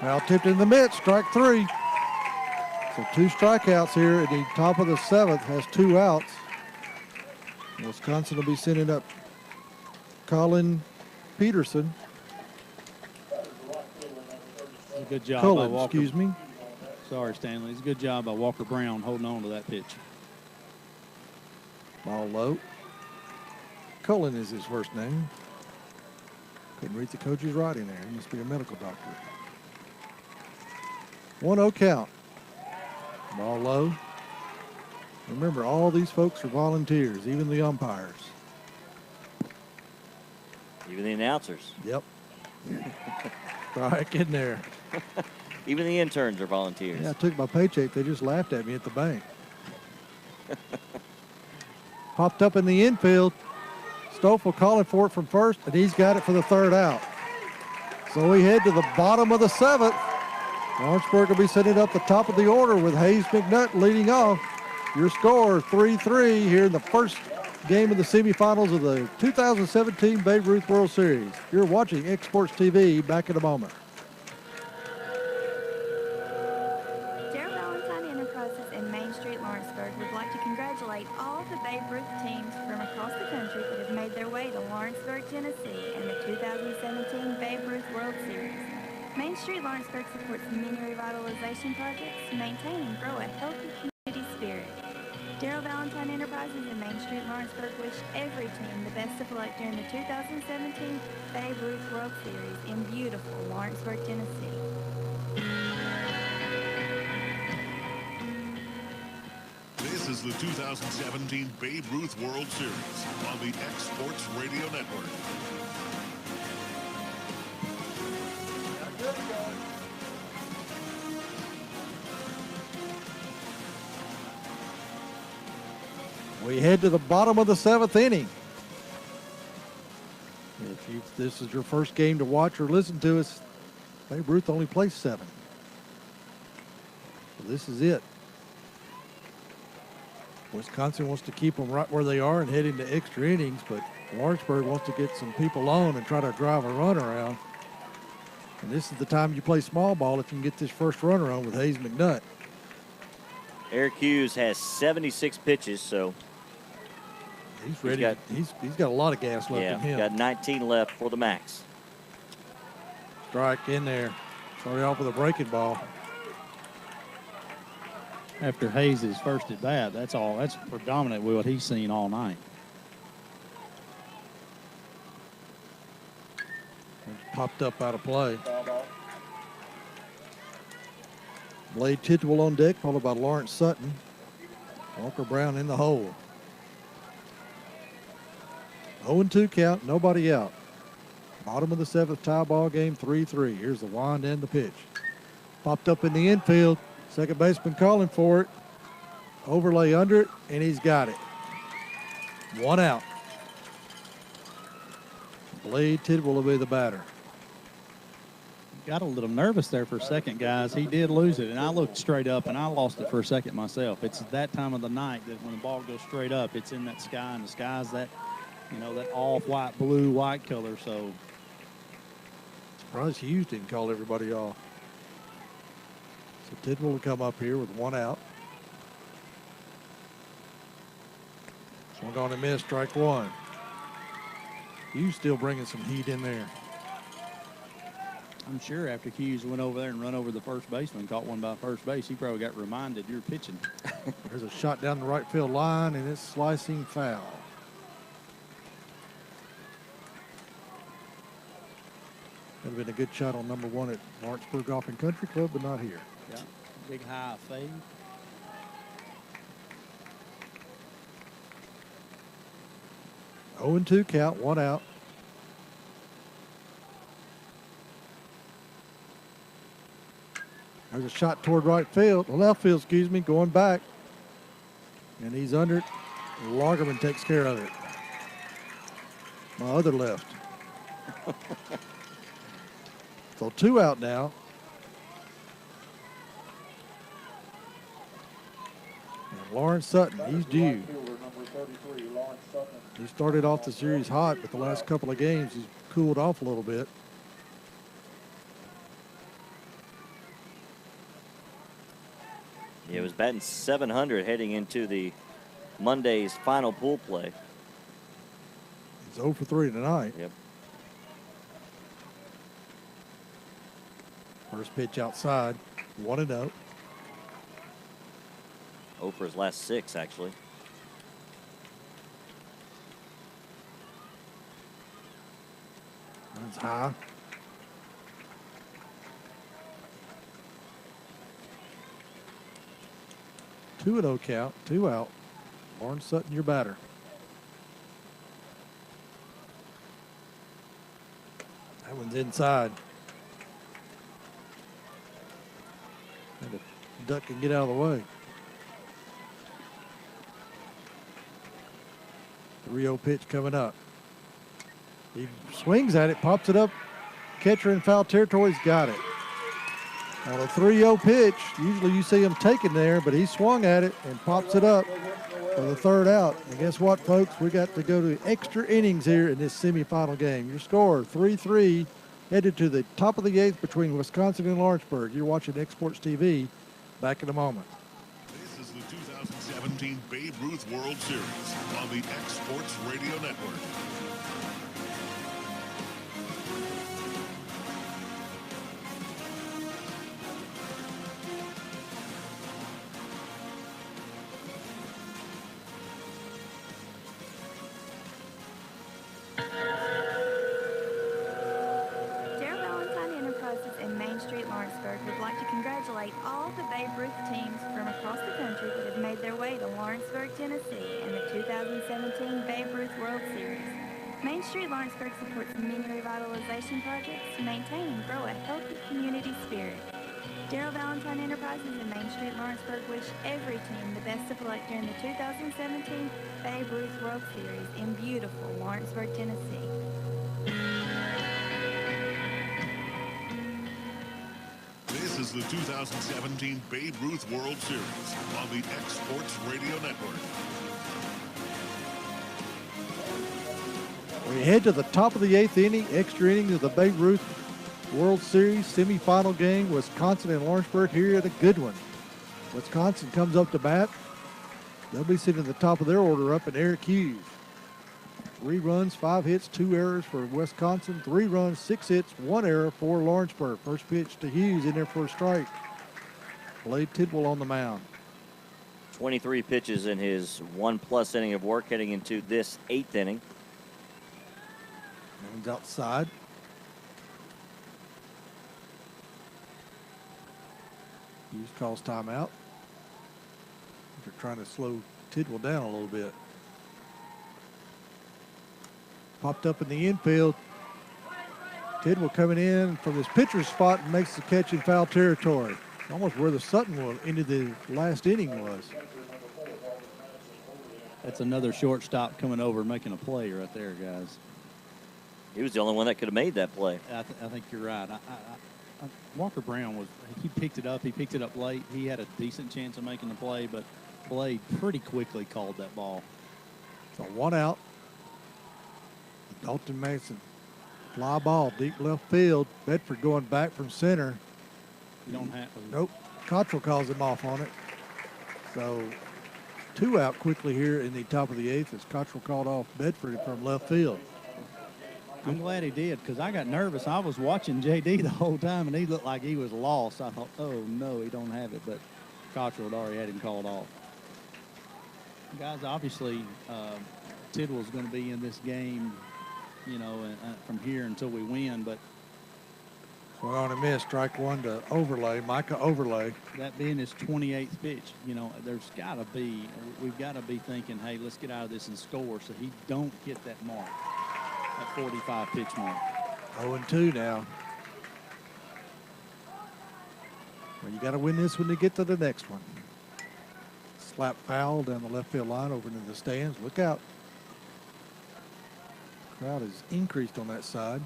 Foul tipped in the mid, strike 3. So 2 strikeouts here at the top of the 7th, has 2 outs. Wisconsin will be sending up Colin Peterson.
It's a good job by
Cullen,
Walker.
excuse me.
Sorry, Stanley. It's a good job by Walker Brown holding on to that pitch.
Ball low. Cullen is his first name. Couldn't read the coach's writing there. He must be a medical doctor. 1-0 count. Ball low. Remember, all these folks are volunteers, even the umpires.
Even the announcers.
Yep. Strike in there.
Even the interns are volunteers.
Yeah, I took my paycheck. They just laughed at me at the bank. Popped up in the infield. Stoffel calling for it from first, and he's got it for the 3rd out. So we head to the bottom of the 7th. Lawrenceburg will be sitting up the top of the order with Hayes McNutt leading off. Your score 3-3 here in the first game of the semifinals of the 2017 Babe Ruth World Series. You're watching Exports TV. Back in a moment.
Gerald Valentine Enterprises in Main Street, Lawrenceburg would like to congratulate all the Babe Ruth teams from across the country that have made their way to Lawrenceburg, Tennessee in the 2017 Babe Ruth World Series. Main Street Lawrenceburg supports many revitalization projects to maintain and grow a healthy community spirit. Gerald Valentine Enterprises and Main Street Lawrenceburg wish every team the best of luck during the 2017 Babe Ruth World Series in beautiful Lawrenceburg, Tennessee.
This is the 2017 Babe Ruth World Series on the X Sports Radio Network.
We head to the bottom of the 7th inning. If this is your first game to watch or listen to us, Babe Ruth only plays 7. So this is it. Wisconsin wants to keep them right where they are and head into extra innings, but Lawrenceburg wants to get some people on and try to drive a run around. And this is the time you play small ball if you can get this first runner on with Hayes McNutt.
Eric Hughes has 76 pitches, so
he's ready. He's got a lot of gas left in him.
Got 19 left for the max.
Strike in there. Started off with a breaking ball.
After Hayes' first at bat, that's all. That's predominant with what he's seen all night.
Popped up out of play. Blade Tidwell on deck, followed by Lawrence Sutton. Walker Brown in the hole. 0-2 count, nobody out. Bottom of the 7th, tie ball game, 3-3. Here's the wind and the pitch. Popped up in the infield. Second baseman calling for it. Overlay under it, and he's got it. 1 out. Blade Tidwell will be the batter.
Got a little nervous there for a second, guys. He did lose it, and I looked straight up, and I lost it for a second myself. It's that time of the night that when the ball goes straight up, it's in that sky, and the sky's that, that off-white, blue-white color, so.
Surprised Hughes didn't call everybody off. So Tidwell will come up here with 1 out. Swung on and missed, strike 1. Hughes still bringing some heat in there.
I'm sure after Hughes went over there and run over the first baseman, caught one by first base, he probably got reminded you're pitching.
There's a shot down the right field line, and it's slicing foul. Would have been a good shot on number 1 at Lawrenceburg Golf and Country Club, but not here.
Yeah, big high fade.
Oh, 0-2 count, 1 out. There's a shot toward left field, excuse me, going back. And he's under it. Lagerman takes care of it. My other left. So 2 out now. And Lawrence Sutton, he's due. He started off the series hot, but the last couple of games he's cooled off a little bit.
It was batting .700 heading into the Monday's final pool play.
He's 0 for 3 tonight.
Yep.
First pitch outside, 1-0.
0 for his last 6, actually.
Runs high. Two and 0 count, 2 out. Lawrence Sutton, your batter. That one's inside. And the duck can get out of the way. 3-0 pitch coming up. He swings at it, pops it up. Catcher in foul territory's got it. On a 3-0 pitch, usually you see him taken there, but he swung at it and pops it up for the 3rd out. And guess what, folks? We got to go to extra innings here in this semifinal game. Your score, 3-3, headed to the top of the 8th between Wisconsin and Lawrenceburg. You're watching Exports TV. Back in a moment.
This is the 2017 Babe Ruth World Series on the Exports Radio Network.
Would like to congratulate all the Babe Ruth teams from across the country that have made their way to Lawrenceburg, Tennessee in the 2017 Babe Ruth World Series. Main Street Lawrenceburg supports many revitalization projects to maintain and grow a healthy community spirit. Darrell Valentine Enterprises and Main Street Lawrenceburg wish every team the best of luck during the 2017 Babe Ruth World Series in beautiful Lawrenceburg, Tennessee.
This is the 2017 Babe Ruth World Series on the Exports Radio Network.
We head to the top of the 8th inning, extra innings of the Babe Ruth World Series semifinal game. Wisconsin and Lawrenceburg here at a good one. Wisconsin comes up to bat. They'll be sitting at the top of their order up in Eric Hughes. 3 runs, 5 hits, 2 errors for Wisconsin. 3 runs, 6 hits, 1 error for Lawrenceburg. First pitch to Hughes in there for a strike. Blade Tidwell on the mound.
23 pitches in his 1+ inning of work heading into this 8th inning.
One's outside. Hughes calls timeout. They're trying to slow Tidwell down a little bit. Popped up in the infield. Tidwell coming in from his pitcher's spot and makes the catch in foul territory. Almost where the Sutton one into the last inning was.
That's another shortstop coming over making a play right there, guys.
He was the only one that could have made that play.
I think you're right. Walker Brown he picked it up. He picked it up late. He had a decent chance of making the play, but Blade pretty quickly called that ball.
So 1 out. Dalton Mason, fly ball, deep left field. Bedford going back from center.
You don't have to.
Nope. Cottrell calls him off on it. So 2 out quickly here in the top of the 8th as Cottrell called off Bedford from left field.
I'm glad he did because I got nervous. I was watching JD the whole time, and he looked like he was lost. I thought, oh, no, he don't have it. But Cottrell had already had him called off. Guys, obviously, Tidwell's going to be in this game, you know, from here until we win. But
we're on a miss. Strike 1 to Overlay, Micah Overlay.
That being his 28th pitch, you know, we've got to be thinking, hey, let's get out of this and score so he don't hit that mark. That 45 pitch mark.
0-2 now. Well, you got to win this one to get to the next one. Slap foul down the left field line over into the stands. Look out. Crowd has increased on that side.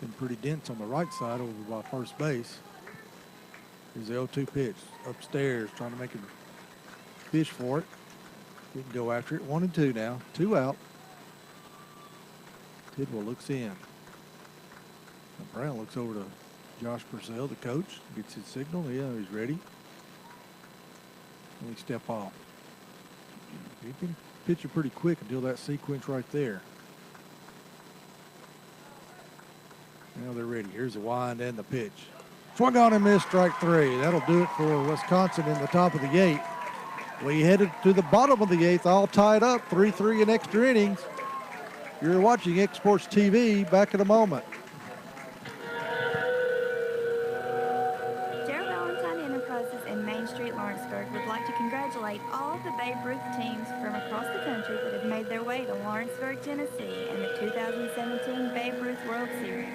Been pretty dense on the right side over by first base. Here's the 0-2 pitch. Upstairs, trying to make him fish for it. Didn't go after it. 1-2 now. 2 out. Tidwell looks in. Brown looks over to Josh Purcell, the coach, gets his signal. Yeah, he's ready. And we step off. He can pitch it pretty quick until that sequence right there. Now they're ready. Here's the wind and the pitch. Swung on and missed, strike 3. That'll do it for Wisconsin in the top of the 8th. We headed to the bottom of the 8th, all tied up, 3-3 in extra innings. You're watching X Sports TV. Back in a moment.
Main Street Lawrenceburg would like to congratulate all of the Babe Ruth teams from across the country that have made their way to Lawrenceburg, Tennessee in the 2017 Babe Ruth World Series.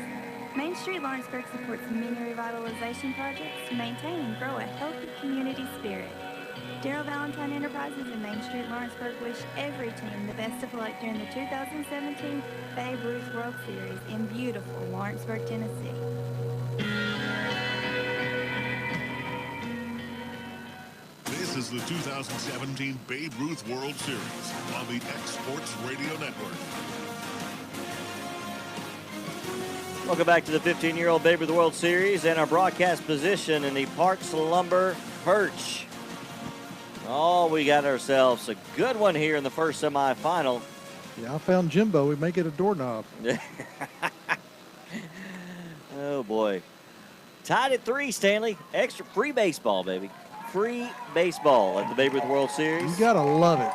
Main Street Lawrenceburg supports many revitalization projects to maintain and grow a healthy community spirit. Darrell Valentine Enterprises and Main Street Lawrenceburg wish every team the best of luck during the 2017 Babe Ruth World Series in beautiful Lawrenceburg, Tennessee.
This is the 2017 Babe Ruth World Series on the X Sports Radio Network.
Welcome back to the 15-year-old Babe Ruth World Series and our broadcast position in the Parks Lumber Perch. Oh, we got ourselves a good one here in the first semifinal.
Yeah, I found Jimbo. We may get a doorknob.
Oh, boy. Tied at 3, Stanley. Extra free baseball, baby. Free baseball at the Babe Ruth World Series.
You got to love it.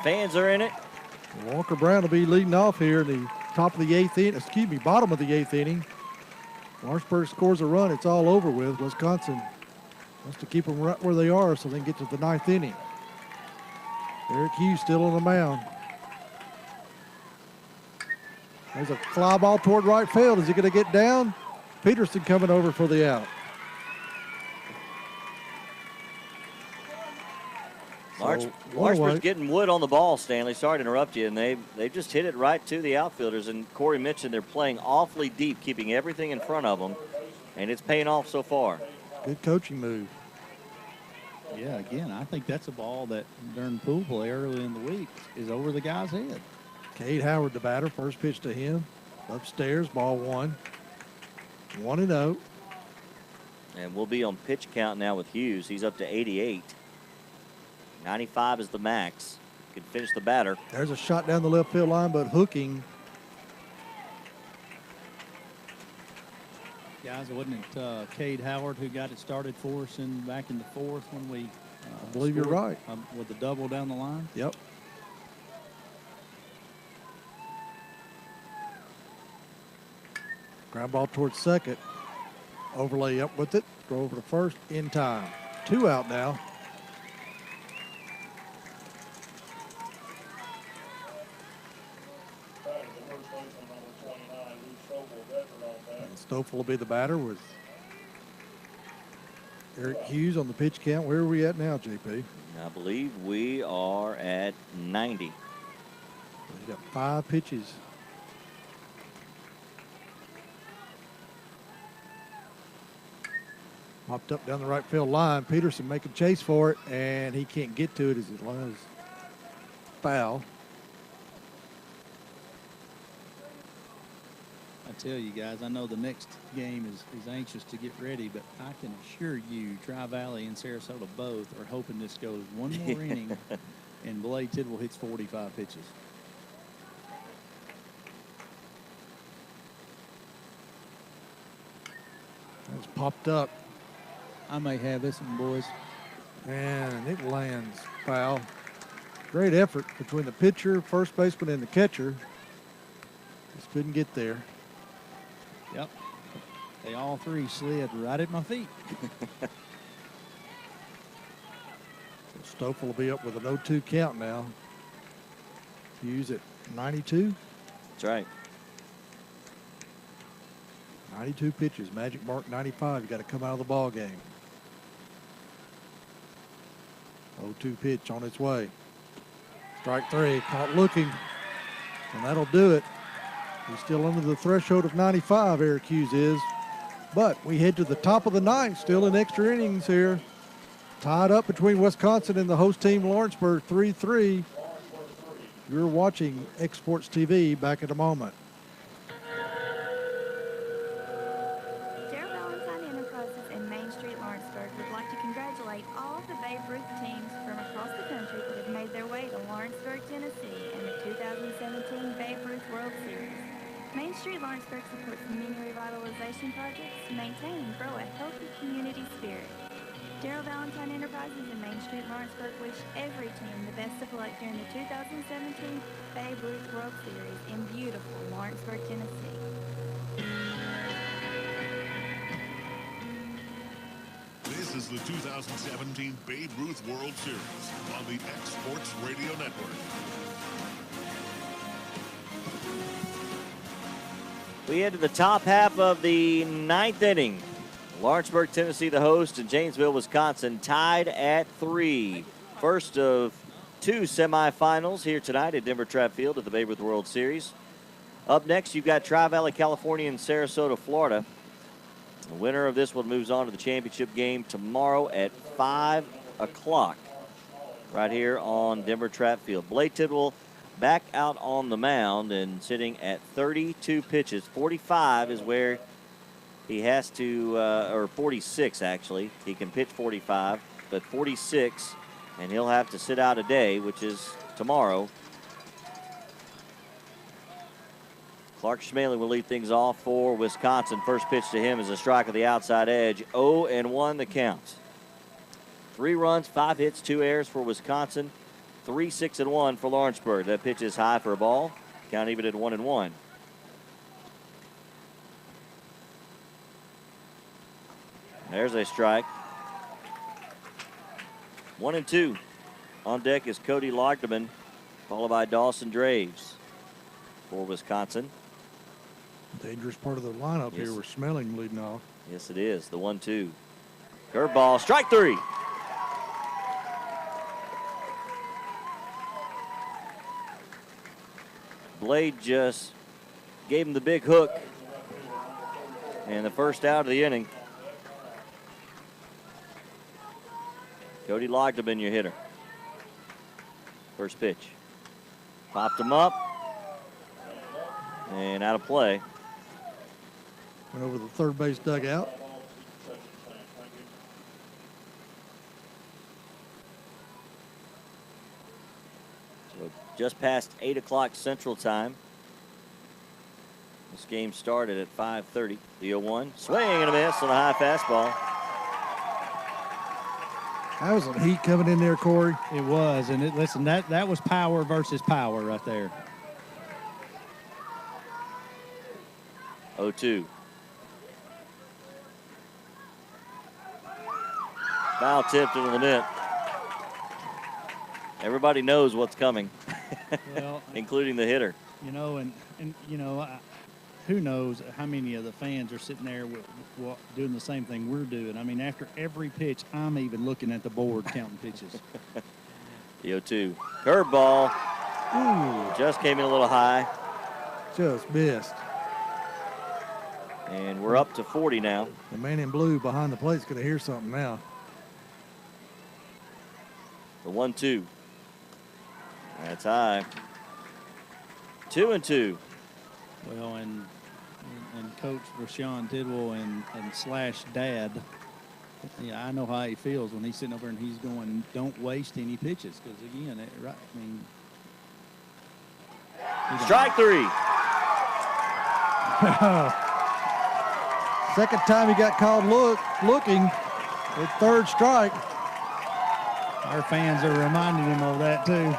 Fans are in it.
Walker Brown will be leading off here in the top of the 8th inning. Excuse me, bottom of the 8th inning. Lawrenceburg scores a run. It's all over with. Wisconsin wants to keep them right where they are so they can get to the 9th inning. Eric Hughes still on the mound. There's a fly ball toward right field. Is he going to get down? Peterson coming over for the out.
Lawrenceburg's getting wood on the ball, Stanley. Sorry to interrupt you. And they've just hit it right to the outfielders. And Corey mentioned they're playing awfully deep, keeping everything in front of them. And it's paying off so far.
Good coaching move.
Yeah, again, I think that's a ball that during pool play early in the week is over the guy's head.
Cade Howard, the batter. First pitch to him. Upstairs, ball 1. 1-0.
And we'll be on pitch count now with Hughes. He's up to 88. 95 is the max. Can finish the batter.
There's a shot down the left field line, but hooking.
Guys, wasn't it Cade Howard who got it started for us back in the 4th when we
I believe you're right.
With the double down the line?
Yep. Ground ball towards second. Overlay up with it. Throw over to first in time. 2 out now. Stoffel will be the batter with Eric Hughes on the pitch count. Where are we at now, JP?
I believe we are at 90.
He's got 5 pitches. Popped up down the right field line. Peterson making chase for it, and he can't get to it as it was foul.
I tell you guys, I know the next game is anxious to get ready, but I can assure you Tri-Valley and Sarasota both are hoping this goes one more inning and Blade Tidwell hits 45 pitches.
It's popped up.
I may have this one, boys.
And it lands foul. Great effort between the pitcher, first baseman, and the catcher. Just couldn't get there.
Yep. They all 3 slid right at my feet.
Stoffel will be up with an 0-2 count now. Hughes at 92.
That's right.
92 pitches. Magic mark 95. You got to come out of the ball game. 0-2 pitch on its way. Strike 3. Caught looking. And that'll do it. He's still under the threshold of 95, Eric Hughes is. But we head to the top of the 9th, still in extra innings here. Tied up between Wisconsin and the host team, Lawrenceburg, 3-3. You're watching X Sports TV. Back in a moment.
would like to congratulate all of the Babe Ruth teams from across the country that have made their way to Lawrenceburg, Tennessee in the 2017 Babe Ruth World Series. Main Street Lawrenceburg supports many revitalization projects to maintain and grow a healthy community spirit. Darrell Valentine Enterprises and Main Street Lawrenceburg wish every team the best of luck during the 2017 Babe Ruth World Series in beautiful Lawrenceburg, Tennessee.
This is the 2017 Babe Ruth World Series on the X Sports Radio Network.
We head to the top half of the ninth inning. Lawrenceburg, Tennessee, the host, and Janesville, Wisconsin, tied at 3. First of 2 semifinals here tonight at Denver Track Field at the Babe Ruth World Series. Up next, you've got Tri-Valley, California, and Sarasota, Florida. The winner of this one moves on to the championship game tomorrow at 5 o'clock right here on Denver Track Field. Blade Tidwell back out on the mound and sitting at 32 pitches. 45 is where he has to, or 46 actually. He can pitch 45, but 46, and he'll have to sit out a day, which is tomorrow. Clark Schmaley will lead things off for Wisconsin. First pitch to him is a strike of the outside edge. 0-1 the count. 3 runs, 5 hits, 2 errors for Wisconsin. 3-6-1 for Lawrenceburg. That pitch is high for a ball. Count even at 1-1. There's a strike. 1-2. On deck is Cody Logdeman, followed by Dawson Draves for Wisconsin.
Dangerous part of the lineup here with Schmeling leading off.
Yes, it is. The 1-2. Curveball, strike 3. Blade just gave him the big hook. And the first out of the inning. Cody Logdeman, your hitter. First pitch. Popped him up. And out of play.
Went over the third base dugout.
So just past 8 o'clock Central Time. This game started at 5:30. The 0-1. Swing and a miss on a high fastball.
That was some heat coming in there, Corey.
It was, and listen, that was power versus power right there.
0-2. Foul tipped into the net. Everybody knows what's coming,
Well,
including the hitter.
You know, and you know, who knows how many of the fans are sitting there doing the same thing we're doing. I mean, after every pitch, I'm even looking at the board counting pitches.
The 0-2. Curveball. Ooh, just came in a little high.
Just missed.
And we're up to 40 now.
The man in blue behind the plate's going to hear something now.
The 1-2. That's high. 2-2.
Well, and Coach Rashawn Tidwell and slash Dad, yeah, I know how he feels when he's sitting over and he's going, don't waste any pitches, because again, right? I mean,
strike 3.
Second time he got called looking at third strike.
Our fans are reminding him of that too.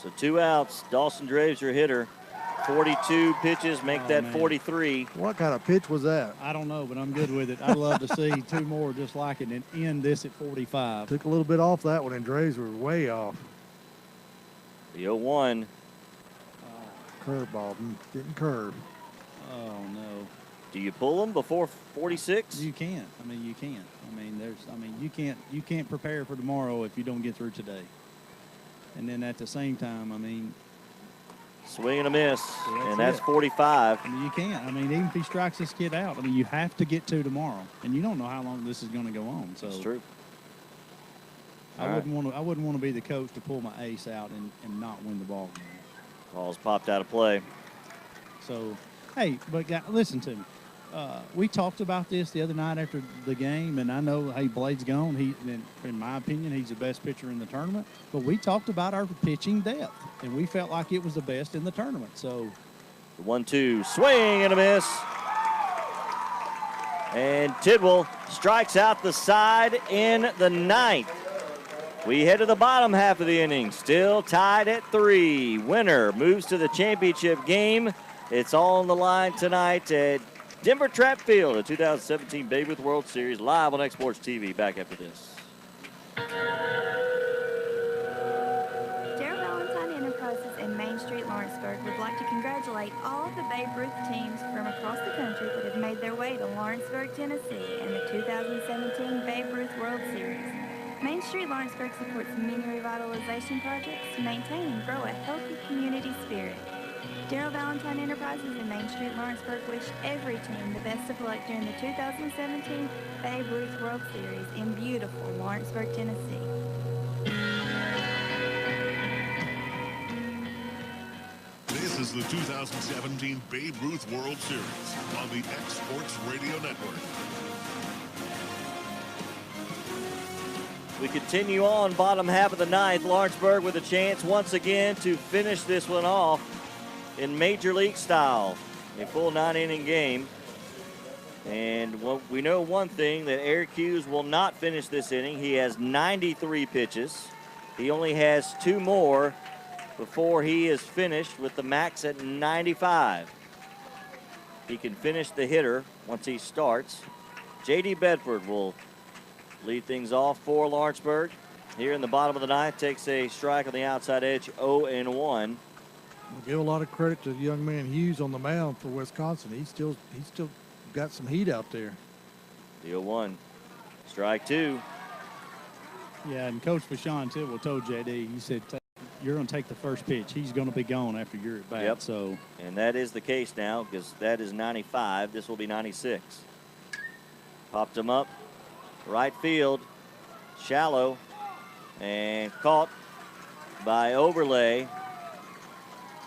So 2 outs. Dawson Draves, your hitter. 42 pitches, make that 43.
What kind of pitch was that?
I don't know, but I'm good with it. I'd love to see 2 more just like it and end this at 45.
Took a little bit off that one, and Draves were way off.
The 0-1.
Curveball, didn't curve.
Oh, no.
Do you pull them before 46?
You can't. I mean, you can't. You can't prepare for tomorrow if you don't get through today. And then at the same time, I mean,
swing and a miss, and that's
it.
45.
I mean, you can't. I mean, even if he strikes this kid out, I mean, you have to get to tomorrow, and you don't know how long this is going to go on. So
that's true.
I wouldn't want to be the coach to pull my ace out and not win the ball game.
Ball's popped out of play.
So Hey, but listen to me. We talked about this the other night after the game, and I know, hey, Blade's gone. In my opinion, he's the best pitcher in the tournament. But we talked about our pitching depth, and we felt like it was the best in the tournament. So,
the 1-2 swing and a miss. And Tidwell strikes out the side in the ninth. We head to the bottom half of the inning, still tied at 3. Winner moves to the championship game. It's all on the line tonight at Denver Track Field, the 2017 Babe Ruth World Series, live on X-Sports TV. Back after this.
Darrell Valentine Enterprises and Main Street Lawrenceburg would like to congratulate all of the Babe Ruth teams from across the country that have made their way to Lawrenceburg, Tennessee in the 2017 Babe Ruth World Series. Main Street Lawrenceburg supports many revitalization projects to maintain and grow a healthy community spirit. Darrell Valentine Enterprises and Main Street Lawrenceburg wish every team the best of luck during the 2017 Babe Ruth World Series in beautiful Lawrenceburg, Tennessee.
This is the 2017 Babe Ruth World Series on the X Sports Radio Network.
We continue on, bottom half of the ninth. Lawrenceburg with a chance once again to finish this one off in Major League style, a full 9-inning game. And we know one thing, that Eric Hughes will not finish this inning. He has 93 pitches. He only has 2 more before he is finished with the max at 95. He can finish the hitter once he starts. J.D. Bedford will lead things off for Lawrenceburg. Here in the bottom of the ninth, takes a strike on the outside edge, 0-1.
We'll give a lot of credit to the young man Hughes on the mound for Wisconsin. He's still got some heat out there.
The 0-1, strike 2.
Yeah, and Coach Vashon Tidwell told JD, he said, you're going to take the first pitch. He's going to be gone after you're at bat.
Yep.
So,
and that is the case now, because that is 95. This will be 96. Popped him up, right field, shallow, and caught by Overlay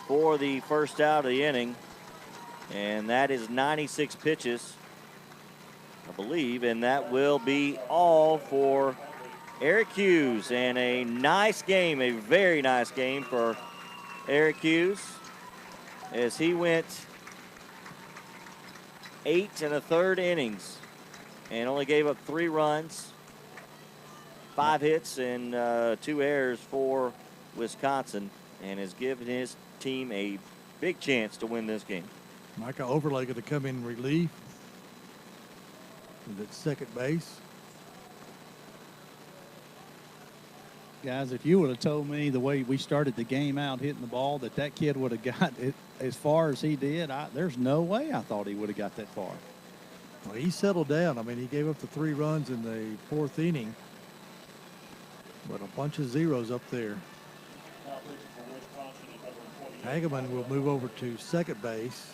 for the first out of the inning. And that is 96 pitches, I believe, and that will be all for Eric Hughes. And a nice game, a very nice game for Eric Hughes, as he went 8 1/3 innings and only gave up 3 runs, 5 hits, and 2 errors for Wisconsin, and has given his team a big chance to win this game.
Micah Overlay going to come in relief at second base.
guys, if you would have told me the way we started the game out hitting the ball that kid would have got it as far as he did, there's no way I thought he would have got that far.
Well, he settled down. I mean, he gave up the 3 runs in the 4th inning, but a bunch of zeros up there. Hageman will move over to second base,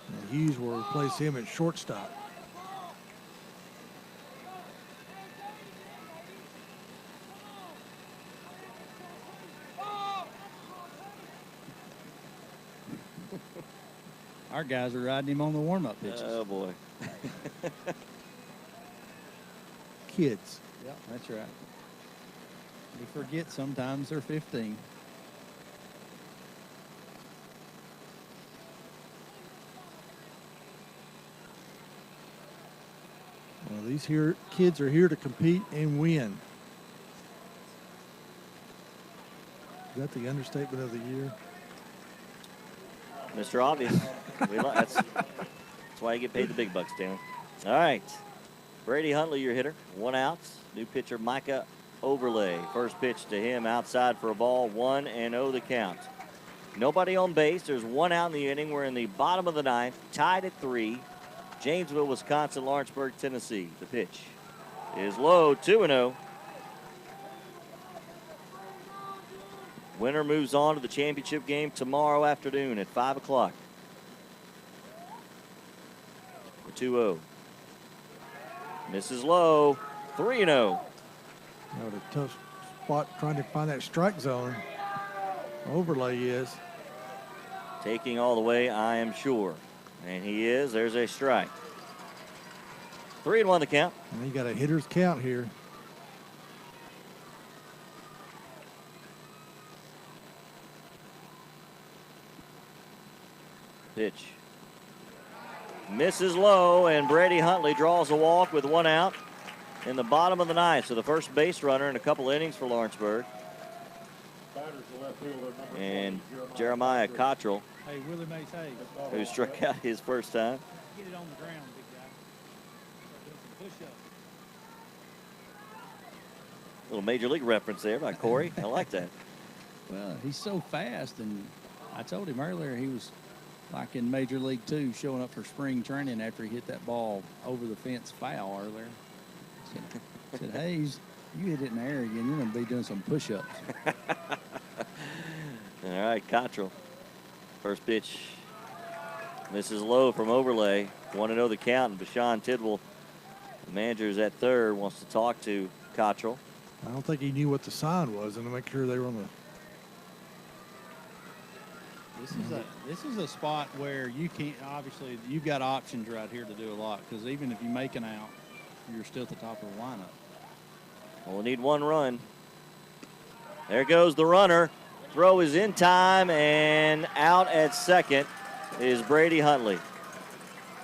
and Hughes will replace him at shortstop.
Our guys are riding him on the warm-up pitches.
Oh, boy.
Kids.
Yep, that's right. You forget sometimes they're 15.
Well, these kids are here to compete and win. Is that the understatement of the year?
Mr. Obvious. That's why you get paid the big bucks, Dan. All right. Brady Huntley, your hitter. 1 out. New pitcher Micah Overlay. First pitch to him outside for a ball. 1-0 the count. Nobody on base. There's 1 out in the inning. We're in the bottom of the 9th. Tied at 3. Janesville, Wisconsin, Lawrenceburg, Tennessee. The pitch is low. 2-0. Winner moves on to the championship game tomorrow afternoon at 5 o'clock. 2-0. Misses low. 3-0.
What a tough spot trying to find that strike zone. Overlay is.
taking all the way, I am sure. And he is. There's a strike. 3-1 the count.
And you got a hitter's count here.
Pitch. Misses low, and Brady Huntley draws a walk with 1 out in the bottom of the 9th. So the first base runner in a couple innings for Lawrenceburg. And Jeremiah Cottrell,
Hey, Willie Mays Hayes.
who struck out his first time.
Get it on the ground, big guy. Start doing some push-ups.
Little Major League reference there by Corey. I like that.
Well, he's so fast, and I told him earlier he was like in Major League 2 showing up for spring training after he hit that ball over the fence foul earlier. I said, Hayes, you hit it in the air again, you're going to be doing some push-ups.
All right, Cottrell. First pitch misses low from Overlay. 1-0 the count, and Bashan Tidwell, the manager, is at third, wants to talk to Cottrell.
I don't think he knew what the sign was, and to make sure they were on the.
This is a spot where you can't, obviously, you've got options right here to do a lot, because even if you make an out, you're still at the top of the lineup.
Well, we need 1 run. There goes the runner. Throw is in time, and out at second is Brady Huntley.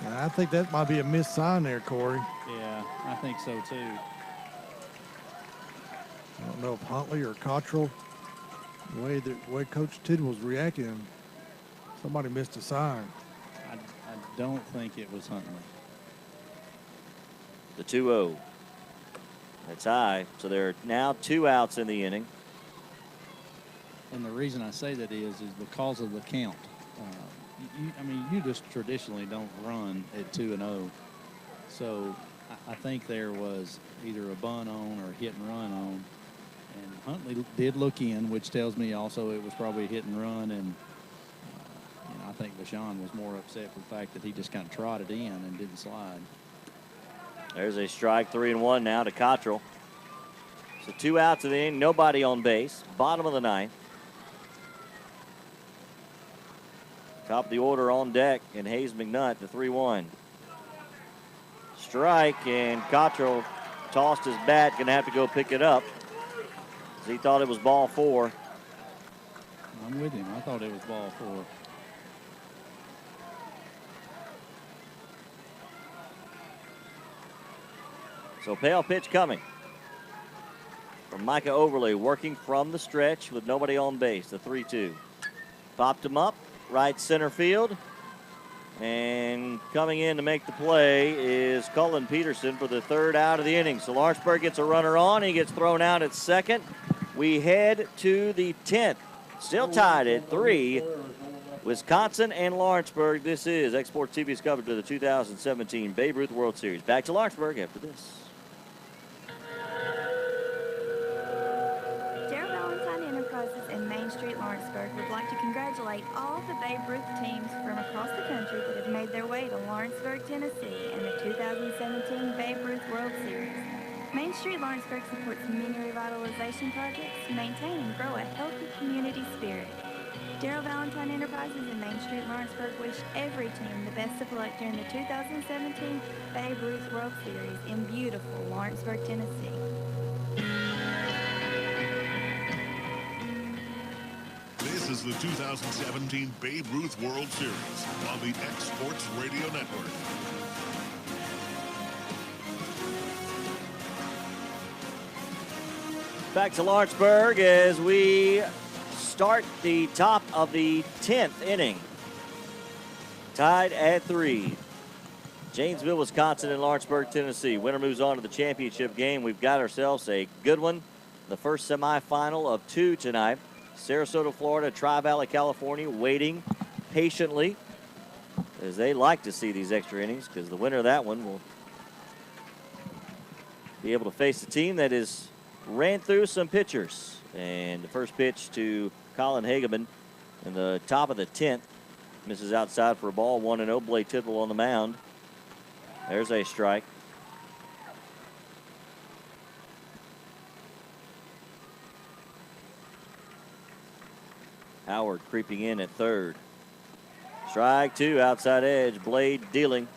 And I think that might be a missed sign there, Corey.
Yeah, I think so too.
I don't know if Huntley or Cottrell, the way Coach Tidwell's reacting, somebody missed a sign.
I don't think it was Huntley.
The 2-0. That's high. So there are now 2 outs in the inning.
And the reason I say that is because of the count. I mean, you just traditionally don't run at 2-0. So I think there was either a bunt on or a hit and run on. And Huntley did look in, which tells me also it was probably a hit and run. And I think Bashan was more upset for the fact that he just kind of trotted in and didn't slide.
There's a strike, 3-1 now to Cottrell. So 2 outs in the inning, nobody on base. Bottom of the 9th. Top of the order on deck, and Hayes McNutt, the 3-1. Strike, and Cottrell tossed his bat, gonna have to go pick it up. He thought it was ball 4.
I'm with him. I thought it was ball 4.
So pale pitch coming from Micah Overlay, working from the stretch with nobody on base, the 3-2. Popped him up, right center field. And coming in to make the play is Cullen Peterson for the 3rd out of the inning. So Lawrenceburg gets a runner on. He gets thrown out at second. We head to the 10th. Still tied at 3. Wisconsin and Lawrenceburg. This is Export TV's coverage of the 2017 Babe Ruth World Series. Back to Lawrenceburg after this.
Lawrenceburg would like to congratulate all of the Babe Ruth teams from across the country that have made their way to Lawrenceburg, Tennessee in the 2017 Babe Ruth World Series. Main Street Lawrenceburg supports many revitalization projects to maintain and grow a healthy community spirit. Darrell Valentine Enterprises and Main Street Lawrenceburg wish every team the best of luck during the 2017 Babe Ruth World Series in beautiful Lawrenceburg, Tennessee.
This is the 2017 Babe Ruth World Series on the X Sports Radio Network.
Back to Lawrenceburg as we start the top of the 10th inning. Tied at 3. Janesville, Wisconsin, and Lawrenceburg, Tennessee. Winner moves on to the championship game. We've got ourselves a good one. The first semifinal of 2 tonight. Sarasota, Florida, Tri-Valley, California, waiting patiently as they like to see these extra innings, because the winner of that one will be able to face a team that is ran through some pitchers. And the first pitch to Colin Hageman in the top of the 10th. Misses outside for a ball, 1-0. Blake Tidwell on the mound. There's a strike. Howard creeping in at third. Strike two, outside edge. Blade dealing.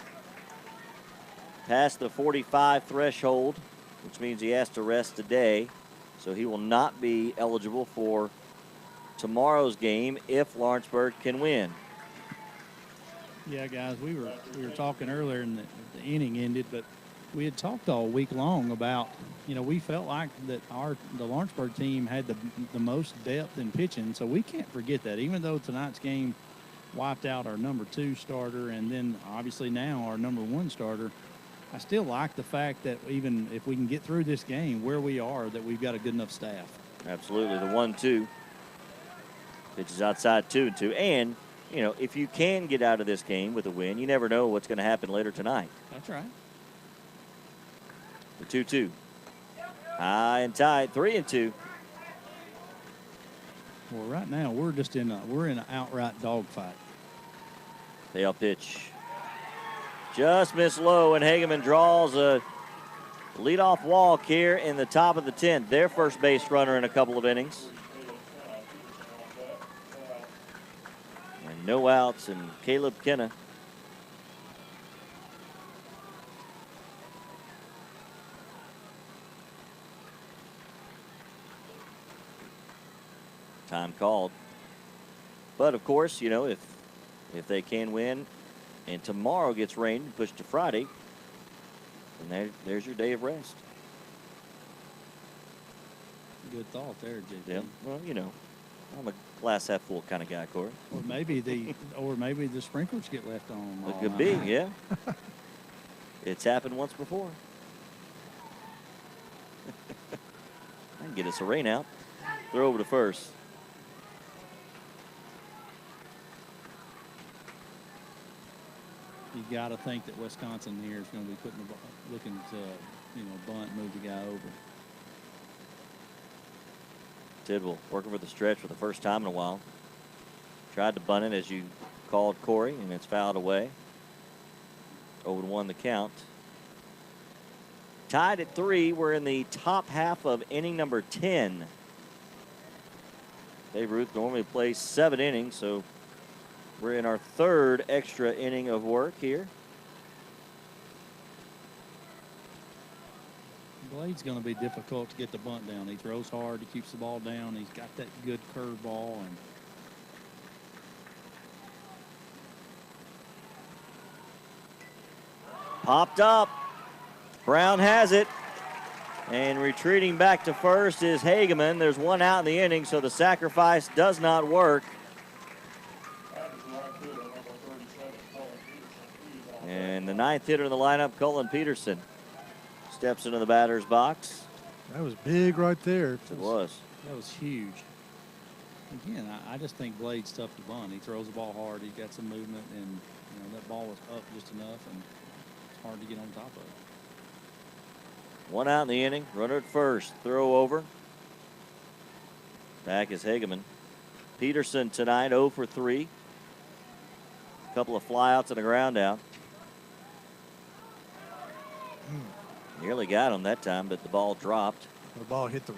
Past the 45 threshold, which means he has to rest today. So he will not be eligible for tomorrow's game if Lawrenceburg can win.
Yeah, guys, we were talking earlier and the inning ended, but we had talked all week long about, we felt like that the Lawrenceburg team had the most depth in pitching, so we can't forget that. Even though tonight's game wiped out our number 2 starter and then obviously now our number 1 starter, I still like the fact that even if we can get through this game where we are, that we've got a good enough staff.
Absolutely. The 1-2 pitches outside 2-2. And, if you can get out of this game with a win, you never know what's going to happen later tonight.
That's right.
The 2-2. High and tight, 3-2.
Well, right now we're in an outright dogfight.
Payoff pitch. Just missed low, and Hageman draws a leadoff walk here in the top of the 10th. Their first base runner in a couple of innings. And no outs, and Caleb Kenna. Time called. But of course, if they can win and tomorrow gets rained and pushed to Friday, then there's your day of rest.
Good thought there, JP.
Yeah. Well, I'm a glass half full kind of guy, Corey.
Or maybe the sprinklers get left on.
It could be, yeah. It's happened once before. I can get us a rain out. Throw over to first.
You got to think that Wisconsin here is going to be looking to, bunt, move the guy over.
Tidwell working for the stretch for the first time in a while. Tried to bunt it as you called, Corey, and it's fouled away. 0-1 the count. Tied at 3. We're in the top half of inning number 10. Babe Ruth normally plays 7 innings, so we're in our 3rd extra inning of work here.
Blade's going to be difficult to get the bunt down. He throws hard. He keeps the ball down. He's got that good curve ball. And
popped up. Brown has it. And retreating back to first is Hageman. There's 1 out in the inning, so the sacrifice does not work. And the 9th hitter in the lineup, Cullen Peterson, steps into the batter's box.
That was big right there.
It was.
That was huge. Again, I just think Blade's tough to bunt. He throws the ball hard. He's got some movement, and that ball was up just enough, and it's hard to get on top of it.
1 out in the inning. Runner at first. Throw over. Back is Hageman. Peterson tonight 0 for 3. A couple of flyouts and a ground out. Nearly got him that time, but the ball dropped.
The ball hit the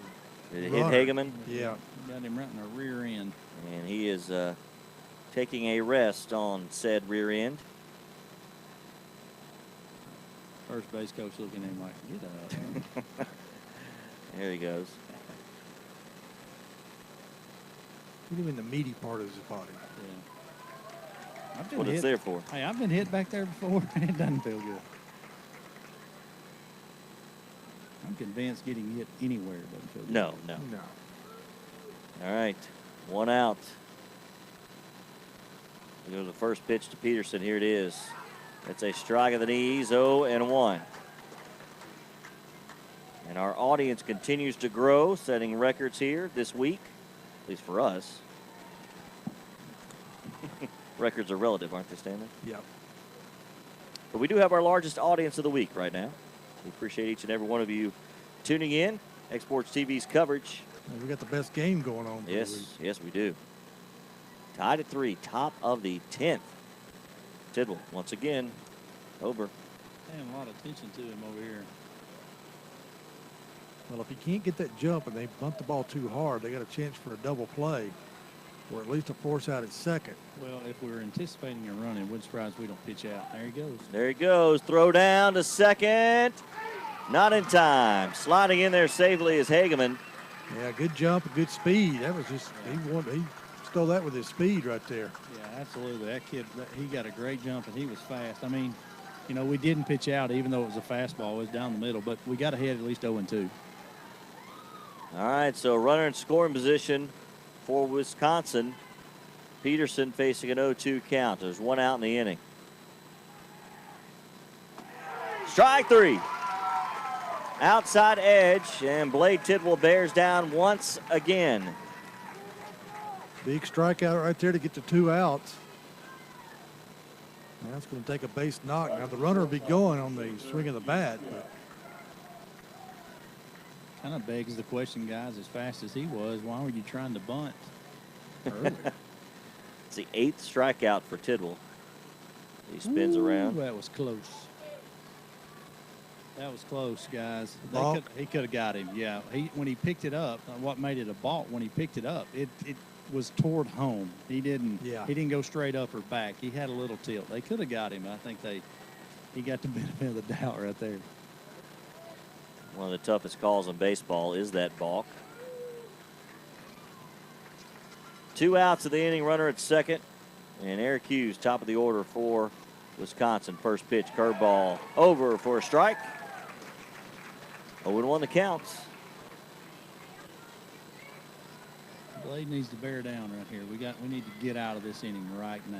Did it
runner.
hit Hageman?
Yeah.
Got him right in the rear end.
And he is taking a rest on said rear end.
First base coach looking at him like, get up.
There he goes.
Hit him in the meaty part of his body.
Yeah. I've been
What
hit.
it's there for.
Hey, I've been hit back there before, and it doesn't feel good. I'm convinced getting hit anywhere doesn't feel good.
No. All right, 1 out. Here goes the first pitch to Peterson. Here it is. That's a strike of the knees, 0-1. And our audience continues to grow, setting records here this week, at least for us. Records are relative, aren't they, Stanley?
Yep.
But we do have our largest audience of the week right now. We appreciate each and every one of you tuning in. Exports TV's coverage.
And we got the best game going on.
Yes, we do. Tied at 3, top of the 10th. Tidwell, once again, over.
Paying a lot of attention to him over here.
Well, if he can't get that jump and they bunt the ball too hard, they got a chance for a double play. or at least a force out at second.
Well, if we're anticipating a run, it wouldn't surprise we don't pitch out. There he goes.
There he goes. Throw down to second. Not in time. Sliding in there safely is Hageman.
Yeah, good jump, good speed. That was just, he stole that with his speed right there.
Yeah, absolutely. That kid, he got a great jump, and he was fast. I mean, you know, we didn't pitch out even though it was a fastball. It was down the middle, but we got ahead at least 0-2.
All right, so runner in scoring position for Wisconsin. Peterson facing an 0-2 count. There's one out in the inning. Strike three. Outside edge, and Blade Tidwell bears down once again.
Big strikeout right there to get to 2 outs. Now it's going to take a base knock. Now the runner will be going on the swing of the bat. But
kind of begs the question, guys, as fast as he was, why were you trying to bunt early?
It's the 8th strikeout for Tidwell. He spins around.
That was close. That was close, guys. He could have got him. Yeah, when he picked it up, what made it a balk? When he picked it up, it was toward home. He didn't.
Yeah.
He didn't go straight up or back. He had a little tilt. They could have got him. I think he got the benefit of the doubt right there.
One of the toughest calls in baseball is that balk. 2 outs of the inning, runner at second. And Eric Hughes, top of the order for Wisconsin. First pitch, curveball, over for a strike. 0-1 the counts.
Blade needs to bear down right here. We need to get out of this inning right now.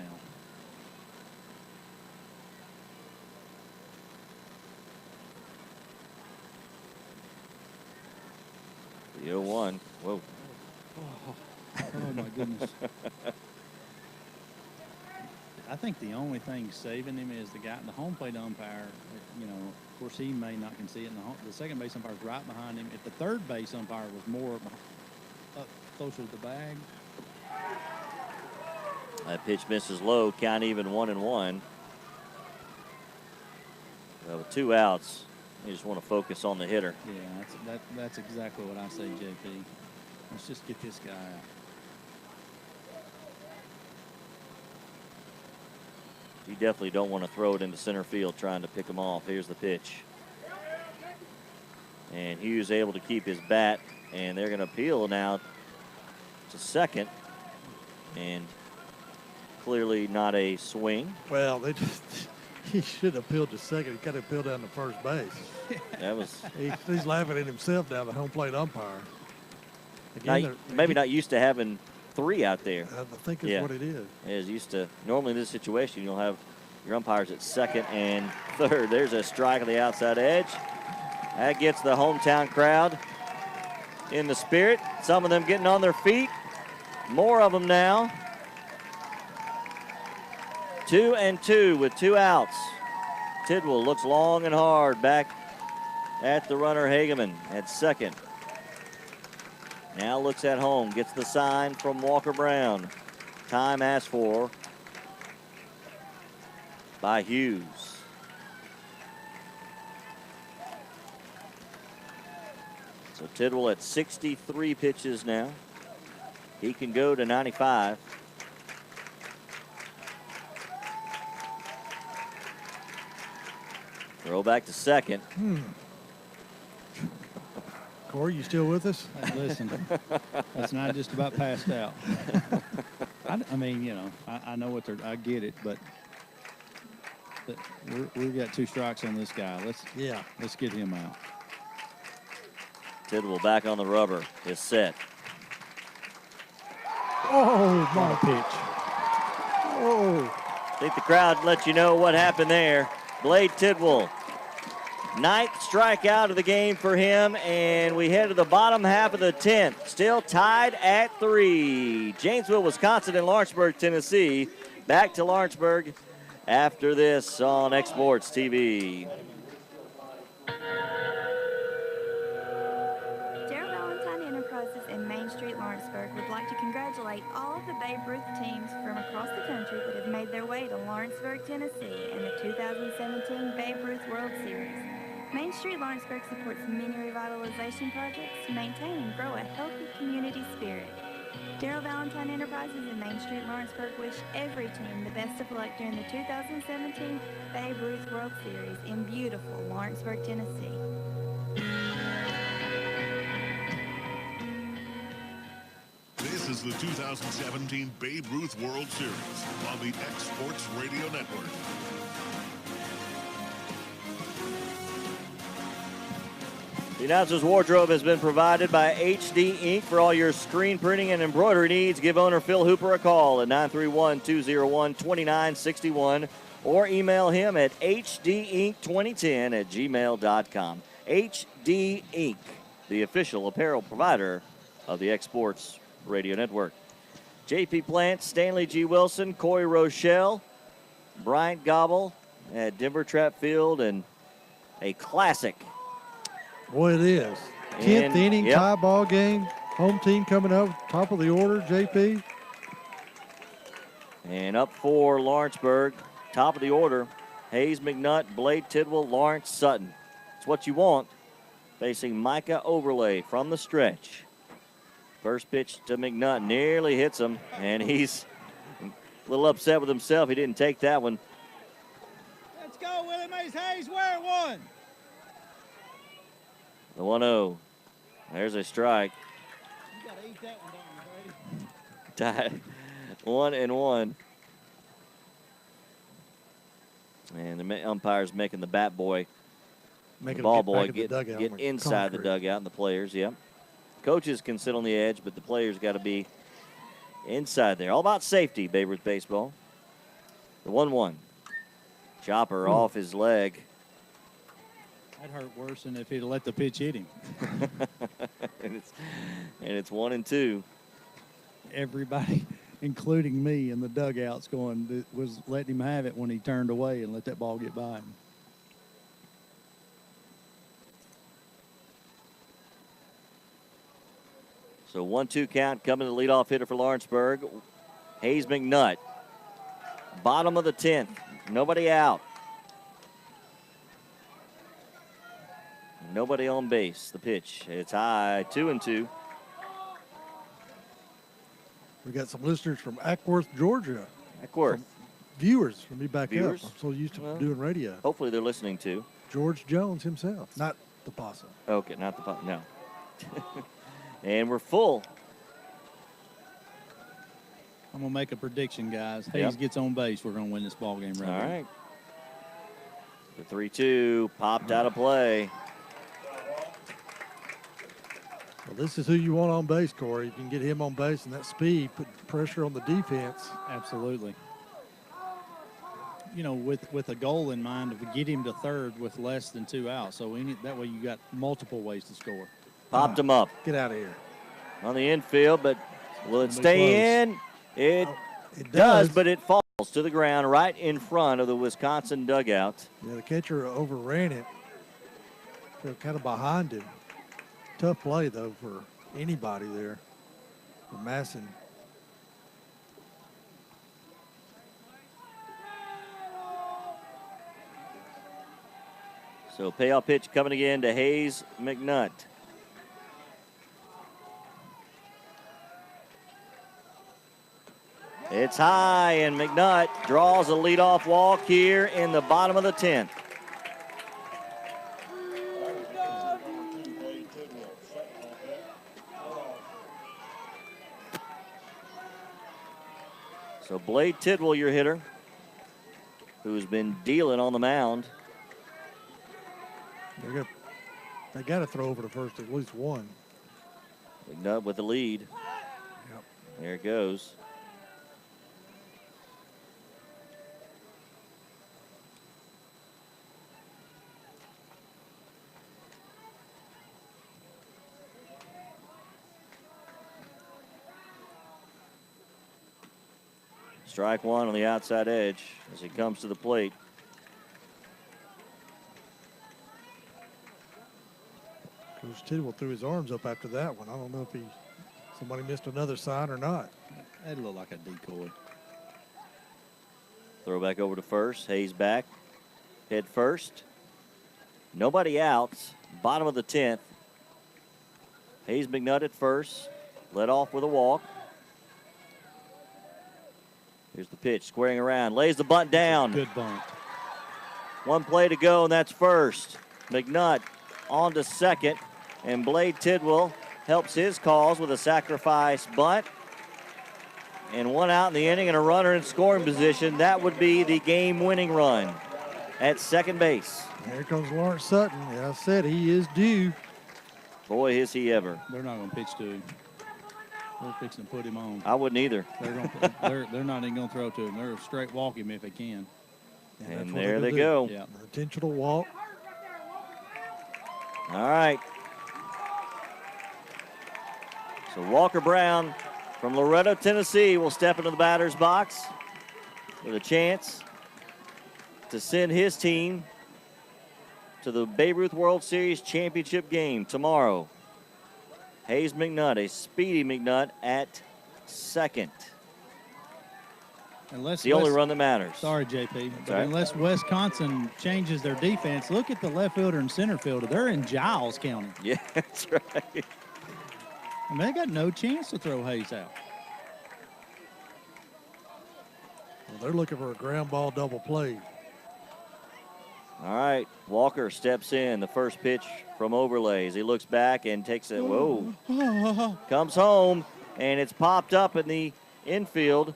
The 0-1. Whoa.
Oh my goodness. I think the only thing saving him is the home plate umpire. You know, of course, he may not can see it. The second base umpire is right behind him. If the third base umpire was more up closer to the bag.
That pitch misses low. Count even 1-1. Well, with 2 outs, you just want to focus on the hitter.
Yeah, that's exactly what I say, JP. Let's just get this guy out.
You definitely don't want to throw it into center field trying to pick him off. Here's the pitch. And Hughes able to keep his bat, and they're going to appeal now to second. And clearly not a swing.
well, he should have appealed to second. He got to appeal down to first base.
That was
He's laughing at himself down the home plate umpire.
not, maybe not used to having 3 out there.
I think that's what it is.
Is used to. Normally in this situation, you'll have your umpires at second and third. There's a strike on the outside edge. That gets the hometown crowd in the spirit. Some of them getting on their feet. More of them now. 2-2 with 2 outs. Tidwell looks long and hard back at the runner Hageman at second. Now looks at home, gets the sign from Walker Brown. Time asked for by Hughes. So Tidwell at 63 pitches now. He can go to 95. Throw back to second.
Corey, you still with us?
Hey, listen, that's not just about passed out. I mean, you know, I know what I get it, but we've got 2 strikes on this guy. Let's get him out.
Tidwell back on the rubber is set.
Oh, my pitch. Oh.
I think the crowd let you know what happened there. Blade Tidwell, 9th strikeout of the game for him, and we head to the bottom half of the 10th. Still tied at 3. Janesville, Wisconsin, and Lawrenceburg, Tennessee. Back to Lawrenceburg after this on Exports TV.
Main Street, Lawrenceburg would like to congratulate all of the Babe Ruth teams from across the country that have made their way to Lawrenceburg, Tennessee in the 2017 Babe Ruth World Series. Main Street Lawrenceburg supports many revitalization projects to maintain and grow a healthy community spirit. Daryl Valentine Enterprises and Main Street Lawrenceburg wish every team the best of luck during the 2017 Babe Ruth World Series in beautiful Lawrenceburg, Tennessee.
This is the 2017 Babe Ruth World Series on the X Sports Radio Network.
The announcer's wardrobe has been provided by HD Ink. For all your screen printing and embroidery needs, give owner Phil Hooper a call at 931-201-2961 or email him at hdink2010@gmail.com. HD Ink, the official apparel provider of the X Sports Radio Network. JP Plant, Stanley G. Wilson, Corey Rochelle, Bryant Gobble at Denver Trap Field, and a classic.
Boy, it is. 10th inning, tie ball game. Home team coming up, top of the order, JP.
And up for Lawrenceburg, top of the order, Hayes McNutt, Blade Tidwell, Lawrence Sutton. It's what you want, facing Micah Overlay from the stretch. First pitch to McNutt, nearly hits him, and he's a little upset with himself. He didn't take that one.
Let's go, Willie Mays Hayes, where one?
The 1-0. There's a strike.
You got to eat that one, don't you,
Tied 1-1. And the umpire's making the bat boy, the ball boy, get inside the dugout, and the players, Coaches can sit on the edge, but the players got to be inside there. All about safety, Babe Ruth baseball. The 1-1. Chopper off his leg.
That hurt worse than if he'd have let the pitch hit him.
and it's 1-2.
Everybody, including me in the dugouts, was letting him have it when he turned away and let that ball get by him.
So 1-2 count coming to the leadoff hitter for Lawrenceburg. Hayes McNutt. Bottom of the 10th. Nobody out. Nobody on base. The pitch. It's high. 2-2.
We got some listeners from Ackworth, Georgia.
Ackworth.
Viewers. Let me back
Viewers?
up. I'm so used to doing radio.
Hopefully they're listening to
George Jones himself, not the possum.
Okay, not the possum. No. And we're full.
I'm going to make a prediction, guys. Hayes gets on base. We're going to win this ball game right
All
now.
right. The 3-2 popped out of play.
Well, this is who you want on base, Corey. You can get him on base and that speed, put pressure on the defense.
Absolutely. You know, with a goal in mind to get him to third with less than 2 outs. So that way you got multiple ways to score.
Popped him up.
Get out of here.
On the infield, but will it stay in? It does, but it falls to the ground right in front of the Wisconsin dugout.
Yeah, the catcher overran it. They're kind of behind him. Tough play, though, for anybody there. For Masson.
So payoff pitch coming again to Hayes McNutt. It's high, and McNutt draws a leadoff walk here in the bottom of the 10th. So Blade Tidwell, your hitter, who's been dealing on the mound.
They got to throw over to first at least one.
McNutt with the lead.
Yep.
There it goes. Strike one on the outside edge as he comes to the plate.
Coach Tidwell threw his arms up after that one. I don't know if somebody missed another sign or not.
That looked like a decoy.
Throw back over to first. Hayes back. Head first. Nobody out. Bottom of the 10th. Hayes McNutt at first. Led off with a walk. Here's the pitch, squaring around, lays the bunt down.
Good bunt.
One play to go, and that's first. McNutt on to second, and Blade Tidwell helps his cause with a sacrifice bunt. And one out in the inning and a runner in scoring position. That would be the game-winning run at second base.
Here comes Lawrence Sutton. Yeah, I said he is due.
Boy, is he ever.
They're not going to pitch to him. They're fixing to put him on.
I wouldn't either.
They're not even going to throw to him. They're straight walk him if they can.
And there they go.
Yeah.
Intentional walk.
All right. So Walker Brown from Loretto, Tennessee will step into the batter's box with a chance to send his team to the Babe Ruth World Series championship game tomorrow. Hayes McNutt, a speedy McNutt at second. It's the only run that matters.
Sorry, JP. But
right.
Unless Wisconsin changes their defense, look at the left fielder and center fielder. They're in Giles County.
Yeah, that's right.
I mean, they got no chance to throw Hayes out.
Well, they're looking for a ground ball double play.
All right, Walker steps in. The first pitch from Overlays. He looks back and takes it. Whoa. Comes home, and it's popped up in the infield.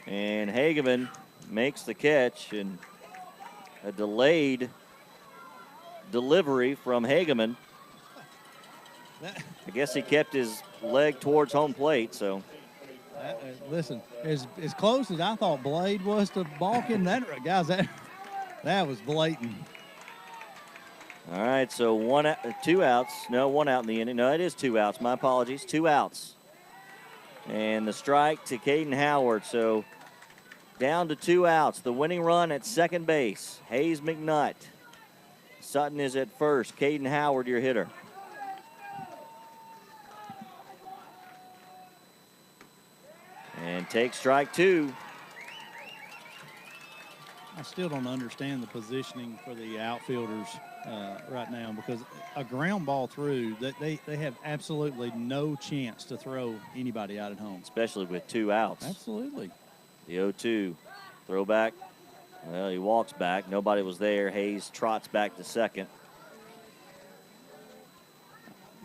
And Hageman makes the catch, and a delayed delivery from Hageman. I guess he kept his leg towards home plate, so.
Listen, as close as I thought Blade was to balking, guys, that was blatant.
All right, so 2 outs. No, 1 out in the inning. No, it is 2 outs. My apologies. 2 outs. And the strike to Caden Howard. So down to 2 outs. The winning run at second base. Hayes McNutt. Sutton is at first. Caden Howard, your hitter. And take strike 2.
I still don't understand the positioning for the outfielders right now, because a ground ball through, they have absolutely no chance to throw anybody out at home.
Especially with 2 outs.
Absolutely.
The 0-2. Throwback. Well, he walks back. Nobody was there. Hayes trots back to second.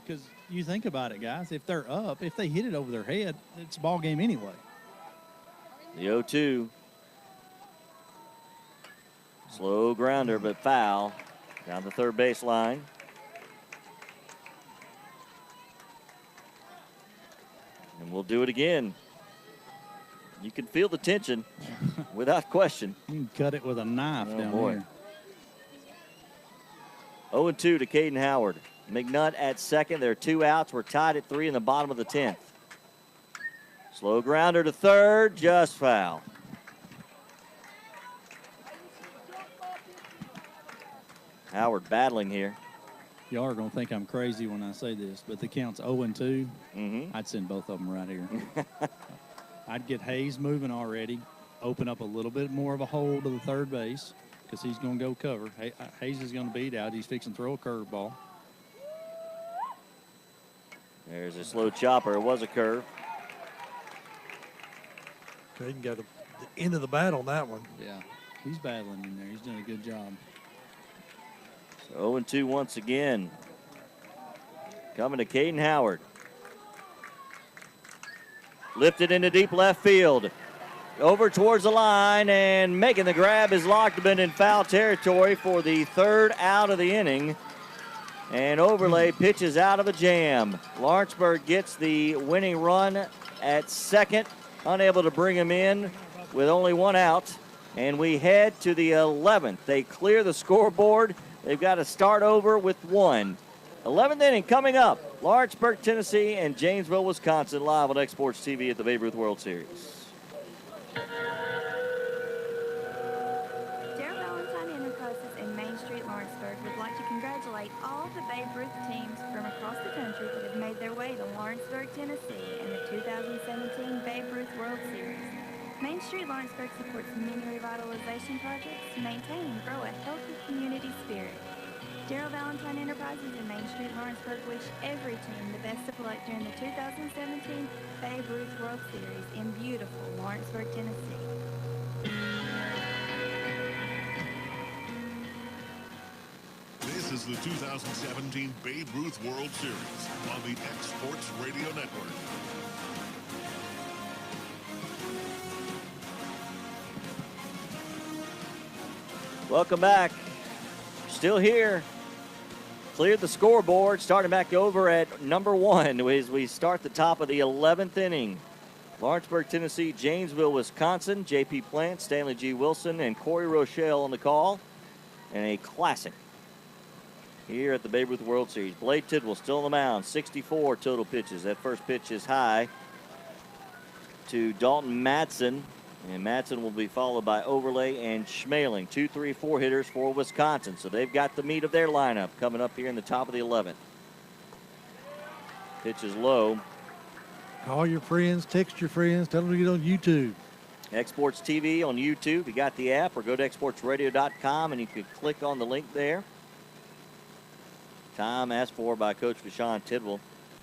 Because you think about it, guys, if they're up, if they hit it over their head, it's a ball game anyway.
The 0-2. Slow grounder, but foul down the third base line. And we'll do it again. You can feel the tension without question.
You can cut it with a knife down there.
0-2 to Caden Howard. McNutt at second. There are 2 outs. We're tied at 3 in the bottom of the 10th. Slow grounder to third, just foul. Howard battling here.
Y'all are going to think I'm crazy when I say this, but the count's 0-2. I'd send both of them right here. I'd get Hayes moving already, open up a little bit more of a hole to the third base, because he's going to go cover. Hayes is going to beat out. He's fixing to throw a curveball.
There's a slow chopper. It was a curve.
Caden got the end of the bat on that one.
Yeah, he's battling in there. He's doing a good job.
So 0-2 once again. Coming to Caden Howard. Lifted into deep left field. Over towards the line, and making the grab is Lockman in foul territory for the 3rd out of the inning. And Overlay pitches out of a jam. Lawrenceburg gets the winning run at second, unable to bring him in with only 1 out. And we head to the 11th. They clear the scoreboard. They've got to start over with 1. 11th inning coming up. Lawrenceburg, Tennessee, and Janesville, Wisconsin, live on Exports TV at the Babe Ruth World Series.
Would like to congratulate all the Babe Ruth teams from across the country that have made their way to Lawrenceburg, Tennessee in the 2017 Babe Ruth World Series. Main Street Lawrenceburg supports many revitalization projects to maintain and grow a healthy community spirit. Gerald Valentine Enterprises and Main Street Lawrenceburg wish every team the best of luck during the 2017 Babe Ruth World Series in beautiful Lawrenceburg, Tennessee.
This is the 2017 Babe Ruth World Series on the X Sports Radio Network.
Welcome back. Still here. Cleared the scoreboard. Starting back over at number 1 as we start the top of the 11th inning. Lawrenceburg, Tennessee, Janesville, Wisconsin. J.P. Plant, Stanley G. Wilson, and Corey Rochelle on the call. And a classic here at the Babe Ruth World Series. Blade Tidwell still on the mound. 64 total pitches. That first pitch is high to Dalton Madsen. And Madsen will be followed by Overlay and Schmaling. 2, 3, 4 hitters for Wisconsin. So they've got the meat of their lineup coming up here in the top of the 11th. Pitch is low.
Call your friends, text your friends, tell them to get on YouTube.
Exports TV on YouTube. You got the app, or go to exportsradio.com and you can click on the link there. Time asked for by Coach Vashon Tidwell.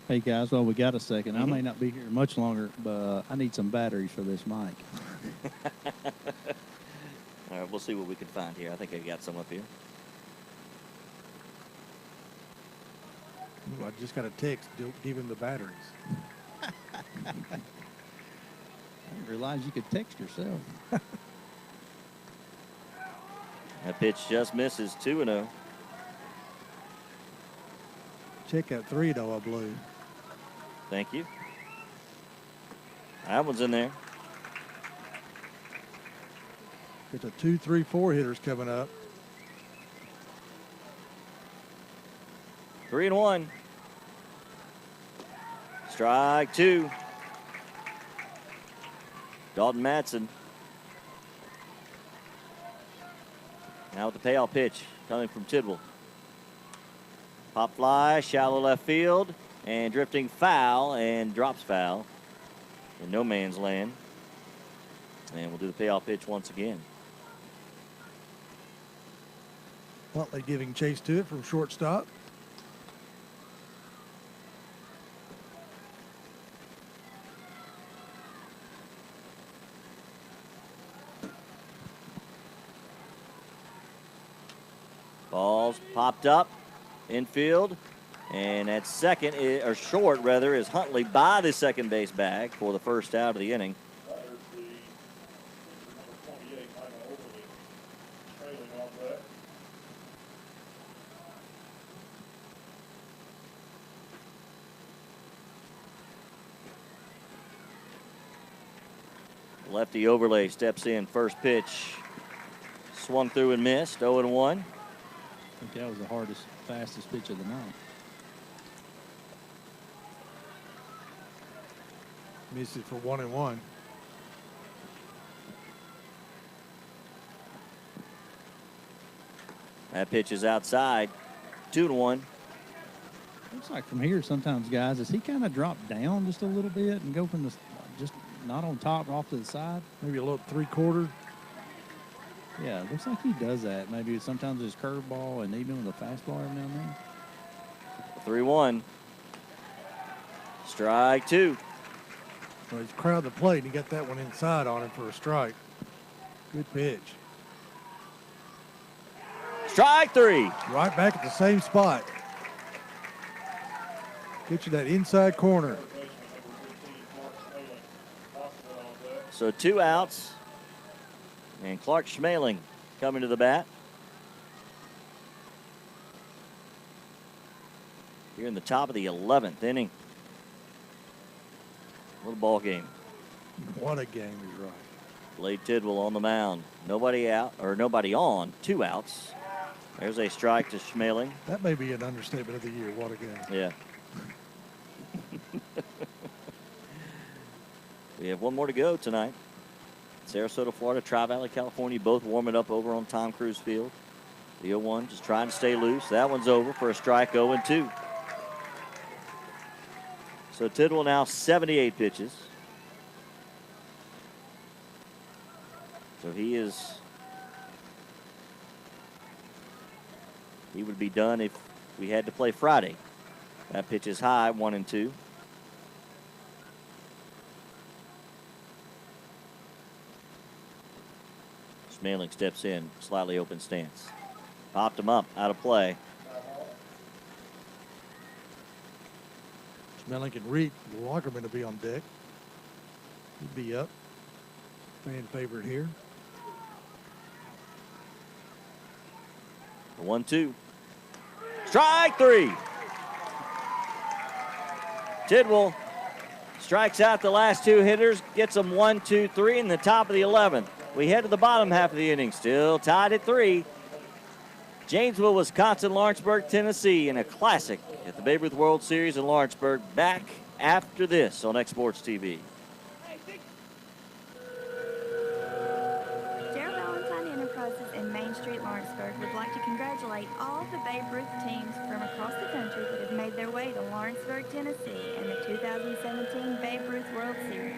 Hey, guys, well, we got a second. I may not be here much longer, but I need some batteries for this mic.
All right, we'll see what we can find here. I think I got some up here.
Ooh, I just got a text. Give him the batteries.
I didn't realize you could text yourself.
That pitch just misses. 2-0.
Check that 3, though, I believe.
Thank you. That one's in there.
It's a 2, 3, 4 hitters coming up.
3-1. Strike 2. Dalton Madsen. Now with the payoff pitch coming from Tidwell. Pop fly, shallow left field, and drifting foul, and drops foul in no man's land. And we'll do the payoff pitch once again.
Huntley giving chase to it from shortstop.
Ball's popped up. Infield, and at second, or short rather, is Huntley by the second base bag for the first out of the inning. Lefty Overlay steps in. First pitch swung through and missed. 0-1.
I think that was the hardest, fastest pitch of the night.
Missed it for 1-1.
That pitch is outside. 2-1.
Looks like from here sometimes, guys, does he kind of drop down just a little bit and go from the, just not on top, off to the side?
Maybe a little 3/4.
Yeah, it looks like he does that. Maybe sometimes his curveball and even with a fastball every now and then.
3-1. Strike 2.
Well, he's crowded the plate, and he got that one inside on him for a strike. Good pitch.
Strike 3.
Right back at the same spot. Get you that inside corner.
So 2 outs. And Clark Schmaling coming to the bat. Here in the top of the 11th inning. What a ball game.
What a game, he's right.
Blade Tidwell on the mound. Nobody out, or nobody on. 2 outs. There's a strike to Schmaling.
That may be an understatement of the year. What a game.
Yeah. We have one more to go tonight. Sarasota, Florida, Tri-Valley, California, both warming up over on Tom Cruise Field. The 0-1 just trying to stay loose. That one's over for a strike, 0-2. So Tidwell now 78 pitches. So he is He would be done if we had to play Friday. That pitch is high, 1-2. Schmeling steps in, slightly open stance. Popped him up, out of play.
Schmeling can reach. Lockerman will be on deck. He'd be up. Fan favorite here.
The 1-2. Strike 3. Tidwell strikes out the last 2 hitters, gets them 1, 2, 3 in the top of the 11th. We head to the bottom half of the inning, still tied at 3. Janesville, Wisconsin, Lawrenceburg, Tennessee, in a classic at the Babe Ruth World Series in Lawrenceburg. Back after this on X Sports TV.
Main Street, Lawrenceburg would like to congratulate all of the Babe Ruth teams from across the country that have made their way to Lawrenceburg, Tennessee in the 2017 Babe Ruth World Series.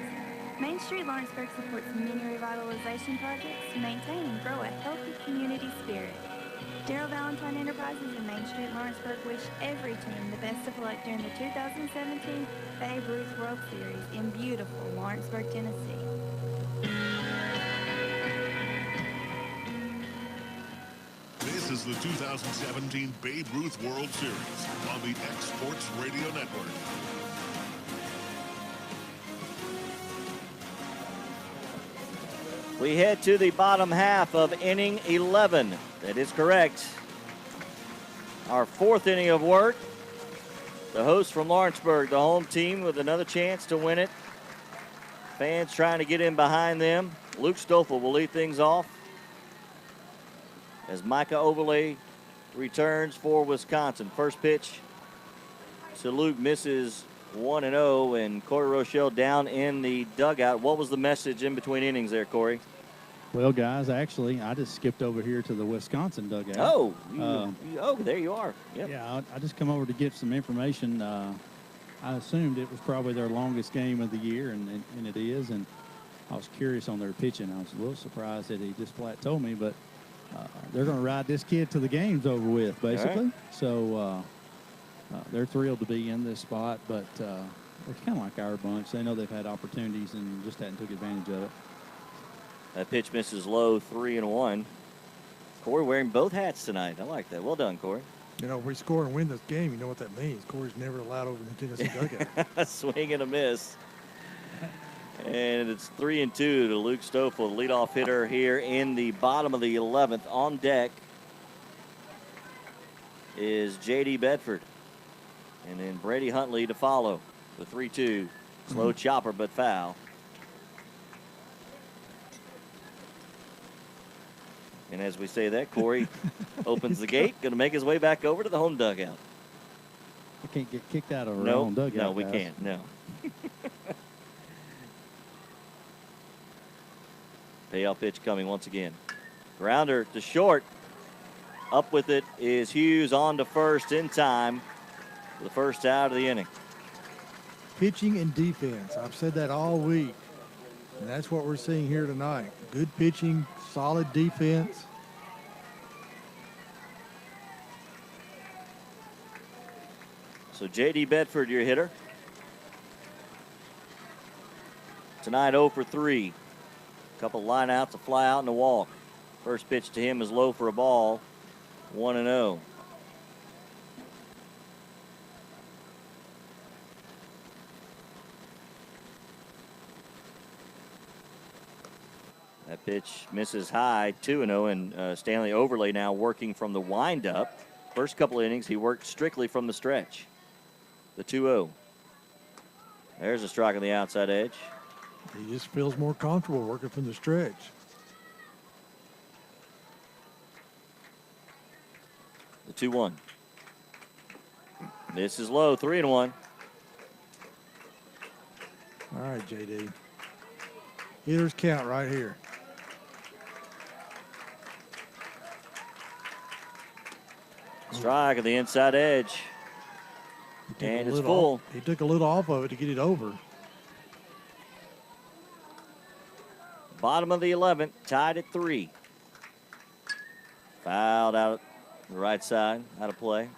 Main Street Lawrenceburg supports many revitalization projects to maintain and grow a healthy community spirit. Darrell Valentine Enterprises and Main Street Lawrenceburg wish every team the best of luck during the 2017 Babe Ruth World Series in beautiful Lawrenceburg, Tennessee.
This is the 2017 Babe Ruth World Series on the X Sports Radio Network.
We head to the bottom half of inning 11. That is correct. Our 4th inning of work. The host from Lawrenceburg, the home team, with another chance to win it. Fans trying to get in behind them. Luke Stoffel will lead things off as Micah Overlay returns for Wisconsin. First pitch to Luke misses 1-0, and Corey Rochelle down in the dugout. What was the message in between innings there, Corey?
Well, guys, actually, I just skipped over here to the Wisconsin dugout.
Oh, there you are. Yep.
Yeah, I just come over to get some information. I assumed it was probably their longest game of the year, and it is. And I was curious on their pitching. I was a little surprised that he just flat told me, but they're going to ride this kid till the game's over with, basically.
Right.
So they're thrilled to be in this spot, but they're kind of like our bunch. They know they've had opportunities and just hadn't took advantage of it.
That pitch misses low, 3-1. Corey wearing both hats tonight. I like that. Well done, Corey.
You know, if we score and win this game, you know what that means. Corey's never allowed over the Tennessee dugout.
Swing and a miss. And it's 3-2 to Luke Stoffel, the leadoff hitter here in the bottom of the 11th. On deck is J.D. Bedford. And then Brady Huntley to follow. The 3-2. Slow chopper, but foul. And as we say that, Corey opens the gate, going to make his way back over to the home dugout.
I can't get kicked out of our
No,
own dugout.
no, we
guys.
can't. No. Payoff pitch coming once again. Grounder to short. Up with it is Hughes on to first in time for the first out of the inning.
Pitching and defense. I've said that all week. And that's what we're seeing here tonight. Good pitching, solid defense.
So J.D. Bedford, your hitter. Tonight 0 for 3. Couple line outs, a fly out, and a walk. First pitch to him is low for a ball. 1-0. That pitch misses high, 2-0, and Stanley Overlay now working from the windup. First couple innings, he worked strictly from the stretch. The 2-0. There's a strike on the outside edge.
He just feels more comfortable working from the stretch.
The 2-1. This is low, 3-1.
All right, J.D. Hitters count right here.
Strike at the inside edge. And it's full.
He took a little off of it to get it over.
Bottom of the 11th, tied at 3. Fouled out The right side, out of play.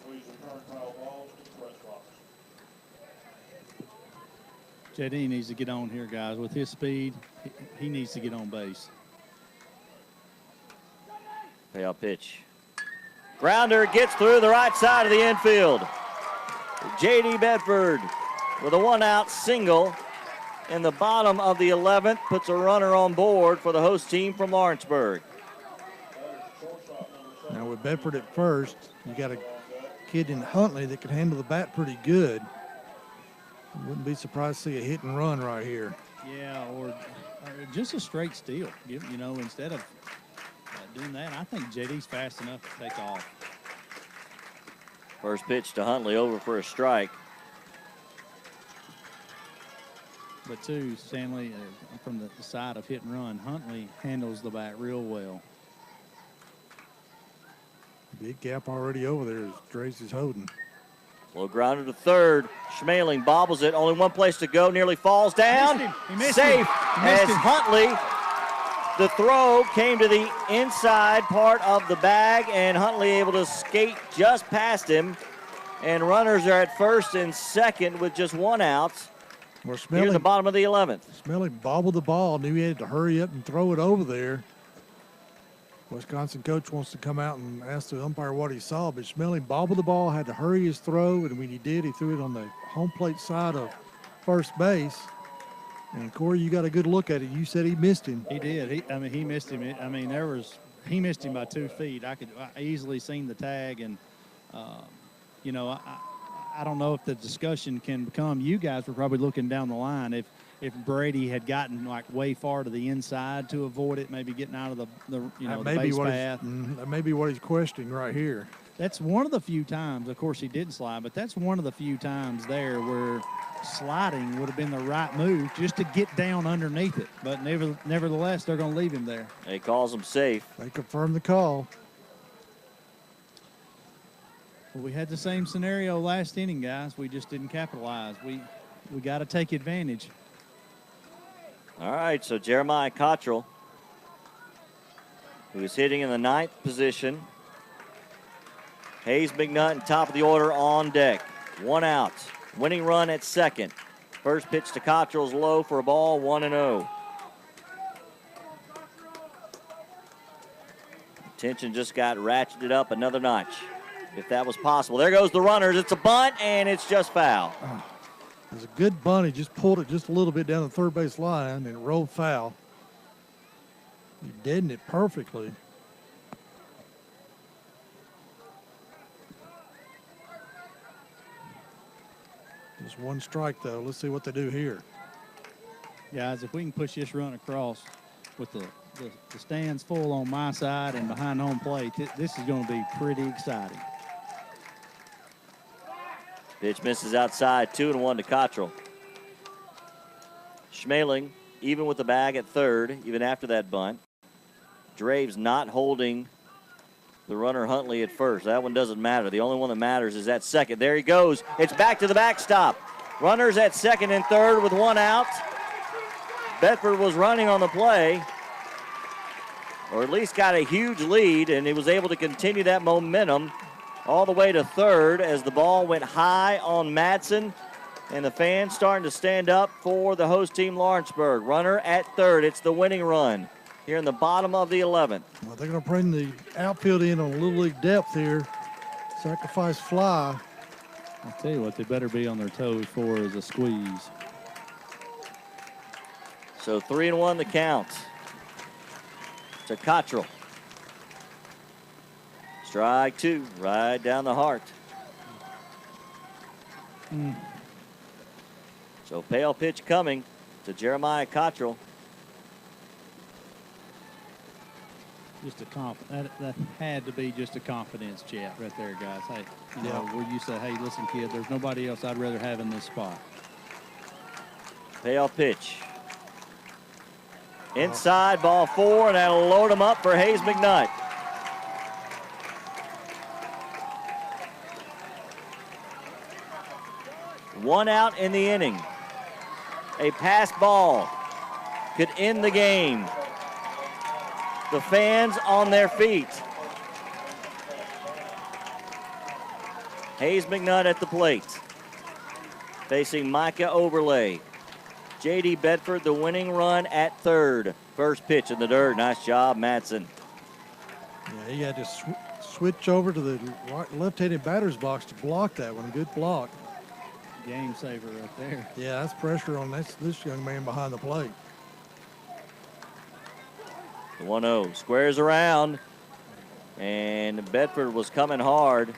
Please return foul balls to the press box.
JD needs to get on here, guys. With his speed, he needs to get on base.
Payoff pitch. Grounder gets through the right side of the infield. J.D. Bedford with a one-out single in the bottom of the 11th puts a runner on board for the host team from Lawrenceburg.
Now with Bedford at first, you got a kid in Huntley that can handle the bat pretty good. Wouldn't be surprised to see a hit and run right here.
Yeah, or just a straight steal. You know, instead of doing that, I think JD's fast enough to take off.
First pitch to Huntley over for a strike.
But too, Stanley, from the side of hit and run, Huntley handles the bat real well.
Big gap already over there as Drace is holding.
Low grounder to third. Schmaling bobbles it. Only one place to go. Nearly falls down.
He missed
Safe
him. He missed
as
him.
Huntley. The throw came to the inside part of the bag, and Huntley able to skate just past him. And runners are at first and second with just one out.
Well,
Here in the bottom of the 11th.
Smelling bobbled the ball, knew he had to hurry up and throw it over there. Wisconsin coach wants to come out and ask the umpire what he saw, but Smelling bobbled the ball, had to hurry his throw, and when he did, he threw it on the home plate side of first base. And Corey, you got a good look at it. You said he missed him.
He did. He missed him. He missed him by 2 feet. I easily seen the tag, and you know, I don't know if the discussion can become. You guys were probably looking down the line if Brady had gotten like way far to the inside to avoid it, maybe getting out of the base path.
That may be what he's questioning right here.
That's one of the few times. Of course, he didn't slide, but that's one of the few times there where sliding would have been the right move just to get down underneath it. But nevertheless, they're going to leave him there.
He calls him safe.
They confirm the call.
Well, we had the same scenario last inning, guys. We just didn't capitalize. We got to take advantage.
All right, so Jeremiah Cottrell, who is hitting in the 9th position. Hayes McNutt, top of the order on deck. One out. Winning run at second. First pitch to Cottrell's low for a ball, 1-0. Tension just got ratcheted up another notch, if that was possible. There goes the runners. It's a bunt, and it's just foul.
It was a good bunt. He just pulled it just a little bit down the third base line, and it rolled foul. He deadened it perfectly. Just one strike, though. Let's see what they do here.
Guys, if we can push this run across with the stands full on my side and behind home plate, this is going to be pretty exciting.
Pitch misses outside, 2-1 to Cottrell. Schmaling, even with the bag at third, even after that bunt. Draves not holding the runner Huntley at first. That one doesn't matter. The only one that matters is at second. There he goes. It's back to the backstop. Runners at second and third with one out. Bedford was running on the play, or at least got a huge lead, and he was able to continue that momentum all the way to third as the ball went high on Madsen, and the fans starting to stand up for the host team Lawrenceburg. Runner at third. It's the winning run here in the bottom of the 11th.
Well, they're going to bring the outfield in on Little League depth here. Sacrifice fly.
I'll tell you what, they better be on their toes for is a squeeze.
So 3-1 the count to Cottrell. Strike two, right down the heart. So payoff pitch coming to Jeremiah Cottrell.
Just a that had to be just a confidence chat right there, guys. Hey, you know, where you say, hey, listen, kid, there's nobody else I'd rather have in this spot.
Payoff pitch. Inside, ball four, and that'll load him up for Hayes McNutt. One out in the inning. A pass ball could end the game. The fans on their feet. Hayes McNutt at the plate. Facing Micah Overlay. J.D. Bedford, the winning run at third. First pitch in the dirt. Nice job, Madsen.
Yeah, he had to switch over to the left-handed batter's box to block that one. Good block.
Game saver right there.
Yeah, that's pressure on this young man behind the plate.
The 1-0 squares around, and Bedford was coming hard.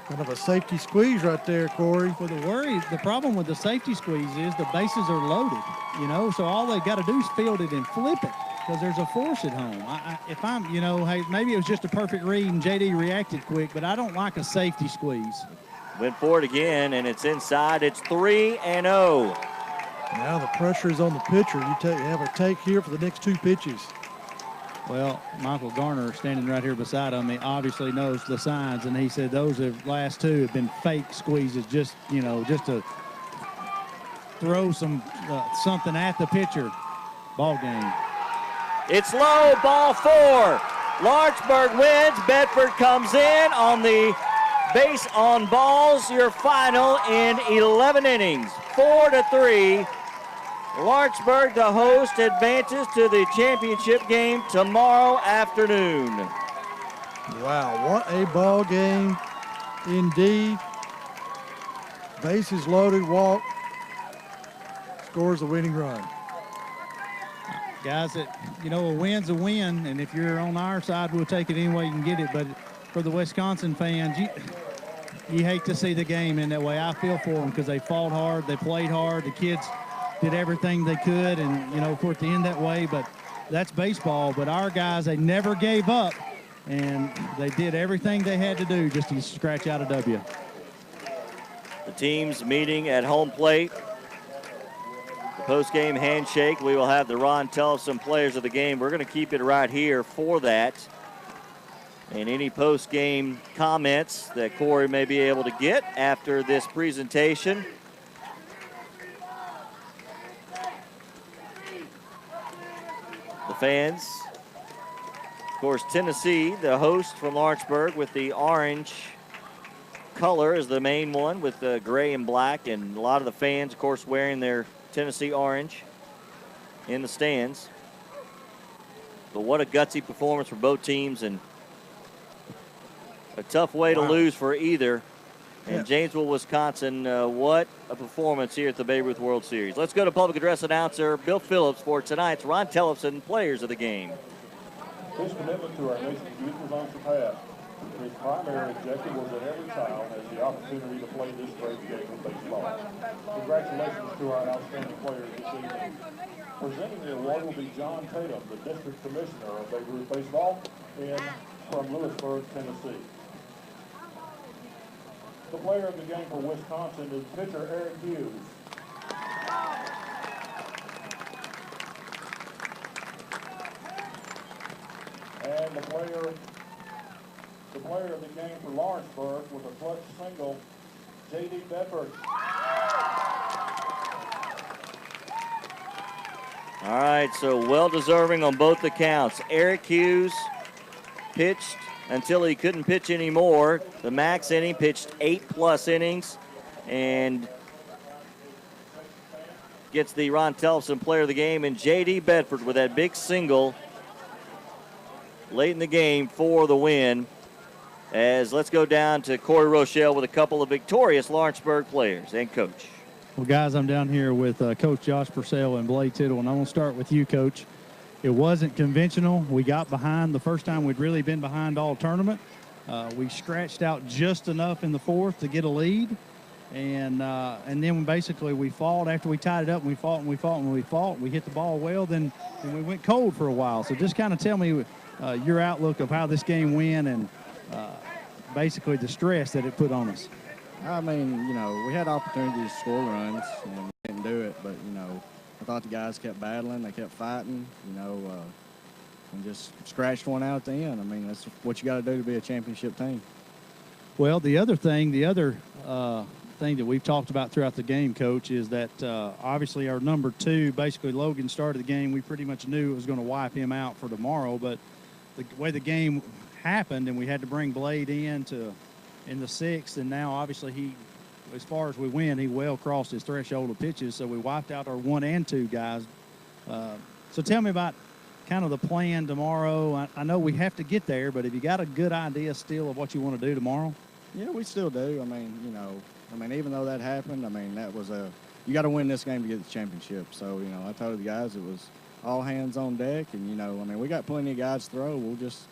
Kind of a safety squeeze right there, Corey.
Well, the problem with the safety squeeze is the bases are loaded, you know, so all they got to do is field it and flip it because there's a force at home. If I'm, you know, hey, maybe it was just a perfect read and JD reacted quick, but I don't like a safety squeeze.
Went for it again, and it's inside. It's 3-0.
Now the pressure is on the pitcher. You have a take here for the next 2 pitches.
Well, Michael Garner, standing right here beside him, he obviously knows the signs, and he said those last 2 have been fake squeezes, just, you know, just to throw something at the pitcher. Ball game.
It's low, ball 4. Lawrenceburg wins. Bedford comes in on the base on balls. Your final in 11 innings, 4-3. Lawrenceburg, the host, advances to the championship game tomorrow afternoon.
Wow, what a ball game indeed. Bases loaded, walk, scores the winning run.
Guys, you know, a win's a win, and if you're on our side, we'll take it any way you can get it. But for the Wisconsin fans, you hate to see the game in that way. I feel for them because they fought hard, they played hard, the kids did everything they could, and, you know, for it to end that way, but that's baseball. But our guys, they never gave up, and they did everything they had to do just to scratch out a W.
The teams meeting at home plate. The post-game handshake. We will have the Ron Tellefson players of the game. We're going to keep it right here for that. And any post-game comments that Corey may be able to get after this presentation. The fans, of course, Tennessee, the host from Lawrenceburg, with the orange color is the main one with the gray and black, and a lot of the fans, of course, wearing their Tennessee orange in the stands. But what a gutsy performance for both teams, and a tough way to lose for either. And Janesville, Wisconsin, what a performance here at the Babe Ruth World Series. Let's go to public address announcer Bill Phillips for tonight's Ron Tellefson Players of the Game.
His commitment to our nation's youth was unsurpassed. His primary objective was that every child has the opportunity to play this great game of baseball. Congratulations to our outstanding players this evening. Presenting the award will be John Tatum, the District Commissioner of Babe Ruth Baseball from Lewisburg, Tennessee. The player of the game for Wisconsin is pitcher Eric Hughes. And the player of the game for Lawrenceburg with a clutch single, J.D. Bedford.
All right, so well-deserving on both accounts. Eric Hughes pitched until he couldn't pitch anymore. The max inning, pitched 8+ innings, and gets the Ron Tellefson Player of the Game. And J.D. Bedford with that big single late in the game for the win. As let's go down to Corey Rochelle with a couple of victorious Lawrenceburg players and coach.
Well, guys, I'm down here with Coach Josh Purcell and Blake Tittle, and I'm going to start with you, Coach. It wasn't conventional. We got behind the first time we'd really been behind all tournament. We scratched out just enough in the fourth to get a lead, and then basically we fought after we tied it up. And we fought and we fought and we fought. We hit the ball well, then we went cold for a while. So just kind of tell me your outlook of how this game went and basically the stress that it put on us.
I mean, you know, we had opportunities to score runs and we didn't do it, but, you know, I thought the guys kept battling, they kept fighting, you know, and just scratched one out at the end. I mean, that's what you got to do to be a championship team.
Well, the other thing that we've talked about throughout the game, Coach, is that obviously our number 2, basically Logan started the game. We pretty much knew it was going to wipe him out for tomorrow, but the way the game happened and we had to bring Blade in to in the 6th, and now obviously he, as far as we win, he well crossed his threshold of pitches, so we wiped out our 1 and 2 guys. So tell me about kind of the plan tomorrow. I know we have to get there, but have you got a good idea still of what you want to do tomorrow?
Yeah, we still do. I mean, even though that happened, that was you got to win this game to get the championship. So, I told the guys it was all hands on deck, and, we got plenty of guys to throw. We'll just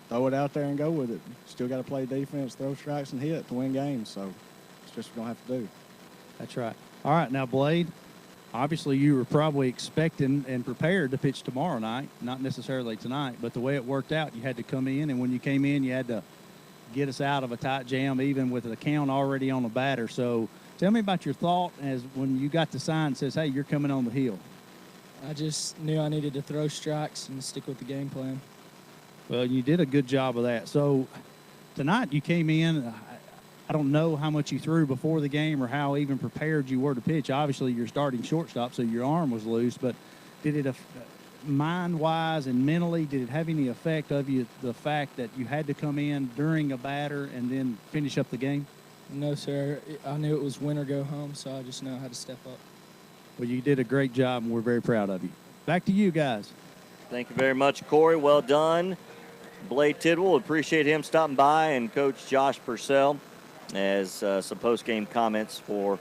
throw it out there and go with it. Still got to play defense, throw strikes, and hit to win games. So it's just what we're going to have to do.
That's right. All right, now, Blade, obviously you were probably expecting and prepared to pitch tomorrow night, not necessarily tonight, but the way it worked out, you had to come in, and when you came in, you had to get us out of a tight jam, even with the count already on the batter. So tell me about your thought as when you got the sign that says, hey, you're coming on the hill.
I just knew I needed to throw strikes and stick with the game plan.
Well, you did a good job of that. So tonight you came in, I don't know how much you threw before the game or how even prepared you were to pitch. Obviously, you're starting shortstop, so your arm was loose, but did it, mind-wise and mentally, did it have any effect of you, the fact that you had to come in during a batter and then finish up the game?
No, sir. I knew it was win or go home, so I just know how to step up.
Well, you did a great job, and we're very proud of you. Back to you guys.
Thank you very much, Corey. Well done. Blade Tidwell, appreciate him stopping by, and Coach Josh Purcell as some post-game comments from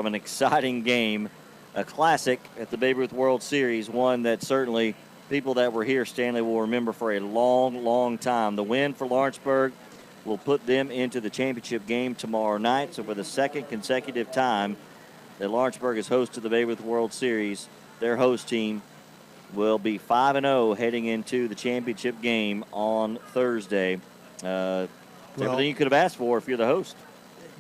an exciting game, a classic at the Babe Ruth World Series, one that certainly people that were here, Stanley, will remember for a long, long time. The win for Lawrenceburg will put them into the championship game tomorrow night. So for the second consecutive time that Lawrenceburg is host to the Babe Ruth World Series, their host team will be 5-0 heading into the championship game on Thursday. Everything you could have asked for if you're the host.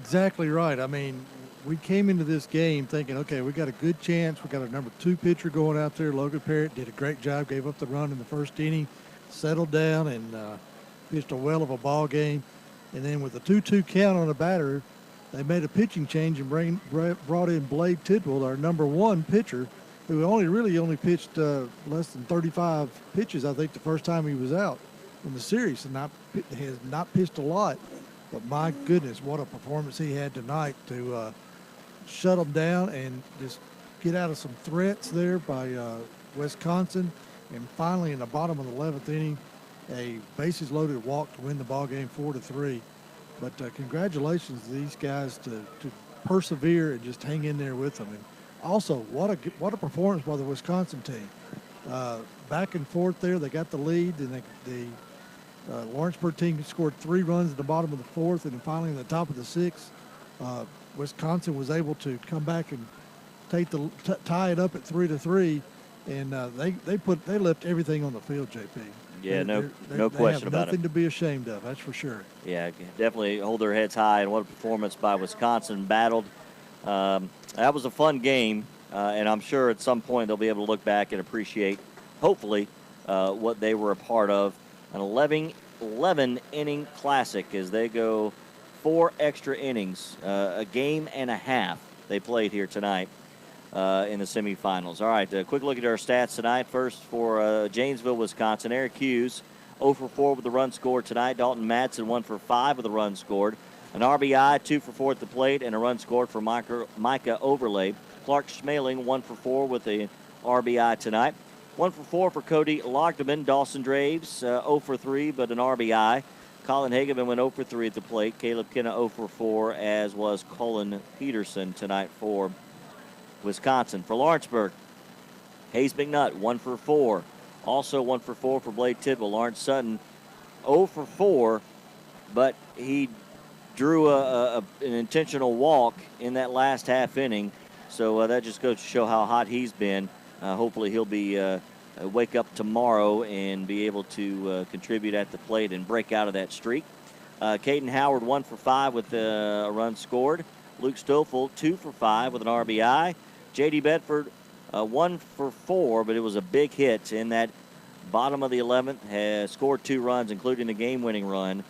Exactly right. I mean, we came into this game thinking, okay, we got a good chance. We got a number 2 pitcher going out there. Logan Parrott did a great job, gave up the run in the first inning, settled down, and pitched a well of a ball game. And then with a 2-2 count on the batter, they made a pitching change and brought in Blade Tidwell, our number 1 pitcher, who only pitched less than 35 pitches, I think, the first time he was out in the series, and has not pitched a lot. But my goodness, what a performance he had tonight to shut them down and just get out of some threats there by Wisconsin. And finally, in the bottom of the 11th inning, a bases-loaded walk to win the ball game 4-3. But congratulations to these guys to persevere and just hang in there with them. And also, what a performance by the Wisconsin team. Back and forth there, they got the lead, and the Lawrenceburg team scored 3 runs at the bottom of the 4th, and then finally in the top of the 6th, Wisconsin was able to come back and tie it up at 3-3, and they left everything on the field, JP.
Yeah, no question about it.
They have nothing to be ashamed of, that's for sure.
Yeah, definitely hold their heads high, and what a performance by Wisconsin. Battled. That was a fun game, and I'm sure at some point they'll be able to look back and appreciate, hopefully, what they were a part of. An 11-inning classic as they go 4 extra innings, a game and a half they played here tonight in the semifinals. All right, a quick look at our stats tonight. First for Janesville, Wisconsin, Eric Hughes, 0 for 4 with the run scored tonight. Dalton Madsen, 1 for 5 with the run scored. An RBI, 2 for 4 at the plate, and a run scored for Micah Overlay. Clark Schmaling, 1 for 4 with the RBI tonight. 1 for 4 for Cody Logdeman. Dawson Draves, 0 for 3, but an RBI. Colin Hageman went 0 for 3 at the plate. Caleb Kenna 0 for 4, as was Colin Peterson tonight for Wisconsin. For Lawrenceburg, Hayes McNutt, 1 for 4. Also 1 for 4 for Blade Tidwell. Lawrence Sutton, 0 for 4, but he drew an intentional walk in that last half inning. So that just goes to show how hot he's been. Hopefully he'll be wake up tomorrow and be able to contribute at the plate and break out of that streak. Caden Howard, 1 for 5 with a run scored. Luke Stoffel, 2 for 5 with an RBI. J.D. Bedford, 1 for 4, but it was a big hit in that bottom of the 11th. Has scored 2 runs, including the game-winning run.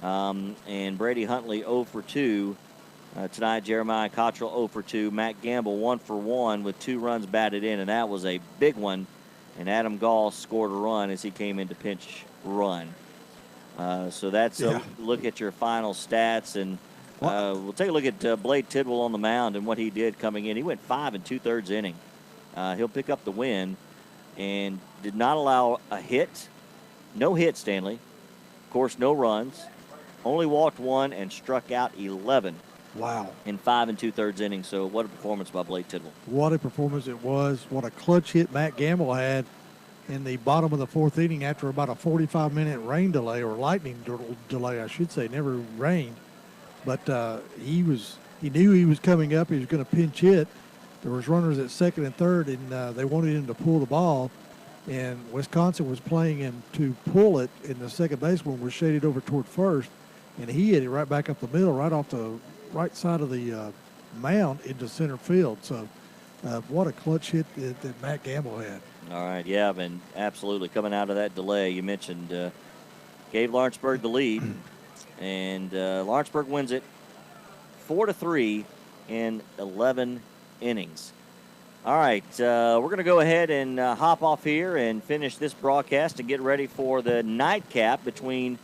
And Brady Huntley, 0 for 2. Tonight, Jeremiah Cottrell 0 for 2. Matt Gamble 1 for 1 with 2 runs batted in, and that was a big one. And Adam Gall scored a run as he came in to pinch run. So that's a look at your final stats, and we'll take a look at Blade Tidwell on the mound and what he did coming in. He went 5 2/3 inning. He'll pick up the win and did not allow a hit. No hit, Stanley. Of course, no runs. Only walked 1 and struck out 11.
Wow.
In 5 2/3 innings. So what a performance by Blade Tidwell.
What a performance it was. What a clutch hit Matt Gamble had in the bottom of the 4th inning after about a 45-minute rain delay, or lightning delay, I should say. Never rained. But he knew he was coming up. He was going to pinch hit. There was runners at 2nd and 3rd, and they wanted him to pull the ball. And Wisconsin was playing him to pull it, and the second baseman was shaded over toward first. And he hit it right back up the middle, right off the right side of the mound into center field. So what a clutch hit that Matt Gamble had.
All right, yeah, and absolutely coming out of that delay, you mentioned gave Lawrenceburg the lead, and Lawrenceburg wins it 4-3 in 11 innings. All right, we're going to go ahead and hop off here and finish this broadcast and get ready for the nightcap between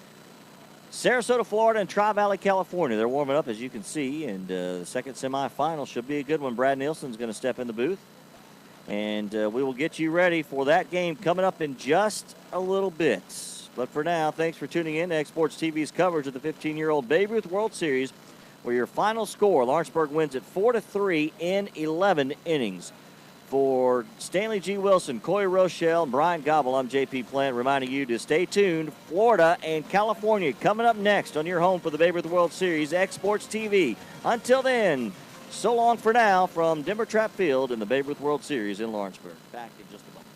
Sarasota, Florida, and Tri-Valley, California. They're warming up, as you can see, and the second semifinal should be a good one. Brad Nielsen's going to step in the booth, and we will get you ready for that game coming up in just a little bit. But for now, thanks for tuning in to X Sports TV's coverage of the 15-year-old Babe Ruth World Series, where your final score, Lawrenceburg wins it 4-3 in 11 innings. For Stanley G. Wilson, Coy Rochelle, and Brian Gobble, I'm J.P. Plant, reminding you to stay tuned. Florida and California coming up next on your home for the Babe Ruth World Series, X Sports TV. Until then, so long for now from Denver Trapp Field in the Babe Ruth World Series in Lawrenceburg. Back in just a moment.